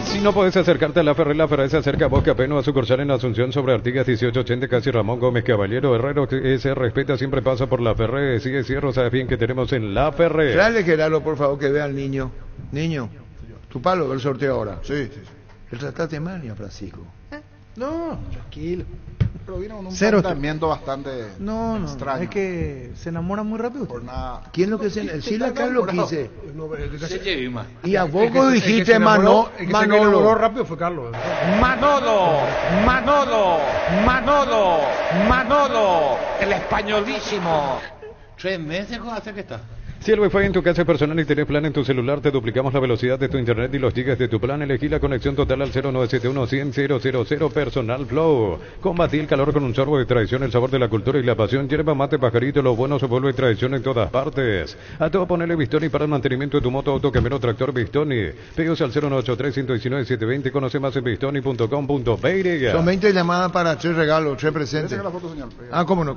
Si no puedes acercarte a La Ferré se acerca a Bosque Apeno a sucursal en Asunción sobre Artigas 1880, casi Ramón Gómez Caballero. Herrero que se respeta, siempre pasa por La Ferré. Sigue cierro, sabes bien que tenemos en La Ferré. Dale, Gerardo, por favor, que vea al niño. Niño, tu palo del sorteo ahora. Sí. El trataste mal, niño Francisco. No, tranquilo. Pero vino con un planteamiento bastante extraño. Es que se enamora muy rápido. Por nada. ¿Quién lo que se sí la Carlos quise? Y a poco dijiste Manolo. El que se enamoró rápido fue Carlos. Manolo, el españolísimo. 3 meses con hacer que está. Si el Wi-Fi en tu casa es personal y tenés plan en tu celular, te duplicamos la velocidad de tu internet y los gigas de tu plan. Elegí la conexión total al 0971-100-000 Personal Flow. Combatí el calor con un sorbo de tradición, el sabor de la cultura y la pasión. Hierba mate, pajarito, lo bueno se vuelve tradición en todas partes. A todo ponele Bistoni para el mantenimiento de tu moto, auto, camioneta, tractor Bistoni. Pedidos al 0983-119-720. Conoce más en bistoni.com.py. Son 20 llamadas para 3 regalos, 3 presentes. La foto, señor. Cómo no.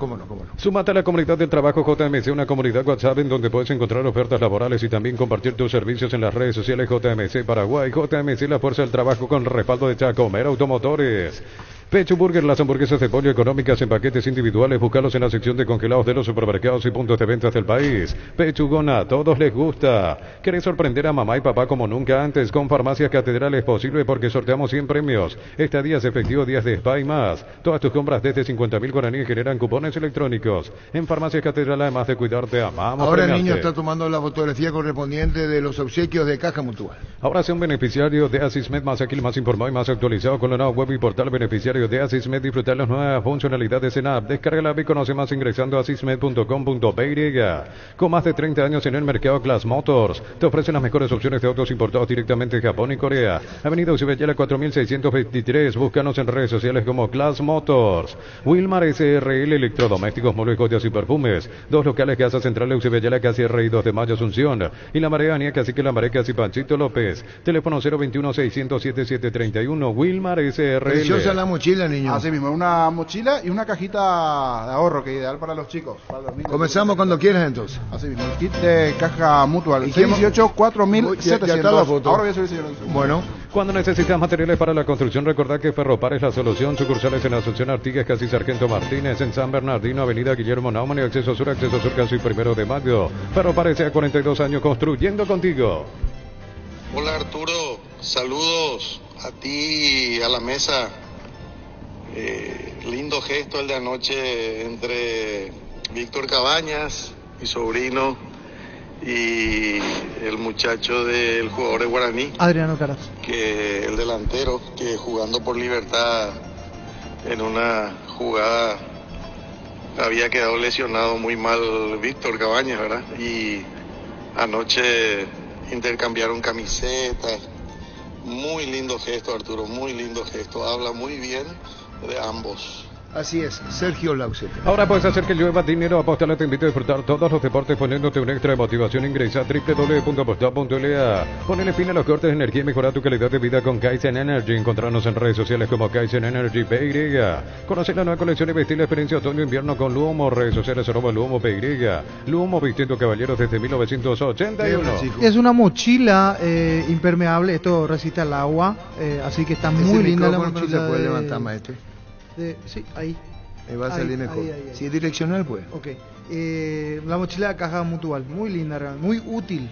Súmate a la comunidad del trabajo JMC, una comunidad WhatsApp en donde puedes encontrar ofertas laborales y también compartir tus servicios en las redes sociales. JMC Paraguay, JMC, la fuerza del trabajo con respaldo de Chacomer Automotores. Pecho Burger, las hamburguesas de pollo económicas en paquetes individuales, búscalos en la sección de congelados de los supermercados y puntos de ventas del país. Pechugona, a todos les gusta. ¿Querés sorprender a mamá y papá como nunca antes? Con Farmacias Catedral es posible porque sorteamos 100 premios. Estadías efectivos, días de spa y más. Todas tus compras desde 50.000 guaraníes generan cupones electrónicos. En Farmacias Catedral, además de cuidarte, amamos. Ahora el niño está tomando la fotografía correspondiente de los obsequios de Caja Mutual. Ahora sea un beneficiario de Asismed, más ágil, más informado y más actualizado con la nueva web y portal beneficiario de Asismed. Disfrutar las nuevas funcionalidades en app. Descarga la app y conoce más ingresando a asismed.com.py. Con más de 30 años en el mercado, Class Motors te ofrecen las mejores opciones de autos importados directamente de Japón y Corea. Avenida Usibellala 4623. Búscanos en redes sociales como Class Motors. Wilmar SRL, electrodomésticos, muebles, joyas y perfumes. 2 locales, Casa Central de Usibellala, casi R y 2 de Mayo, Asunción. Y La Marea, casi que La Marea, casi Panchito López. Teléfono 021-600-7731. Wilmar SRL. Preciosa la mochila, niño. Así mismo, una mochila y una cajita de ahorro, que es ideal para los chicos. Para los niños. Comenzamos cuando quieras, entonces. Así mismo, el kit de Caja Mutual. 618-4700. Ahora voy a subir, señor. Bueno. Cuando necesitas materiales para la construcción, recordá que Ferropar es la solución. Sucursales en Asunción, Artigas, casi Sargento Martínez. En San Bernardino, Avenida Guillermo Naumann y Acceso Sur, casi 1 de Mayo. Ferropar hace 42 años construyendo contigo. Hola Arturo, saludos a ti y a la mesa. Lindo gesto el de anoche entre Víctor Cabañas, mi sobrino, y el muchacho del jugador de Guaraní, Adriano Caras, que el delantero, que jugando por Libertad en una jugada había quedado lesionado muy mal Víctor Cabañas, ¿verdad? Y anoche intercambiaron camisetas. Muy lindo gesto, Arturo, muy lindo gesto. Habla muy bien de ambos. Así es, Sergio Lauset. Ahora puedes hacer que llueva dinero. Apostala te invito a disfrutar todos los deportes poniéndote un extra de motivación. Ingresa a www.apostar.la. Ponele fin a los cortes de energía y mejora tu calidad de vida con Kaizen Energy. Encontrarnos en redes sociales como Kaizen Energy PY. Conoce la nueva colección y vestir la experiencia otoño-invierno con Lumo. Redes sociales @Lumo PY. Lumo, vistiendo caballeros desde 1981. Es una mochila impermeable. Esto resiste al agua. Así que está muy linda la mochila. Se puede levantar, maestro. Sí, ahí. Va a salir mejor. Ahí. Si es direccional, pues. Ok. La mochila de Caja Mutual, muy linda, muy útil.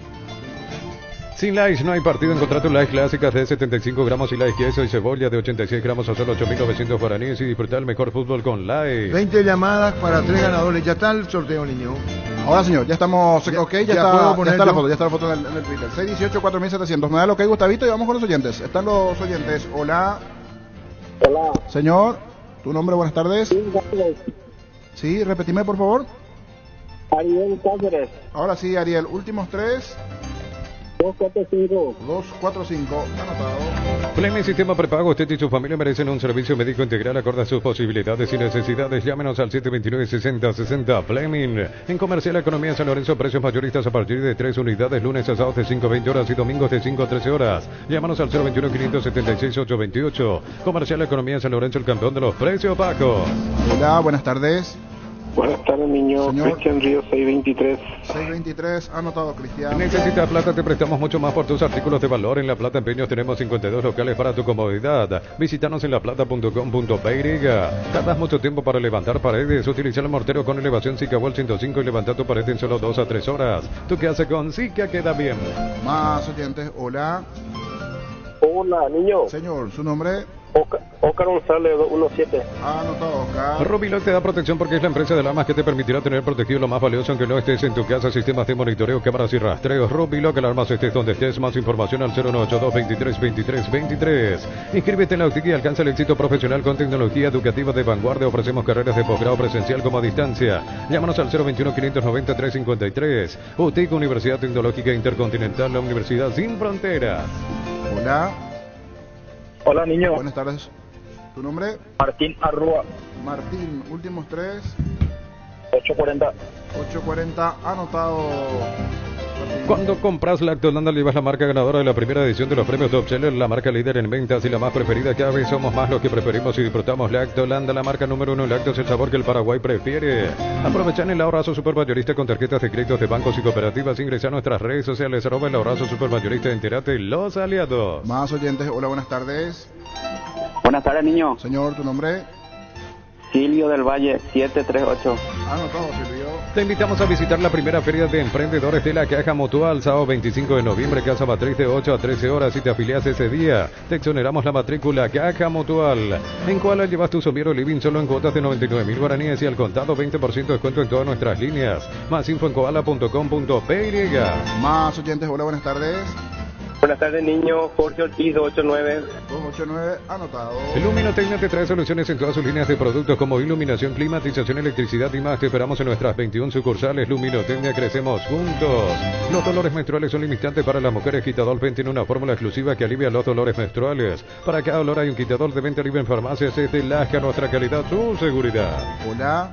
Sin Lice no hay partido. Encontrá tus Lice clásicas de 75 gramos y Lice queso y cebolla de 86 gramos a solo 8.900 guaraníes y disfrutar el mejor fútbol con Lice. 20 llamadas para 3 ganadores. Ya está el sorteo, niño. Ahora, señor, ya estamos. Ya está la foto en el Twitter. 618-4700. Me da lo que hay, Gustavito, y vamos con los oyentes. Están los oyentes. Hola. Hola. Señor. ¿Tu nombre? Buenas tardes. Sí, repetime, por favor. Ariel Cáceres. Ahora sí, Ariel. Últimos 3. 245. 245, anotado. Fleming Sistema Prepago. Usted y su familia merecen un servicio médico integral acorde a sus posibilidades y necesidades. Llámenos al 729-6060. Fleming. En Comercial Economía San Lorenzo, precios mayoristas a partir de 3 unidades, lunes a sábados de 5 a 20 horas y domingos de 5 a 13 horas. Llámanos al 021-576-828. Comercial Economía San Lorenzo, el campeón de los precios bajos. Hola, buenas tardes. Buenas tardes, niño. Señor. Cristian Ríos, 623. 623, anotado, Cristian. Necesitas plata, te prestamos mucho más por tus artículos de valor. En La Plata Empeños tenemos 52 locales para tu comodidad. Visítanos en laplata.com.py. Tardas mucho tiempo para levantar paredes. Utiliza el mortero con elevación Sicawall 105 y levanta tu pared en solo 2 a 3 horas. Tu casa con Sica queda bien. Más oyentes, hola. Hola, niño. Señor, ¿su nombre? Oscar González, 217. Anotado, Oscar. Rubiloc te da protección porque es la empresa de alarmas que te permitirá tener protegido lo más valioso aunque no estés en tu casa. Sistemas de monitoreo, cámaras y rastreos. Rubiloc, alarmas estés donde estés. Más información al 0982-23-23-23. Inscríbete en la UTIC y alcanza el éxito profesional con tecnología educativa de vanguardia. Ofrecemos carreras de posgrado presencial como a distancia. Llámanos al 021-590-353. UTIC, Universidad Tecnológica Intercontinental, la Universidad Sin Fronteras. Hola. Hola, niño. Buenas tardes. ¿Tu nombre? Martín Arrua. Martín, últimos 3. 840. 840, anotado. Cuando compras Lactolanda, llevas la marca ganadora de la primera edición de los premios Top Seller, la marca líder en ventas y la más preferida. Cada vez somos más los que preferimos y disfrutamos Lactolanda, la marca número 1 en lácteos, el sabor que el Paraguay prefiere. Aprovechan el ahorrazo supermayorista con tarjetas de créditos de bancos y cooperativas. Ingresa a nuestras redes sociales, @ el ahorrazo supermayorista, entérate los aliados. Más oyentes, hola, buenas tardes. Buenas tardes, niño. Señor, ¿tu nombre? Silvio del Valle, 738. Anotado, Silvio. Te invitamos a visitar la primera feria de emprendedores de la Caja Mutual, sábado 25 de noviembre, Casa Matriz de 8 a 13 horas. Si te afilias ese día, te exoneramos la matrícula. Caja Mutual. En Koala llevas tu sombrero living solo en cuotas de 99.000 guaraníes y al contado 20% de descuento en todas nuestras líneas. Más info en koala.com.py. Más oyentes, hola, buenas tardes. Buenas tardes, niño. Jorge Ortiz, 289. 289, anotado. Luminotecnia te trae soluciones en todas sus líneas de productos como iluminación, climatización, electricidad y más. Te esperamos en nuestras 21 sucursales. Luminotecnia, crecemos juntos. Los dolores menstruales son limitantes para las mujeres. Quitadol tiene una fórmula exclusiva que alivia los dolores menstruales. Para cada dolor hay un quitador de venta libre en farmacias. Es de Lasca, nuestra calidad, tu seguridad. Hola.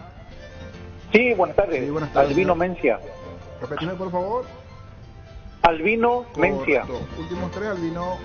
Sí, buenas tardes. Sí, buenas tardes. Albino Mencia. Repetime, por favor. Albino Mencia. Últimos 3, Albino.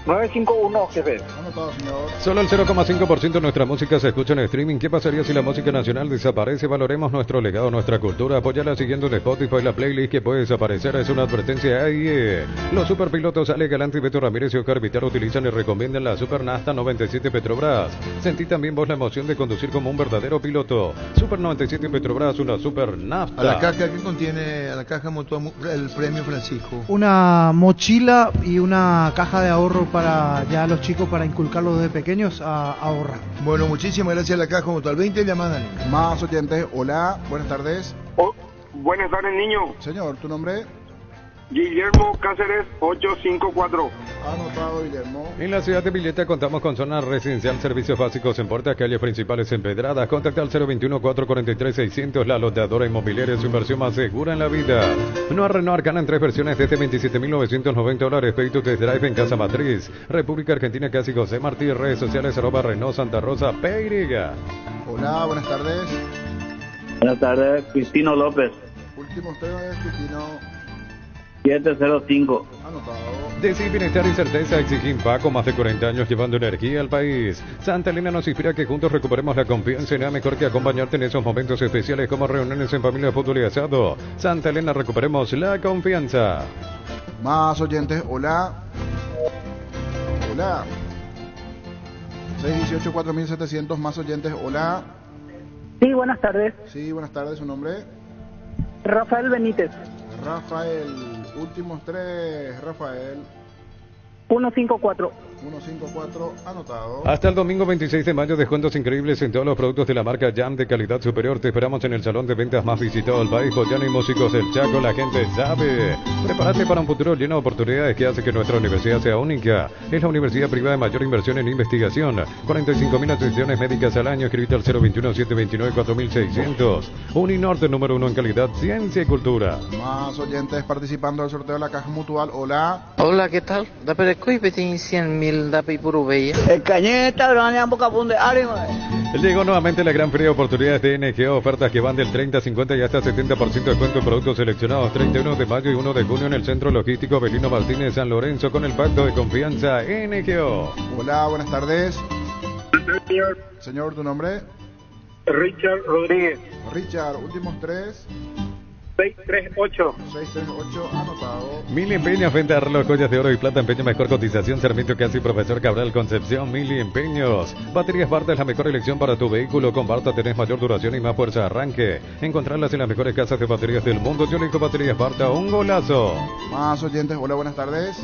951, jefe. Anotado, señor. Solo el 0,5% de nuestra música se escucha en streaming. ¿Qué pasaría si la música nacional desaparece? Valoremos nuestro legado, nuestra cultura. Apóyala siguiendo en Spotify la playlist que puede desaparecer. Es una advertencia AIE. Los superpilotos Ale Galante y Beto Ramírez y Oscar Vitar utilizan y recomiendan la Super Nasta 97 Petrobras. Sentí también vos la emoción de conducir como un verdadero piloto. Super 97 Petrobras, una Super Nafta. ¿A la caja qué contiene a la caja mutual el premio, Francisco? Una mochila y una caja de ahorro para ya los chicos, para inculcarlos desde pequeños a ahorrar. Bueno, muchísimas gracias a la caja mutual. 20 llamadas. Más oyentes, hola, buenas tardes. Buenas tardes, niño. Señor, ¿tu nombre? Guillermo Cáceres, 854. Anotado, Guillermo. En la ciudad de Villeta contamos con zona residencial, servicios básicos en puertas, calles principales empedradas. Contacta al 021-443-600. La loteadora inmobiliaria es su inversión más segura en la vida. Renault Arcana en 3 versiones desde $27.990. Pay to Test Drive en Casa Matriz. República Argentina, Casi José Martí. Redes sociales, @ Renault Santa Rosa, Peiriga. Hola, buenas tardes. Buenas tardes, Cristino López. Últimos 3, Cristino. 705. Anotado. Decir bienestar y certeza exige Impaco, más de 40 años llevando energía al país. Santa Elena nos inspira a que juntos recuperemos la confianza y nada mejor que acompañarte en esos momentos especiales como reuniones en familia, fútbol y asado. Santa Elena, recuperemos la confianza. Más oyentes, hola. Hola. 618-4700, más oyentes, hola. Sí, buenas tardes. Sí, buenas tardes, ¿su nombre? Rafael Benítez. Rafael, últimos 3, Rafael. 154. 154, anotado. Hasta el domingo 26 de mayo, descuentos increíbles en todos los productos de la marca Jam de calidad superior. Te esperamos en el salón de ventas más visitado del país, Boyano y Músicos del Chaco. La gente sabe. Prepárate para un futuro lleno de oportunidades que hace que nuestra universidad sea única. Es la universidad privada de mayor inversión en investigación. 45.000 atenciones médicas al año. Escribite al 021-729-4600. Uninorte, número 1 en calidad, ciencia y cultura. Más oyentes participando del sorteo de la Caja Mutual. Hola. Hola, ¿qué tal? Da per coi petin 100.000 da per Uruguay. El cañeta, gran boca punde área. Llegó nuevamente la gran feria de oportunidades de NGO, ofertas que van del 30, 50 y hasta 70% de descuento en productos seleccionados. 31 de mayo y 1 de junio en el Centro Logístico Avelino Martínez San Lorenzo con el Pacto de Confianza NGO. Hola, buenas tardes. Señor, ¿tu nombre? Richard Rodríguez. Richard, últimos 3. 638. 638, anotado. Mili Empeños, venta de reloj, joyas de oro y plata, empeño, mejor cotización, Sarmiento Casi, Profesor Cabral, Concepción. Mili Empeños. Baterías Barta es la mejor elección para tu vehículo. Con Barta tenés mayor duración y más fuerza de arranque. Encontrarlas en las mejores casas de baterías del mundo. Yo elijo Baterías Barta, un golazo. Más oyentes, hola, buenas tardes.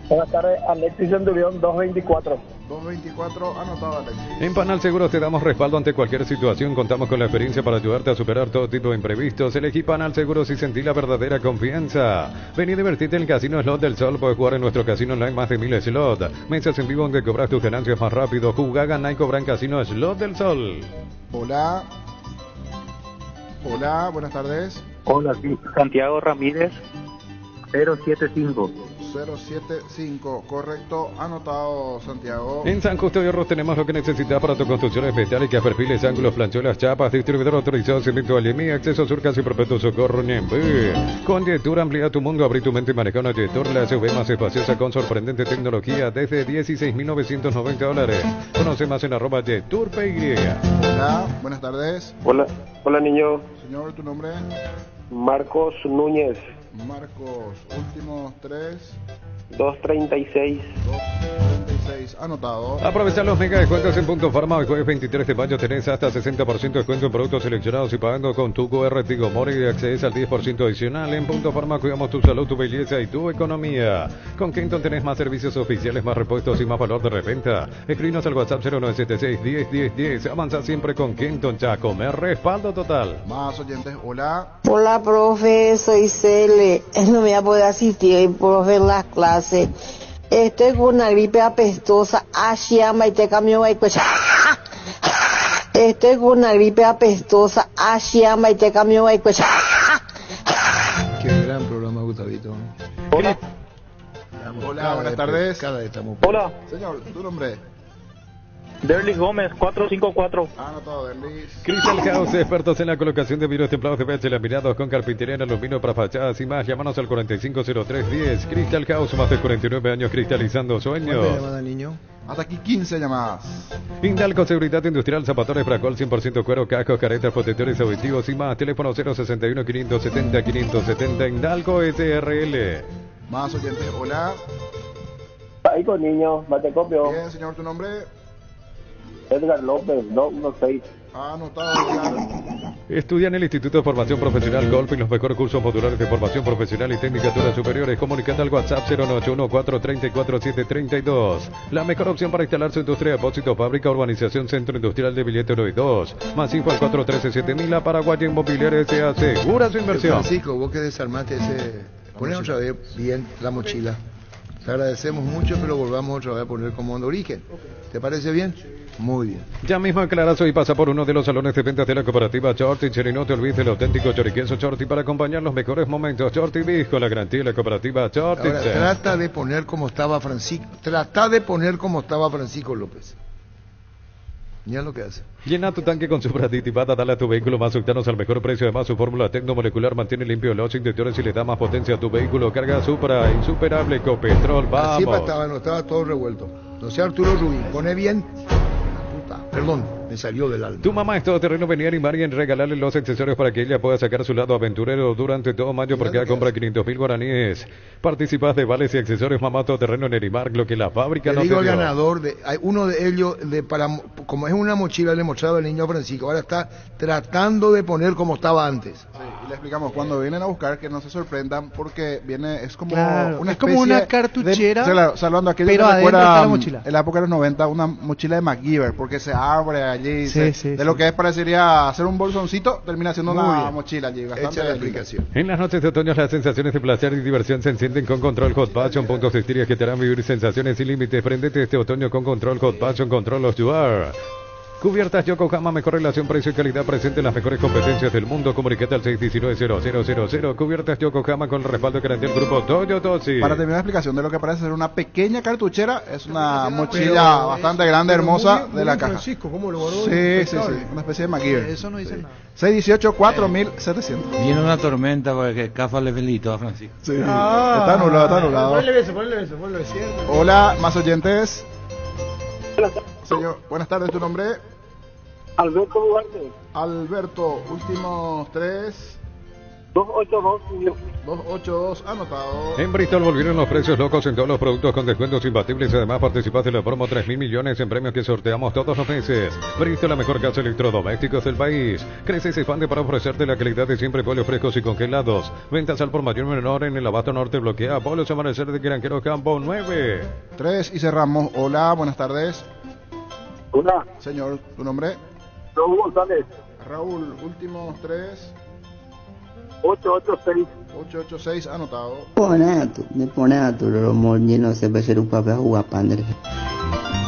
Buenas tardes, Alexis Centurión, 224. 224, anotado, Alexis. En Panal Seguros te damos respaldo ante cualquier situación. Contamos con la experiencia para ayudarte a superar todo tipo de imprevistos. Elegí Panal Seguros y sentí la verdadera confianza. Vení a divertirte en el Casino Slot del Sol. Puedes jugar en nuestro casino online más de 1000 slots. Mesas en vivo donde cobras tus ganancias más rápido. Jugá, ganá y cobra en Casino Slot del Sol. Hola. Hola, buenas tardes. Hola, sí, Santiago Ramírez, 075. 075, correcto, anotado, Santiago. En San Justo de Horros tenemos lo que necesitas para tus construcciones metálicas, perfiles, ángulos, planchuelas, chapas, distribuidor autorizado, cemento Alemi, acceso Surcas y Perpetuo Socorro Ñembe. Con Yetur amplía tu mundo, abrí tu mente y maneja una Yetur, la SUV más espaciosa con sorprendente tecnología desde $16.990. Conoce más en @YeturPY. Hola, buenas tardes. Hola niño. Señor, ¿tu nombre? Marcos Núñez. Marcos, últimos 3. 236. 236, anotado. Aprovechar los mega descuentos en Punto Farma. El jueves 23 de mayo tenés hasta 60% de descuento en productos seleccionados y pagando con tu QR Tigo More y accedes al 10% adicional. En Punto Farma cuidamos tu salud, tu belleza y tu economía. Con Kenton tenés más servicios oficiales, más repuestos y más valor de reventa. Escribinos al WhatsApp 0976-101010. Avanza siempre con Kenton Chaco. Me respaldo total. Más oyentes, hola. Hola, profe, soy Cele. No me voy a poder asistir hoy, profe, en las clases. Estoy con una gripe apestosa. Ashiama y te cambio de coche. Estoy con una gripe apestosa. Ashiama y te cambio de coche. Qué gran programa, Gustavito. Hola. Hola, buenas tardes. Hola. Señor, ¿tu nombre? Derlis Gómez, 454. Anotado, Derlis. Crystal House, expertos en la colocación de vidrios templados de PH laminados con carpintería en aluminio para fachadas y más. Llámanos al 450310. Crystal House, más de 49 años cristalizando sueños. ¿Cuánta llamada, niño? Hasta aquí 15 llamadas. Indalco Seguridad Industrial, zapatones Bracol, 100% cuero, cascos, caretas, protectores auditivos y más. Teléfono 061-570-570. Indalco SRL. Más oyentes, hola. Ahí con niño, Matecopio. Bien, señor, ¿tu nombre? Edgar López, 216. Anotado, Edgar. Estudia en el Instituto de Formación Profesional Golf y los mejores cursos modulares de formación profesional y tecnicaturas superiores. Comunicando al WhatsApp 09814344732. La mejor opción para instalar su industria, depósito, fábrica, urbanización, centro industrial de Billete 1 y 2. Más info al 413-7000. La Paraguaya Inmobiliaria S.A. Segura su inversión. Francisco, vos que desarmaste ese... Poné otra vez bien la mochila. Te agradecemos mucho, pero volvamos otra vez a poner como de origen. ¿Te parece bien? Muy bien. Ya mismo aclarazo y pasa por uno de los salones de ventas de la cooperativa Chorti. Y no te olvides del auténtico choriqueso Chorti para acompañar los mejores momentos. Chorti Bis con la garantía de la cooperativa Chorti. Ahora, trata de poner como estaba Francisco. Trata de poner como estaba Francisco López. Ya lo que hace. Llena tu tanque con Supra aditivada, dale a tu vehículo más octanos al mejor precio. Además, su fórmula tecnomolecular mantiene limpio los inyectores y le da más potencia a tu vehículo. Carga Supra, insuperable Ecopetrol, vamos. Así estaba todo revuelto. No sea Arturo Rubí, pone bien. Puta, perdón, me salió del alma. Tu mamá es todoterreno, venía a animar y en regalarle los accesorios para que ella pueda sacar su lado aventurero durante todo mayo, porque ella compra 500.000 guaraníes. Participas de vales y accesorios mamá todoterreno en Erimark, lo que la fábrica no te dio. Digo el ganador, uno de ellos, como es una mochila, le mostraba al niño Francisco, ahora está tratando de poner como estaba antes. Sí, y le explicamos, cuando vienen a buscar, que no se sorprendan, porque es como claro, una es como una cartuchera, claro, salvando aquello pero que recuerda la mochila. En la época de los 90, una mochila de MacGyver, porque se abre allí, sí, lo que es parecería hacer un bolsoncito, termina siendo una mochila allí, bastante la explicación. En las noches de otoño las sensaciones de placer y diversión se encienden con Control Hot Passion, puntos de estiria que te harán vivir sensaciones sin límites. Prendete este otoño con Control Hot Passion, Control of You Are. Cubiertas Yokohama, mejor relación precio y calidad, presente en las mejores competencias del mundo. Comunicate al 619-0000. Cubiertas Yokohama con el respaldo que garantía el grupo Toyotosi. Para terminar la explicación de lo que parece ser una pequeña cartuchera, es una mochila bastante grande, hermosa, de la caja. Francisco, ¿cómo lo guardó? Sí, una especie de MacGyver. Eso no dice nada. 618-4700. Viene una tormenta porque Cafa le felicitó a Francisco. Sí, está anulado. Ponle beso. Hola, más oyentes. Señor, buenas tardes, ¿tu nombre? Alberto Duarte. Alberto, últimos 3. 282, anotado. En Bristol volvieron los precios locos en todos los productos con descuentos imbatibles. Además, participás de la promo 3.000 millones en premios que sorteamos todos los meses. Bristol, la mejor casa de electrodomésticos del país. Crece y se expande para ofrecerte la calidad de siempre, pollos frescos y congelados. Ventas al por mayor menor en el Abasto Norte. Bloquea Polos Amanecer de Granjero Campo 9. 3 y cerramos. Hola, buenas tardes. Hola. Señor, ¿tu nombre? Raúl González. Raúl, últimos 3. 886, anotado. Me pone a tu romoñe, no se puede ser un papel jugapadre.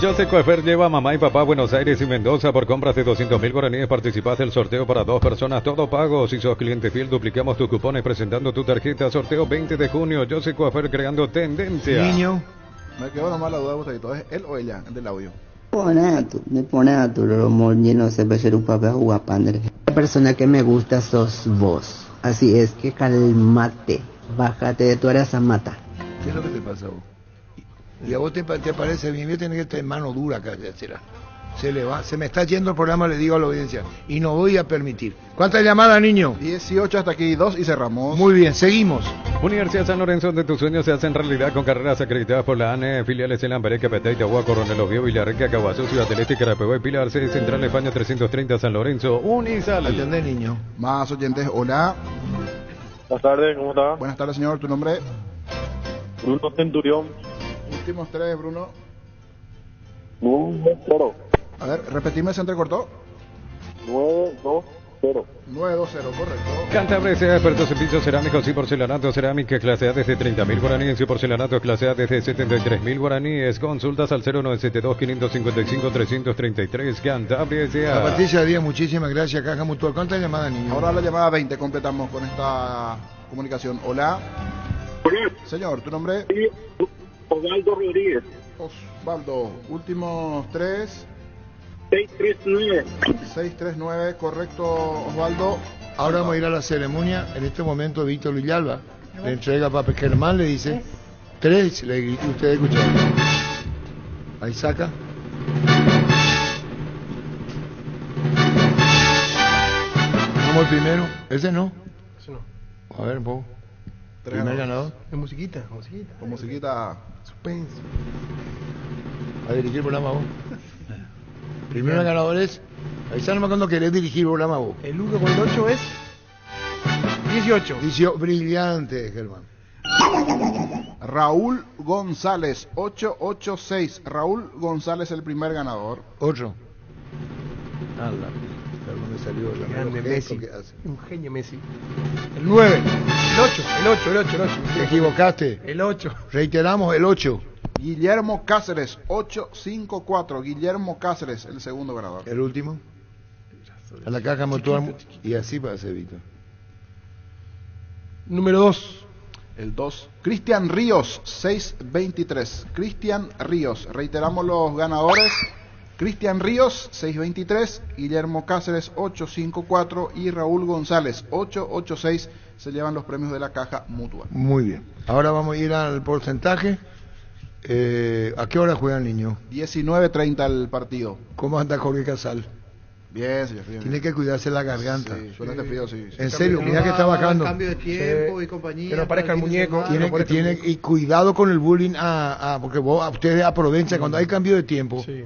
José Coefer lleva a mamá y papá a Buenos Aires y Mendoza por compras de 200.000 guaraníes. Participás del sorteo para 2 personas, todo pago. Si sos cliente fiel, duplicamos tus cupones presentando tu tarjeta. Sorteo 20 de junio. José Coefer creando tendencia. Niño. Me quedó nomás la duda, Gustavo. ¿Es él o ella, el del audio? Me pone a tu romoñe, no se puede ser un papel jugapadre. La persona que me gusta sos vos. Así es que calmate, bájate de tu mata. ¿Qué es lo que te pasa a vos? ¿Y a vos te parece bien? Yo tengo que estar en mano dura acá, será. Se me está yendo el programa, le digo a la audiencia, y no voy a permitir. ¿Cuántas llamadas, niño? 18 hasta aquí, 2 y cerramos. Muy bien, seguimos. Universidad San Lorenzo, donde tus sueños se hacen realidad con carreras acreditadas por la ANE, filiales en Lambaré, Capetá, Itagua, Coronel Oviedo, Villarrica, Caguazú, Ciudad del Este, Carapehué, Pilar, sede Central España 330, San Lorenzo, Unisal. Atendé, niño. Más oyentes, hola. Buenas tardes, ¿cómo está? Buenas tardes, señor, ¿tu nombre? Bruno Centurión. Últimos 3, Bruno. 9-0. A ver, repetime, se entrecortó. 9-2-0. 920, correcto. Cantabria sea expertos en pisos cerámicos y porcelanato cerámica, clase A desde 30.000 guaraníes y porcelanato clase A desde 73.000 guaraníes. Consultas al 0972-555-333. Cantabria sea. A Patricia Díaz, muchísimas gracias, Caja Mutual. ¿Cuántas llamadas, niño? Ahora la llamada 20, completamos con esta comunicación. Hola. Señor, ¿tu nombre? Sí, Osvaldo Rodríguez. Osvaldo, últimos 3. 639, correcto, Osvaldo. Ahora vamos a ir a la ceremonia. En este momento Víctor Villalba le entrega a Papá Germán, le dice 3, le grita, usted escucha. Ahí saca. Vamos el primero. Ese no. Ese no. A ver, un poco. Primer ganador. Es musiquita. Con musiquita. Suspense. A dirigir el programa vos. Primero ganador es. Ahí está nomás cuando querés dirigir el programa vos. El 1 con el 8 es 18. Brillante, Germán. Raúl González, 886. Raúl González, el primer ganador. Otro. Me salió el grande Messi. Que hace. Un genio Messi. El 9. El 8. Te equivocaste. El 8. Reiteramos, el 8. Guillermo Cáceres, 854. Guillermo Cáceres, el segundo ganador. El último. A la Caja Mutual. Y así va a ser, Víctor. Número 2. El 2. Cristian Ríos, 623. Cristian Ríos. Reiteramos los ganadores. Cristian Ríos, 623. Guillermo Cáceres, 854. Y Raúl González, 886. Se llevan los premios de la Caja Mutual. Muy bien. Ahora vamos a ir al porcentaje. ¿A qué hora juega el niño? 19:30 el partido. ¿Cómo anda Jorge Casal? Bien, señor. Bien, tiene que cuidarse la garganta. Sí, suena este frío, sí. En serio, mira que está bajando. Cambio de tiempo y compañía. Que no parezca el muñeco. Y cuidado con el bullying, porque ustedes aprovechan cuando hay cambio de tiempo. Sí.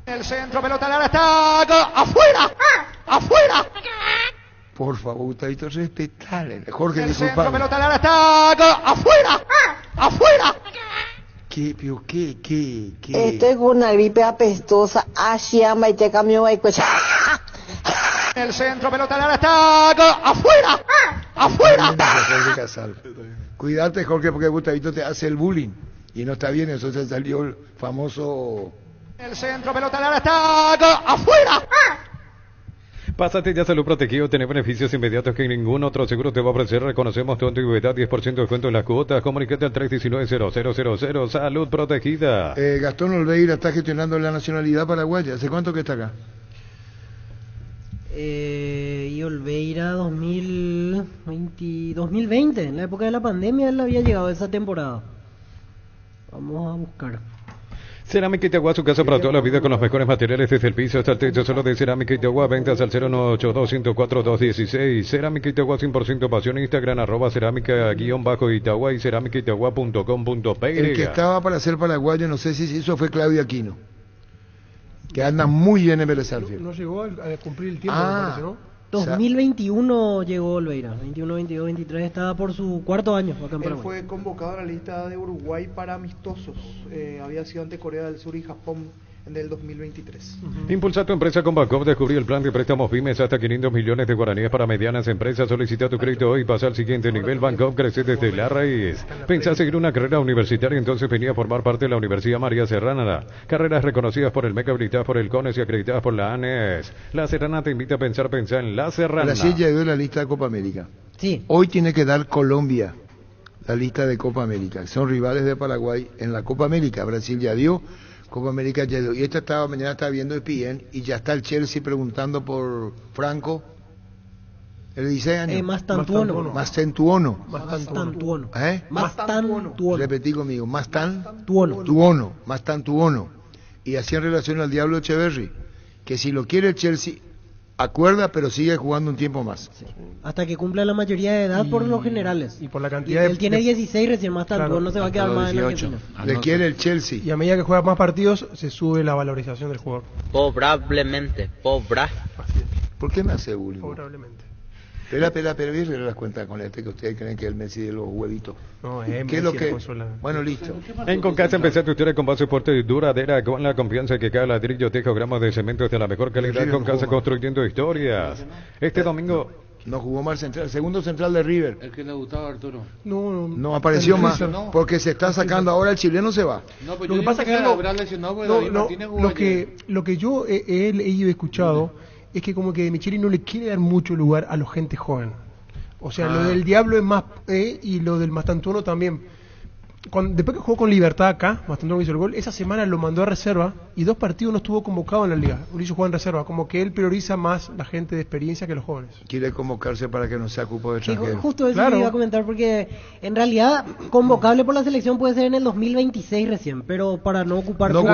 El centro, pelota al área, está afuera, afuera. Por favor, Gustavito, respetale. Jorge, El disculpa. centro, pelota al área, está afuera, afuera. ¿Qué? Estoy con una gripe apestosa. Ashiamba y te cambio de coche. El centro, pelota al área, está afuera, afuera. Jorge Casal. Cuídate, Jorge, porque Gustavito te hace el bullying. Y no está bien, eso se salió el famoso... El centro, pelota al área, está afuera. Pásate ya Salud Protegido, tiene beneficios inmediatos que ningún otro seguro te va a ofrecer. Reconocemos tu antigüedad, 10% de descuento en las cuotas. Comunícate al 319-0000. Salud Protegida. Gastón Olveira está gestionando la nacionalidad paraguaya. ¿Hace cuánto que está acá? Y Olveira 2020, en la época de la pandemia él había llegado esa temporada. Vamos a buscar. Cerámica Itagua, su casa para toda la vida con los mejores materiales desde el piso hasta el techo, solo de Cerámica Itagua, ventas al 098-204-216. Cerámica Itagua 100% pasión, Instagram @cerámica_Itagua y cerámicaitagua.com.py. El que estaba para ser paraguayo, no sé si eso fue Claudio Aquino, que anda muy bien en Vélez Sarsfield. No llegó a cumplir el tiempo, me parece, ¿no? 2021 llegó Olveira, 21, 22, 23, estaba por su cuarto año acá en Paraguay. Él fue convocado a la lista de Uruguay para amistosos, había sido ante Corea del Sur y Japón en el 2023. Impulsa tu empresa con Bancop, descubrí el plan de préstamos pymes hasta 500 millones de guaraníes para medianas empresas. Solicita tu crédito hoy y pasa al siguiente nivel. Bancop crece desde la raíz. ¿Pensás seguir una carrera universitaria? Entonces venía a formar parte de la Universidad María Serrana. Carreras reconocidas por el MEC, habilitadas por el CONES y acreditadas por la ANES. La Serrana te invita a pensar en La Serrana. Brasil ya dio la lista de Copa América. Sí. Hoy tiene que dar Colombia la lista de Copa América. Son rivales de Paraguay en la Copa América. Brasil ya dio, Copa América ya dio. Y mañana estaba viendo ESPN y ya está el Chelsea preguntando por Franco. El 16 años. Mastantuono. Repetí conmigo. Mastantuono. Y así en relación al Diablo Echeverry, que si lo quiere el Chelsea, acuerda, pero sigue jugando un tiempo más. Sí. Hasta que cumpla la mayoría de edad por los generales. Y por la cantidad él tiene 16 recién, más tanto, no se va a quedar más en la Argentina. Le quiere el Chelsea. Y a medida que juega más partidos, se sube la valorización del jugador. Probablemente. ¿Por qué me hace bullying? Probablemente. Espera, virre las cuentas con que ustedes creen que es el Messi de los huevitos. No, ¿Qué es lo que? Bueno, listo. En Concasa empecé tu historia con base fuerte y duradera, con la confianza que cada ladrillo, tejo, gramos de cemento de la mejor calidad. Concasa construyendo historias. Este domingo no jugó mal central, segundo central de River. El que le gustaba a Arturo. No apareció más, porque se está sacando ahora el chileno se va. No, pues lo que pasa es que lo que yo he leído y escuchado es que como que De Micheli no le quiere dar mucho lugar a la gente joven. O sea, lo del Diablo es más y lo del Mastantuono también. Después que jugó con Libertad acá, Mastantuono hizo el gol, esa semana lo mandó a reserva y 2 partidos no estuvo convocado en la liga. Ulises juega en reserva, como que él prioriza más la gente de experiencia que los jóvenes. Quiere convocarse para que no sea cupo de extranjero. Justo eso iba a comentar, porque en realidad convocable por la selección puede ser en el 2026 recién, pero para no ocupar cupo,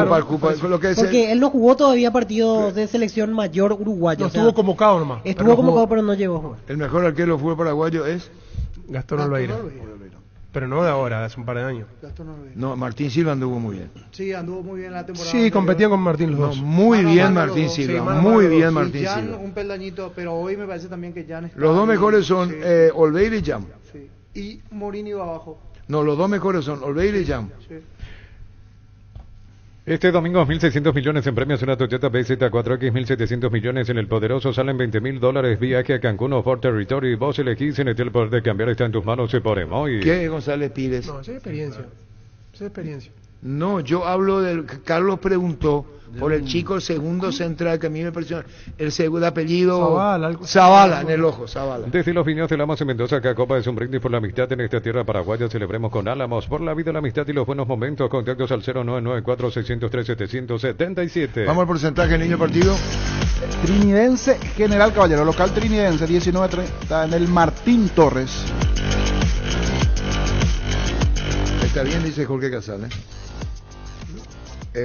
porque él no jugó todavía partidos de selección mayor uruguayo. No, estuvo convocado nomás. Estuvo convocado, pero no llegó a jugar. El mejor arquero del fútbol paraguayo es Gastón Olveira. Pero no de ahora, de hace un par de años. No, Martín Silva anduvo muy bien. Sí, anduvo muy bien la temporada. Sí, competían con Martín los dos. Muy bien Martín Silva, muy bien Martín Jan, Silva. un peldañito, pero hoy me parece también que Jan está... Los dos mejores son Olveira y Jan. Sí. Y Morini va abajo. No, los dos mejores son Olveira y Jan. Sí. Este domingo 1.600 millones en premios, una Toyota BZ4X, 1.700 millones en el Poderoso, salen $20.000, viaje a Cancún o Fort Territory, vos elegís, en el poder de cambiar está en tus manos, se por Emoy. ¿Qué, González Pires? No, esa es experiencia. No, yo hablo del... Carlos preguntó por el chico, el segundo central, que a mí me pareció el segundo apellido Zavala, en el ojo, Zavala. Desde los viñedos del Álamos en Mendoza, acá Copa es un brindis por la amistad en esta tierra paraguaya. Celebremos con Álamos por la vida, la amistad y los buenos momentos. Contactos al 0994-603-777. Vamos al porcentaje, niño, partido. Trinidense General Caballero, local trinidense, 19-30 en el Martín Torres. Está bien, dice Jorge Casal,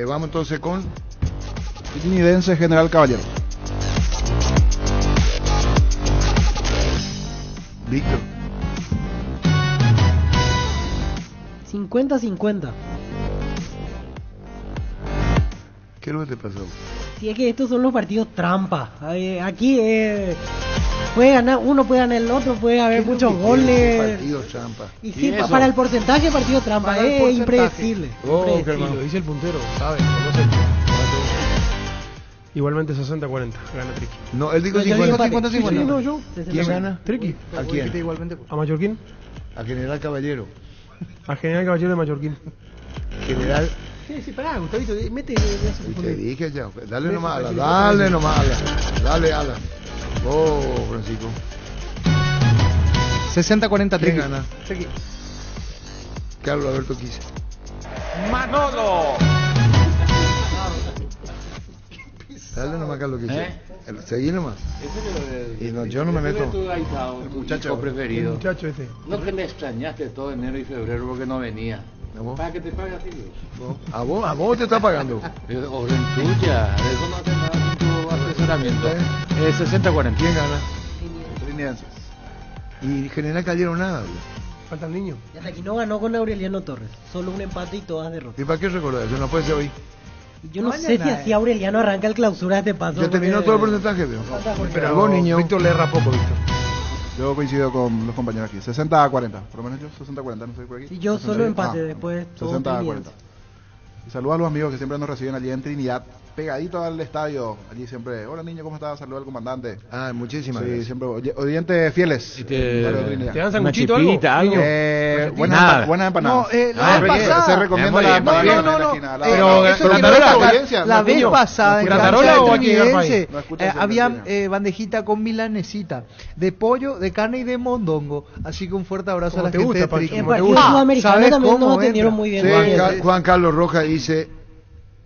Vamos entonces con Trinidense General Caballero. Víctor. 50-50. ¿Qué es lo que te pasó? Si es que estos son los partidos trampa. Aquí puede ganar uno, puede ganar el otro, puede haber muchos goles. Partidos trampa. Y sí, para el porcentaje, partido trampa es impredecible. Lo dice el puntero, ¿sabes? Conoce. Igualmente 60-40, gana Triqui. No, él dijo 50-50. Sí, no, yo. ¿Quién gana? Triqui. ¿A quién? A Mallorquín. A General Caballero. A General Caballero de Mallorquín. General. Sí, pará, Gustavito, mete. Te dije ya, dale nomás ala, dale nomás ala. Dale ala. Oh, Francisco. 60-40 Triqui. ¿Quién gana? Triqui. Carlos Alberto Quise. Manolo. Dale nomás, Carlos Quise. Seguí nomás. Y no, yo no me meto. El muchacho preferido. El muchacho este. No, que me extrañaste todo enero y febrero porque no venía. ¿Para que te pague a ti? ¿A vos te está pagando? Orden tuya. Eso no hace nada con tu asesoramiento. 60-40. ¿Quién gana? Linienses. Y General Caballero nada. Falta el niño. Y hasta aquí no ganó con Aureliano Torres. Solo un empate y todas derrotas. ¿Y para qué recordar eso? No puede ser hoy. Yo no sé si así Aureliano arranca el clausura de paso. Ya terminó todo el porcentaje, veo. Pero vos, niño. Víctor le erra poco, Víctor. Yo coincido con los compañeros aquí. 60-40. Por lo menos yo 60-40, no sé por aquí. Y yo solo empate después. 60-40. Y saludos a los amigos que siempre nos reciben allí en Trinidad, pegadito al estadio. Allí siempre, hola niño, ¿cómo estás? Saludos al comandante. Muchísimas gracias. Sí, siempre oyentes fieles. ¿Te dan sanguchito algo? Buenas empanadas. No, la vez pasada. Se recomienda la No. Pero la vez pasada en ¿Gratarola o aquí habían bandejita con milanesita de pollo, de carne y de mondongo. Así que un fuerte abrazo a la gente de Triqui. En partido sudamericano también nos atendieron muy bien. Juan Carlos Rojas dice,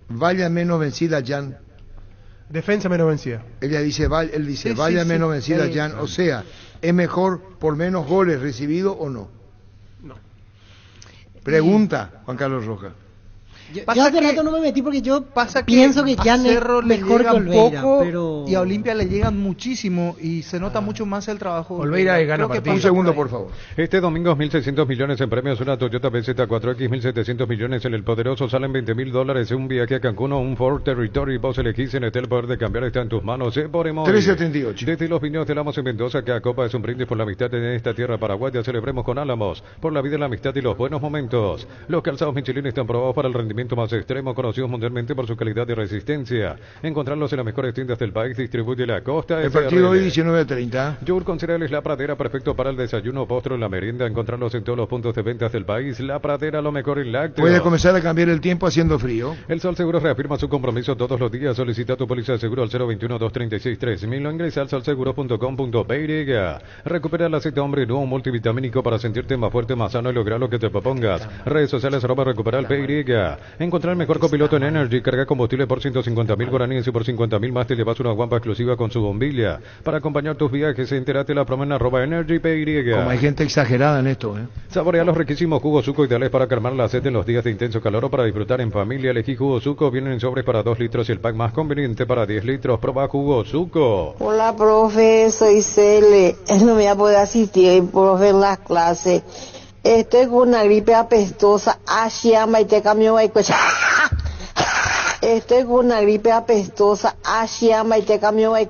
vaya menos vencida Jan. Defensa menos vencida. Él dice, vaya menos vencida Jan. O sea, ¿es mejor por menos goles recibidos o no? No. Pregunta Juan Carlos Rojas. Yo hace rato no me metí porque yo pienso que Jan es mejor que Olveira, pero... y a Olimpia le llegan muchísimo y se nota mucho más el trabajo. Olveira gana partido. Un segundo, por favor. Este domingo 1.600 millones en premios, una Toyota BZ4X, 1.700 millones en el poderoso, salen $20,000, un viaje a Cancún o un Ford Territory, vos elegís, en el poder de cambiar está en tus manos, por emoji. 378. Desde los viñedos de Álamos en Mendoza, que Copa es un brindis por la amistad en esta tierra paraguaya, celebremos con Álamos, por la vida, la amistad y los buenos momentos. Los calzados Michelin están probados para el rendimiento más extremo, conocidos mundialmente por su calidad y resistencia. Encontrarlos en las mejores tiendas del país, distribuye la Costa. El partido hoy 19:30. Yogur con cereales La Pradera, perfecto para el desayuno, postre o la merienda. Encontrarlos en todos los puntos de ventas del país. La Pradera, lo mejor en lácteos. Puede comenzar a cambiar el tiempo haciendo frío. El Sol Seguro reafirma su compromiso todos los días. Solicita tu póliza de seguro al 021-236-3000 o ingresa al solseguro.com.py. Recupera el aceite hombre nuevo multivitamínico para sentirte más fuerte, más sano y lograr lo que te propongas. Redes sociales @recuperalPY. Encontrar el mejor copiloto en Energy, carga combustible por 150.000 guaraníes y por 50.000 más te llevas una guampa exclusiva con su bombilla. Para acompañar tus viajes, entérate la promo en @EnergyPY. Como hay gente exagerada en esto, Saborea los riquísimos jugos Suco, ideales para calmar la sed en los días de intenso calor o para disfrutar en familia. Elegí jugo Suco, vienen en sobres para 2 litros y el pack más conveniente para 10 litros. Proba jugo Suco. Hola, profe, soy Cele. No me voy a poder asistir, profe, en las clases. Estoy con una gripe apestosa. Ashiama y te cambio y Estoy con una gripe apestosa. Ashiama y te cambio y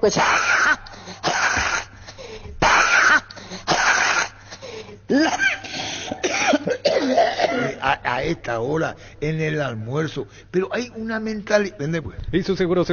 a esta hora en el almuerzo, pero hay una mentalidad. Y su seguro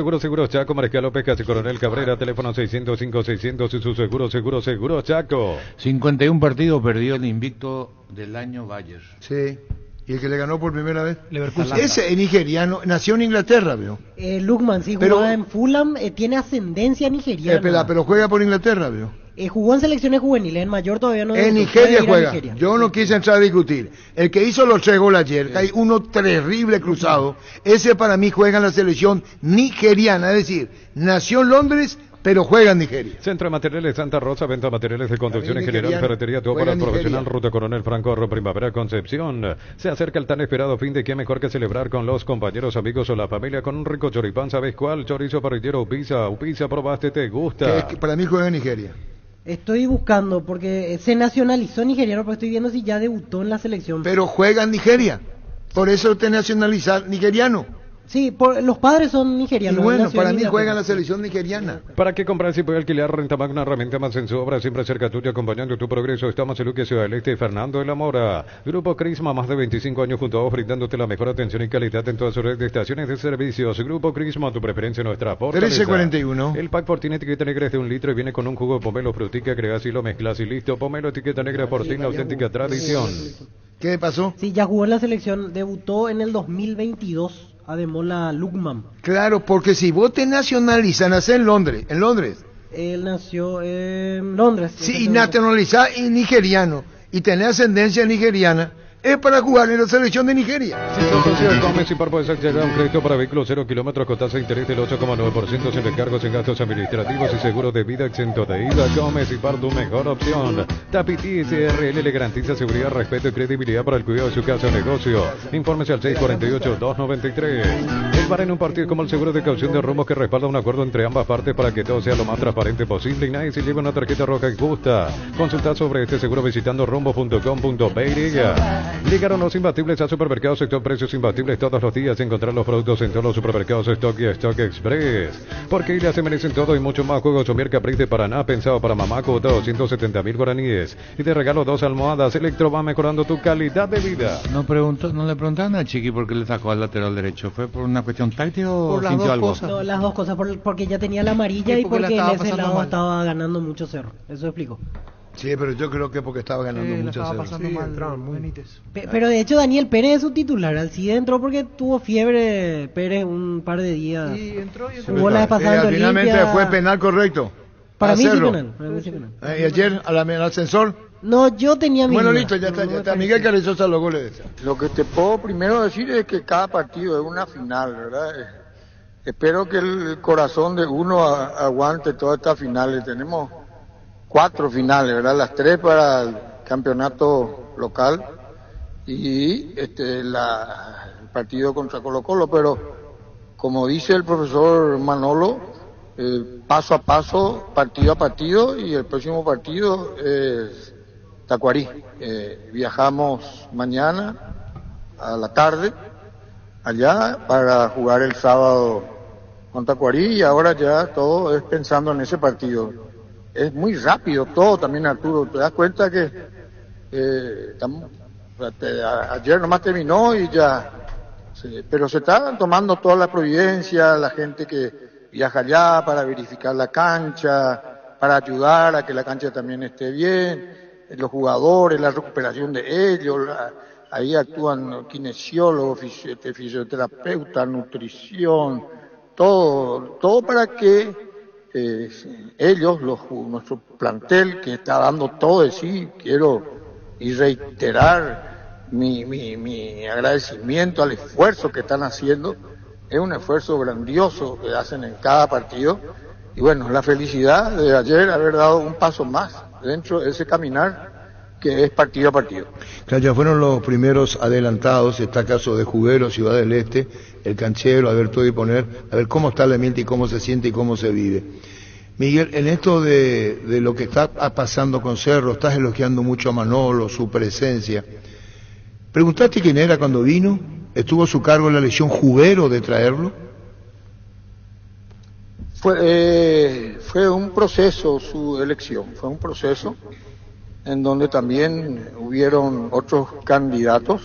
Chaco, Mariscal López, Casi Coronel Cabrera, teléfono 605-600 y su seguro Chaco. 51 partidos perdió el invicto del año Bayer. Sí. ¿Y el que le ganó por primera vez? Leverkusen. Ese es nigeriano, nació en Inglaterra, veo. Lukman, sí, jugaba en Fulham, tiene ascendencia nigeriana. Pero juega por Inglaterra, veo. Jugó en selecciones juveniles, en mayor todavía no. En Nigeria juega. Yo no quise entrar a discutir. El que hizo los 3 goles ayer, que hay uno terrible cruzado, ese para mí juega en la selección nigeriana, es decir, nació en Londres, pero juega en Nigeria. Centro de Materiales Santa Rosa, venta de materiales de construcción en general, ferretería, todo para el profesional, Ruta Coronel Franco, Primavera, Concepción. Se acerca el tan esperado fin de, qué mejor que celebrar con los compañeros, amigos o la familia con un rico choripán. ¿Sabes cuál? Chorizo parrillero Upiza, probaste, te gusta. Para mí juega en Nigeria. Estoy buscando porque se nacionalizó nigeriano, pero estoy viendo si ya debutó en la selección. Pero juega en Nigeria, por eso te nacionalizar nigeriano. Sí, los padres son nigerianos. Y bueno, para mí juega en la selección nigeriana. ¿Para qué comprar si puede alquilar Rentamac, una herramienta más en su obra, siempre cerca tuya, acompañando tu progreso? Estamos en Luque, Ciudad del Este, Fernando de la Mora. Grupo Crisma, más de 25 años junto a vos, brindándote la mejor atención y calidad en todas sus redes de estaciones de servicios. Grupo Crisma, tu preferencia, nuestra fortaleza. 1341. El pack por tiene etiqueta negra es de 1 litro y viene con un jugo pomelo frutica, agregas y lo mezclas y listo. Pomelo, etiqueta negra por ti, la auténtica tradición. ¿Qué pasó? Sí, ya jugó en la selección, debutó en el 2022. Ademola Lukman. Claro, porque si vos te nacionalizas, nacés en Londres. Él nació en Londres. Sí, y nacionalizás y nigeriano, y tenés ascendencia nigeriana, es para jugar en la selección de Nigeria. Centro Social Gómez y Par puedes acceder a un crédito para vehículos 0 kilómetros con tasa de interés del 8,9% sin recargos en gastos administrativos y seguro de vida exento de IVA. Gómez y Par, tu mejor opción. Tapiti SRL le garantiza seguridad, respeto y credibilidad para el cuidado de su casa o negocio. Infórmese al 648-293. El bar en un partido como el seguro de caución de rumos que respalda un acuerdo entre ambas partes para que todo sea lo más transparente posible y nadie se lleve una tarjeta roja injusta. Consulta sobre este seguro visitando rumbo.com.py. Llegaron los imbatibles a Supermercados Stock, precios imbatibles todos los días. Encontrar los productos en todos los supermercados Stock y Stock Express. Porque ellas se merecen todo y mucho más. Juegos Somier Capriz de Paraná, pensado para mamá, cuota 270.000 guaraníes. Y de regalo 2 almohadas. Electro va mejorando tu calidad de vida. No le preguntaron a Chiqui por qué le sacó al lateral derecho. ¿Fue por una cuestión táctica o sintió algo? No, las dos cosas, porque ya tenía la amarilla y porque en ese lado estaba ganando mucho Cerro. Eso explico. Sí, pero yo creo que porque estaba ganando mucho Cerro. Pero de hecho Daniel Pérez es su titular. Alcide entró porque tuvo fiebre Pérez un par de días. Sí, entró y jugó la pasada finalmente fue penal correcto. Para mí sí penal. ¿Y ayer al ascensor? No, yo tenía mi... Bueno, listo, ya está. Miguel Carrizosa los goles. Lo que te puedo primero decir es que cada partido es una final, ¿verdad? Espero que el corazón de uno aguante todas estas finales. Tenemos 4 finales, ¿verdad? Las 3 para el campeonato local y el partido contra Colo-Colo, pero como dice el profesor Manolo, paso a paso, partido a partido, y el próximo partido es Tacuarí. Viajamos mañana a la tarde allá para jugar el sábado con Tacuarí y ahora ya todo es pensando en ese partido. Es muy rápido todo también, Arturo. Te das cuenta que ayer nomás terminó y ya. Sí, pero se está tomando toda la providencia, la gente que viaja allá para verificar la cancha, para ayudar a que la cancha también esté bien, los jugadores, la recuperación de ellos. Ahí actúan kinesiólogos, fisioterapeutas, nutrición, todo para que ellos, nuestro plantel que está dando todo de sí, quiero y reiterar mi agradecimiento al esfuerzo que están haciendo. Es un esfuerzo grandioso que hacen en cada partido y bueno, la felicidad de ayer haber dado un paso más dentro de ese caminar que es partido a partido. Claro, ya fueron los primeros adelantados, está el caso de Juguero, Ciudad del Este, el canchero, a ver todo y poner, a ver cómo está el ambiente y cómo se siente y cómo se vive. Miguel, en esto de lo que está pasando con Cerro, estás elogiando mucho a Manolo, su presencia. ¿Preguntaste quién era cuando vino? ¿Estuvo a su cargo la elección Juguero de traerlo? Fue un proceso su elección, fue un proceso en donde también hubieron otros candidatos,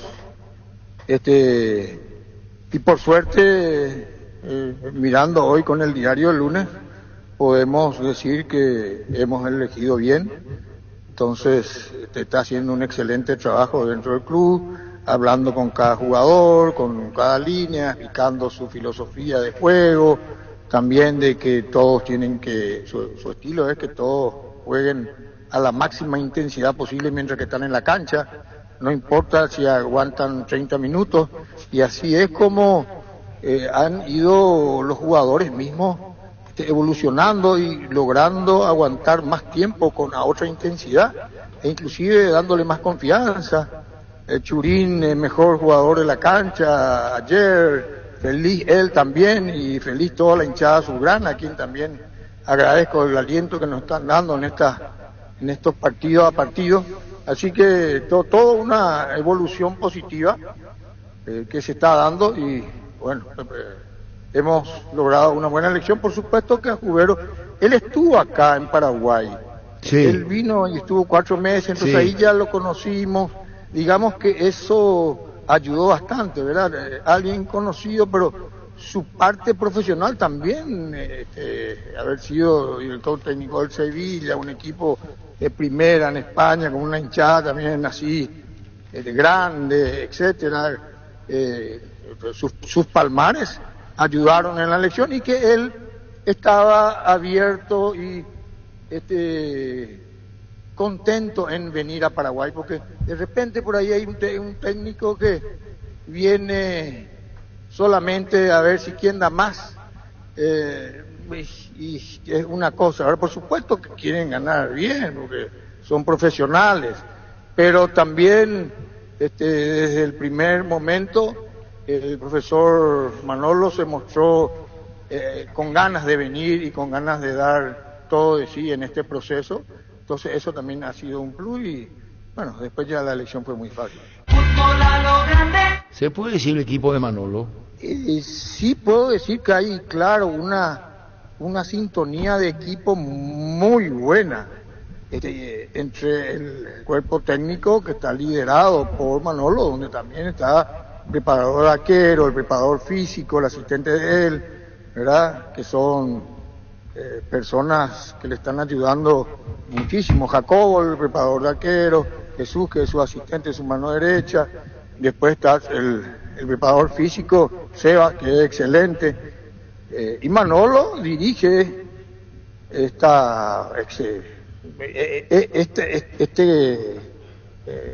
y por suerte, mirando hoy con el diario el lunes, podemos decir que hemos elegido bien. Entonces está haciendo un excelente trabajo dentro del club, hablando con cada jugador, con cada línea, explicando su filosofía de juego, también de que todos tienen que, su estilo es que todos jueguen a la máxima intensidad posible mientras que están en la cancha, no importa si aguantan 30 minutos, y así es como han ido los jugadores mismos evolucionando y logrando aguantar más tiempo con a otra intensidad, e inclusive dándole más confianza. Churín, el mejor jugador de la cancha ayer, feliz él también y feliz toda la hinchada azulgrana, a quien también agradezco el aliento que nos están dando en esta en estos partidos a partidos. Así que todo una evolución positiva que se está dando y bueno, hemos logrado una buena elección. Por supuesto que Jubero, él estuvo acá en Paraguay, sí. Él vino y estuvo 4 meses, entonces sí. Ahí ya lo conocimos, digamos que eso ayudó bastante, ¿verdad? Alguien conocido, pero su parte profesional también, haber sido director técnico del Sevilla, un equipo de primera en España, con una hinchada también así, grande, etcétera, sus palmares ayudaron en la elección y que él estaba abierto y contento en venir a Paraguay, porque de repente por ahí hay un técnico que viene solamente a ver si quién da más, y es una cosa. Ahora, por supuesto que quieren ganar bien, porque son profesionales, pero también desde el primer momento el profesor Manolo se mostró con ganas de venir y con ganas de dar todo de sí en este proceso. Entonces eso también ha sido un plus y bueno, después ya la elección fue muy fácil. ¿Se puede decir el equipo de Manolo? Sí puedo decir que hay, claro, una sintonía de equipo muy buena entre el cuerpo técnico que está liderado por Manolo, donde también está el preparador arquero, el preparador físico, el asistente de él, ¿verdad? Que son personas que le están ayudando muchísimo. Jacobo, el preparador de arquero, Jesús, que es su asistente, su mano derecha, después está el preparador físico, Seba, que es excelente, y Manolo dirige este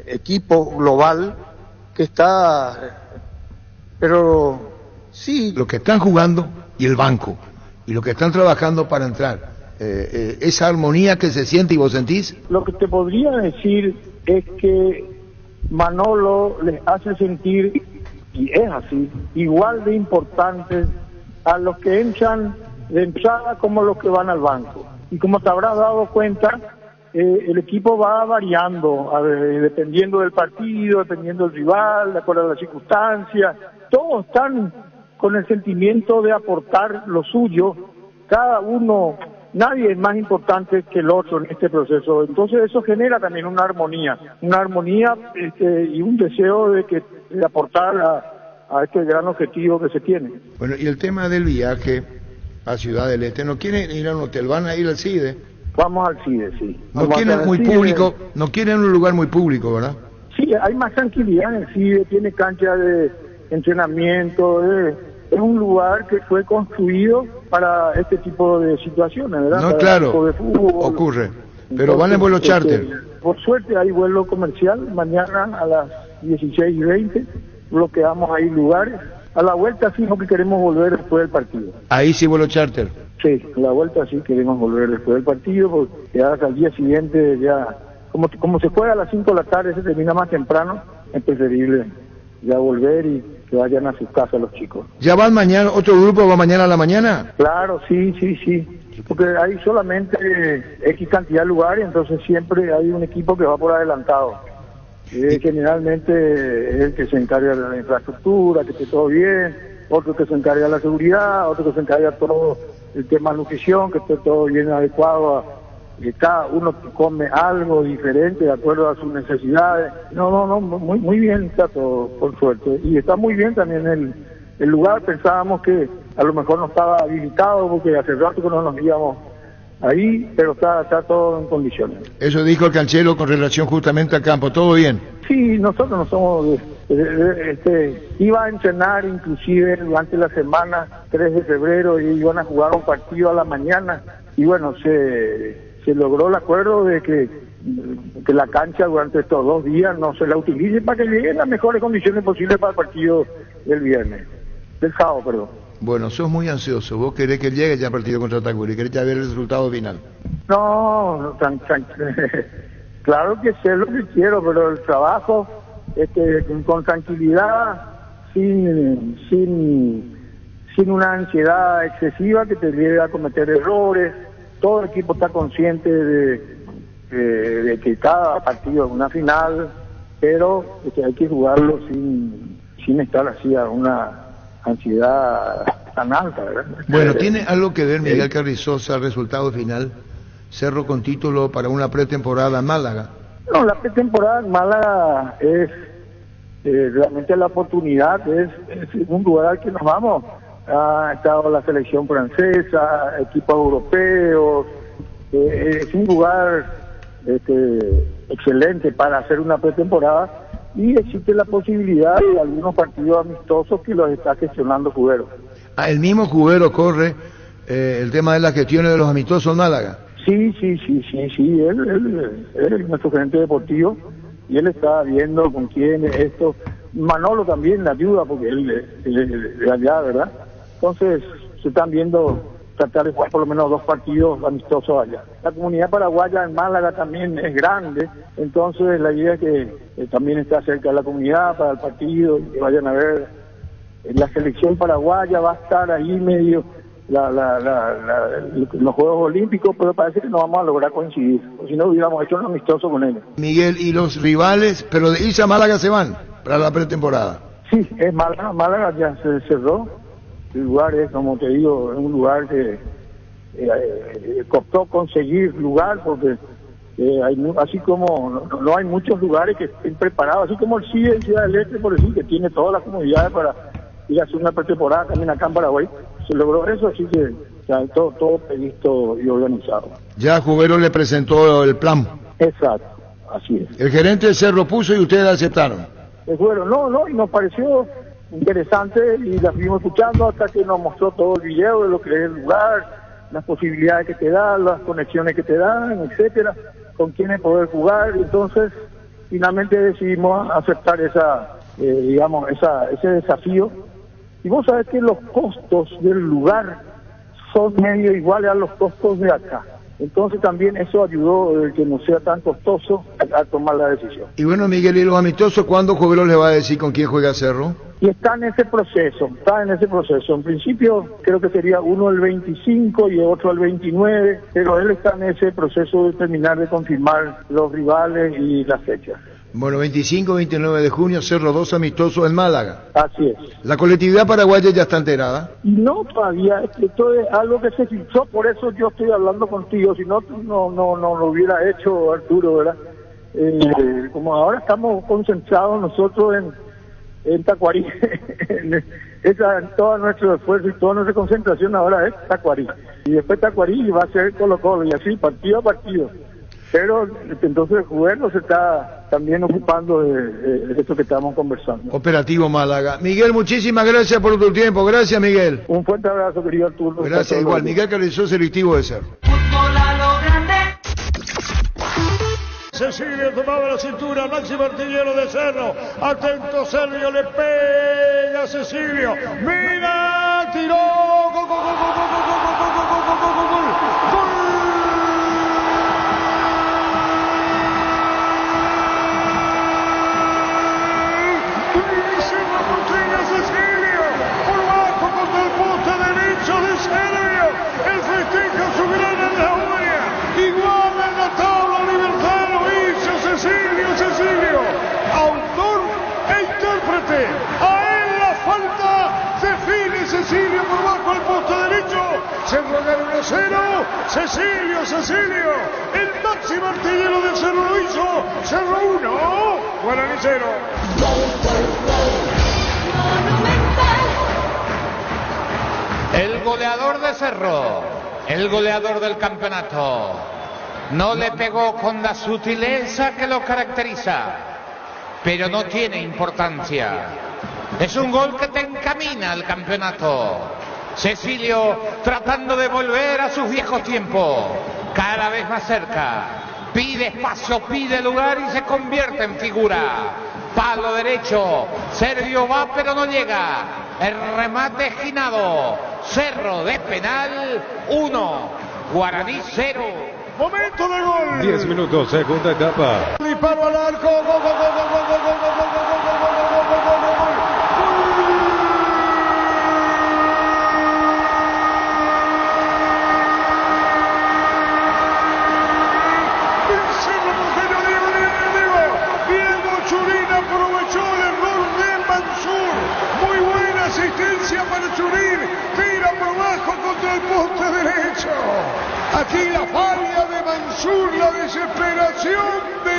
equipo global que está, pero sí. Lo que están jugando y el banco, y lo que están trabajando para entrar, esa armonía que se siente y vos sentís. Lo que te podría decir es que Manolo les hace sentir, y es así, igual de importantes a los que entran de entrada como los que van al banco. Y como te habrás dado cuenta, el equipo va variando, dependiendo del partido, dependiendo del rival, de acuerdo a las circunstancias. Todos están con el sentimiento de aportar lo suyo, cada uno, nadie es más importante que el otro en este proceso. Entonces eso genera también una armonía y un deseo de aportar a este gran objetivo que se tiene. Bueno, y el tema del viaje a Ciudad del Este, ¿no quieren ir a un hotel? ¿Van a ir al CIDE? Vamos al CIDE, sí. No quieren muy público, no quieren un lugar muy público, ¿verdad? Sí, hay más tranquilidad en el CIDE, tiene cancha de entrenamiento, es un lugar que fue construido para este tipo de situaciones, ¿verdad? No, para claro, de fútbol. Ocurre, pero entonces, van en vuelo charter. Por suerte hay vuelo comercial, mañana a las 16:20, bloqueamos ahí lugares. A la vuelta sí, no que queremos volver después del partido. Ahí sí vuelo charter. Sí, a la vuelta sí queremos volver después del partido, porque ya hasta el día siguiente ya, como se juega a las 5 de la tarde, se termina más temprano, es preferible ya volver y que vayan a sus casas los chicos. ¿Ya van mañana, otro grupo va mañana a la mañana? Claro, sí, porque hay solamente X cantidad de lugares, entonces siempre hay un equipo que va por adelantado. Generalmente es el que se encarga de la infraestructura, que esté todo bien, otro que se encarga de la seguridad, otro que se encarga de todo el tema de nutrición, que esté todo bien adecuado, que cada uno come algo diferente de acuerdo a sus necesidades. No, muy bien está todo, por suerte. Y está muy bien también el lugar. Pensábamos que a lo mejor no estaba habilitado porque hace rato que no nos íbamos ahí, pero está todo en condiciones. Eso dijo el canchero con relación justamente al campo, ¿todo bien? Sí, nosotros no somos... iba a entrenar inclusive durante la semana 3 de febrero y iban a jugar un partido a la mañana y bueno, se logró el acuerdo de que la cancha durante estos 2 días no se la utilice para que lleguen en las mejores condiciones posibles para el partido del sábado, perdón. Bueno, sos muy ansioso, vos querés que llegue ya el partido contra Tacuri, querés ya ver el resultado final. No, claro que sé lo que quiero, pero el trabajo con tranquilidad, sin una ansiedad excesiva que te lleve a cometer errores. Todo el equipo está consciente de que cada partido es una final, pero hay que jugarlo sin estar así a una ansiedad tan alta, ¿verdad? Bueno, ¿tiene algo que ver, Miguel Carrizosa, el resultado final? Cerro con título para una pretemporada en Málaga. No, la pretemporada en Málaga es realmente la oportunidad, es un lugar al que nos vamos. Ha estado la selección francesa, equipos europeos, es un lugar excelente para hacer una pretemporada, y existe la posibilidad de algunos partidos amistosos que los está gestionando Cubero. El mismo Cubero corre el tema de las gestiones de los amistosos en Málaga. Sí, él es nuestro gerente deportivo, y él está viendo con quién esto. Manolo también le ayuda, porque él es de allá, ¿verdad? Entonces se están viendo tratar de jugar por lo menos 2 partidos amistosos allá. La comunidad paraguaya en Málaga también es grande, entonces la idea es que también está cerca de la comunidad para el partido, que vayan a ver. La selección paraguaya va a estar ahí medio los Juegos Olímpicos, pero parece que no vamos a lograr coincidir, o si no hubiéramos hecho un amistoso con ellos. Miguel, ¿y los rivales, pero de irse a Málaga se van para la pretemporada? Sí, es Málaga ya se cerró. El lugar es, como te digo, es un lugar que costó conseguir lugar, porque así como no hay muchos lugares que estén preparados, así como el CIE en Ciudad del Este, por decir, que tiene todas las comodidades para ir a hacer una pretemporada también acá en Paraguay. Se logró eso, así que todo previsto y organizado. Ya Cubero le presentó el plan. Exacto, así es. El gerente de Cerro puso y ustedes aceptaron. No, y nos pareció interesante, y la fuimos escuchando hasta que nos mostró todo el video de lo que es el lugar, las posibilidades que te dan, las conexiones que te dan, etcétera, con quiénes poder jugar. Entonces finalmente decidimos aceptar ese desafío. Y vos sabés que los costos del lugar son medio iguales a los costos de acá. Entonces también eso ayudó que no sea tan costoso a tomar la decisión. Y bueno, Miguel, ¿y los amistosos cuándo Cubero le va a decir con quién juega Cerro? Y está en ese proceso. En principio creo que sería uno el 25 y otro el 29, pero él está en ese proceso de terminar de confirmar los rivales y las fechas. Bueno, 25 y 29 de junio, Cerro 2 amistosos en Málaga. Así es. ¿La colectividad paraguaya ya está enterada? No, todavía. Esto es algo que se filtró, por eso yo estoy hablando contigo. Si no, no lo hubiera hecho, Arturo, ¿verdad? Como ahora estamos concentrados nosotros en Tacuarí, todo nuestro esfuerzo y toda nuestra concentración ahora es Tacuarí. Y después Tacuarí va a ser Colo-Colo, y así, partido a partido. Pero entonces el gobierno se está también ocupando de esto que estamos conversando. Operativo Málaga. Miguel, muchísimas gracias por tu tiempo. Gracias, Miguel. Un fuerte abrazo, querido Arturo. Gracias, igual. Miguel Carrizosa, selectivo de Cerro. Cecilio tomaba la cintura, Máximo Artillero de Cerro. Atento Sergio, le pega a Cecilio. Mira, tiró. Gol, gol, gol, gol, gol, gol, gol, gol, gol, gol, gol. El festejo su gran alauria, igual en la tabla Libertad lo hizo Cecilio, autor e intérprete. A él la falta, define Cecilio por bajo el poste derecho. Cerro gana 1-0, Cecilio, el máximo artillero del Cerro lo hizo. Cerro 1, Guaraní 0. El goleador de Cerro, el goleador del campeonato, no le pegó con la sutileza que lo caracteriza, pero no tiene importancia. Es un gol que te encamina al campeonato. Cecilio tratando de volver a sus viejos tiempos, cada vez más cerca. Pide espacio, pide lugar y se convierte en figura. Palo derecho, Sergio va pero no llega. El remate esquinado. Cerro de penal 1, Guaraní 0. Momento de gol. 10 minutos, segunda etapa. Disparo al arco. Gol, gol, gol, gol, gol, gol, gol, gol, gol, gol, gol, gol, gol, gol, gol, gol, gol.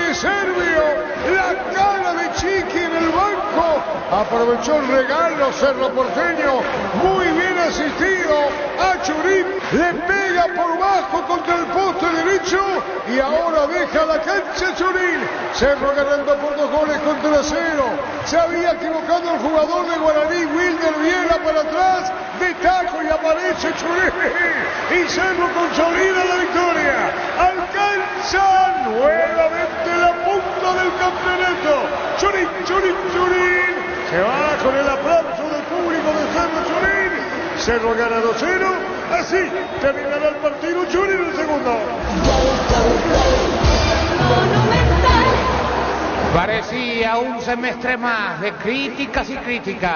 de Servio, la cara de Chiqui en el banco, aprovechó el regalo Cerro Porteño, muy bien asistido a Churín, le pega por bajo contra el poste derecho y ahora deja la cancha Churín. Cerro ganando por 2 goles contra 0. Se había equivocado el jugador de Guaraní, Wilder Viera para atrás, de taco y aparece Churín y Cerro consolida la victoria. Alcanza nuevamente la punta del campeonato. Churín, Churín, Churín. Se va con el aplauso del público de Cerro Churín. Cerro gana 2-0. Así terminará el partido. Churín el segundo. Parecía un semestre más de críticas y críticas.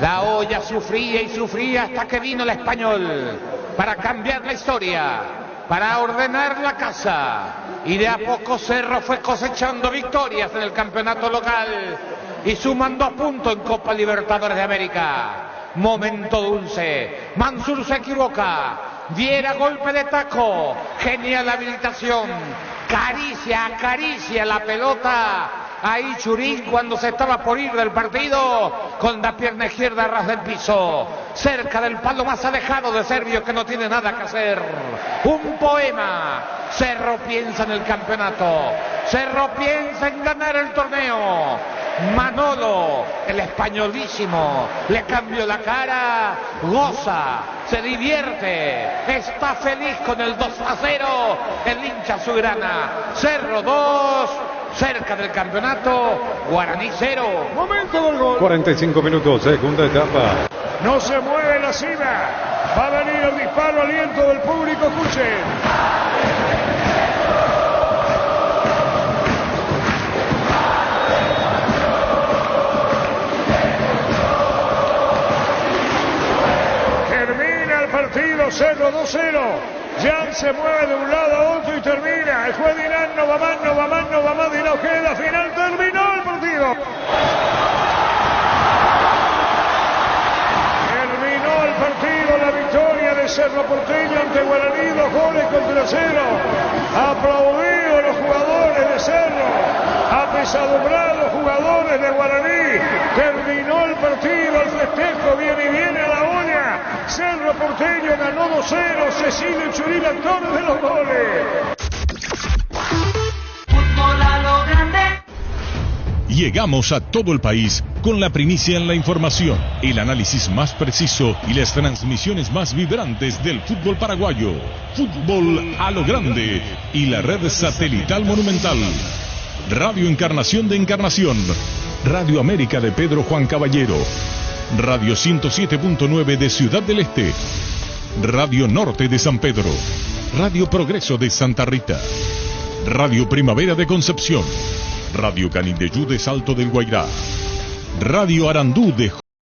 La olla sufría y sufría hasta que vino el Español para cambiar la historia, para ordenar la casa. Y de a poco Cerro fue cosechando victorias en el campeonato local y sumando puntos en Copa Libertadores de América. Momento dulce. Mansur se equivoca. Viera golpe de taco. Genial habilitación. Acaricia la pelota. Ahí Churín cuando se estaba por ir del partido con la pierna izquierda a ras del piso, cerca del palo más alejado de Servio que no tiene nada que hacer. Un poema. Cerro piensa en el campeonato. Cerro piensa en ganar el torneo. Manolo, el españolísimo, le cambió la cara, goza, se divierte, está feliz con el 2-0, el hincha azulgrana. Cerro 2, cerca del campeonato, Guaraní 0. Momento del gol. 45 minutos, segunda etapa. No se mueve la cima. Va a venir el disparo, aliento del público, escuchen. Partido Cerro 2-0. Jan se mueve de un lado a otro y termina. El juez dirá no va más, y no queda. Final, terminó el partido. Terminó el partido, la victoria de Cerro Porteño ante Guaraní, 2 goles contra 0. Aplaudido los jugadores de Cerro, apesadumbrados los jugadores de Guaraní. Terminó el partido, el festejo viene a la olla. Cerro Porteño ganó 2-0, Cecilio Churín, actor de los goles. Fútbol a lo grande. Llegamos a todo el país con la primicia en la información, el análisis más preciso y las transmisiones más vibrantes del fútbol paraguayo. Fútbol a lo grande y la red satelital Monumental. Radio Encarnación de Encarnación, Radio América de Pedro Juan Caballero, Radio 107.9 de Ciudad del Este, Radio Norte de San Pedro, Radio Progreso de Santa Rita, Radio Primavera de Concepción, Radio Canindeyú de Salto del Guairá, Radio Arandú de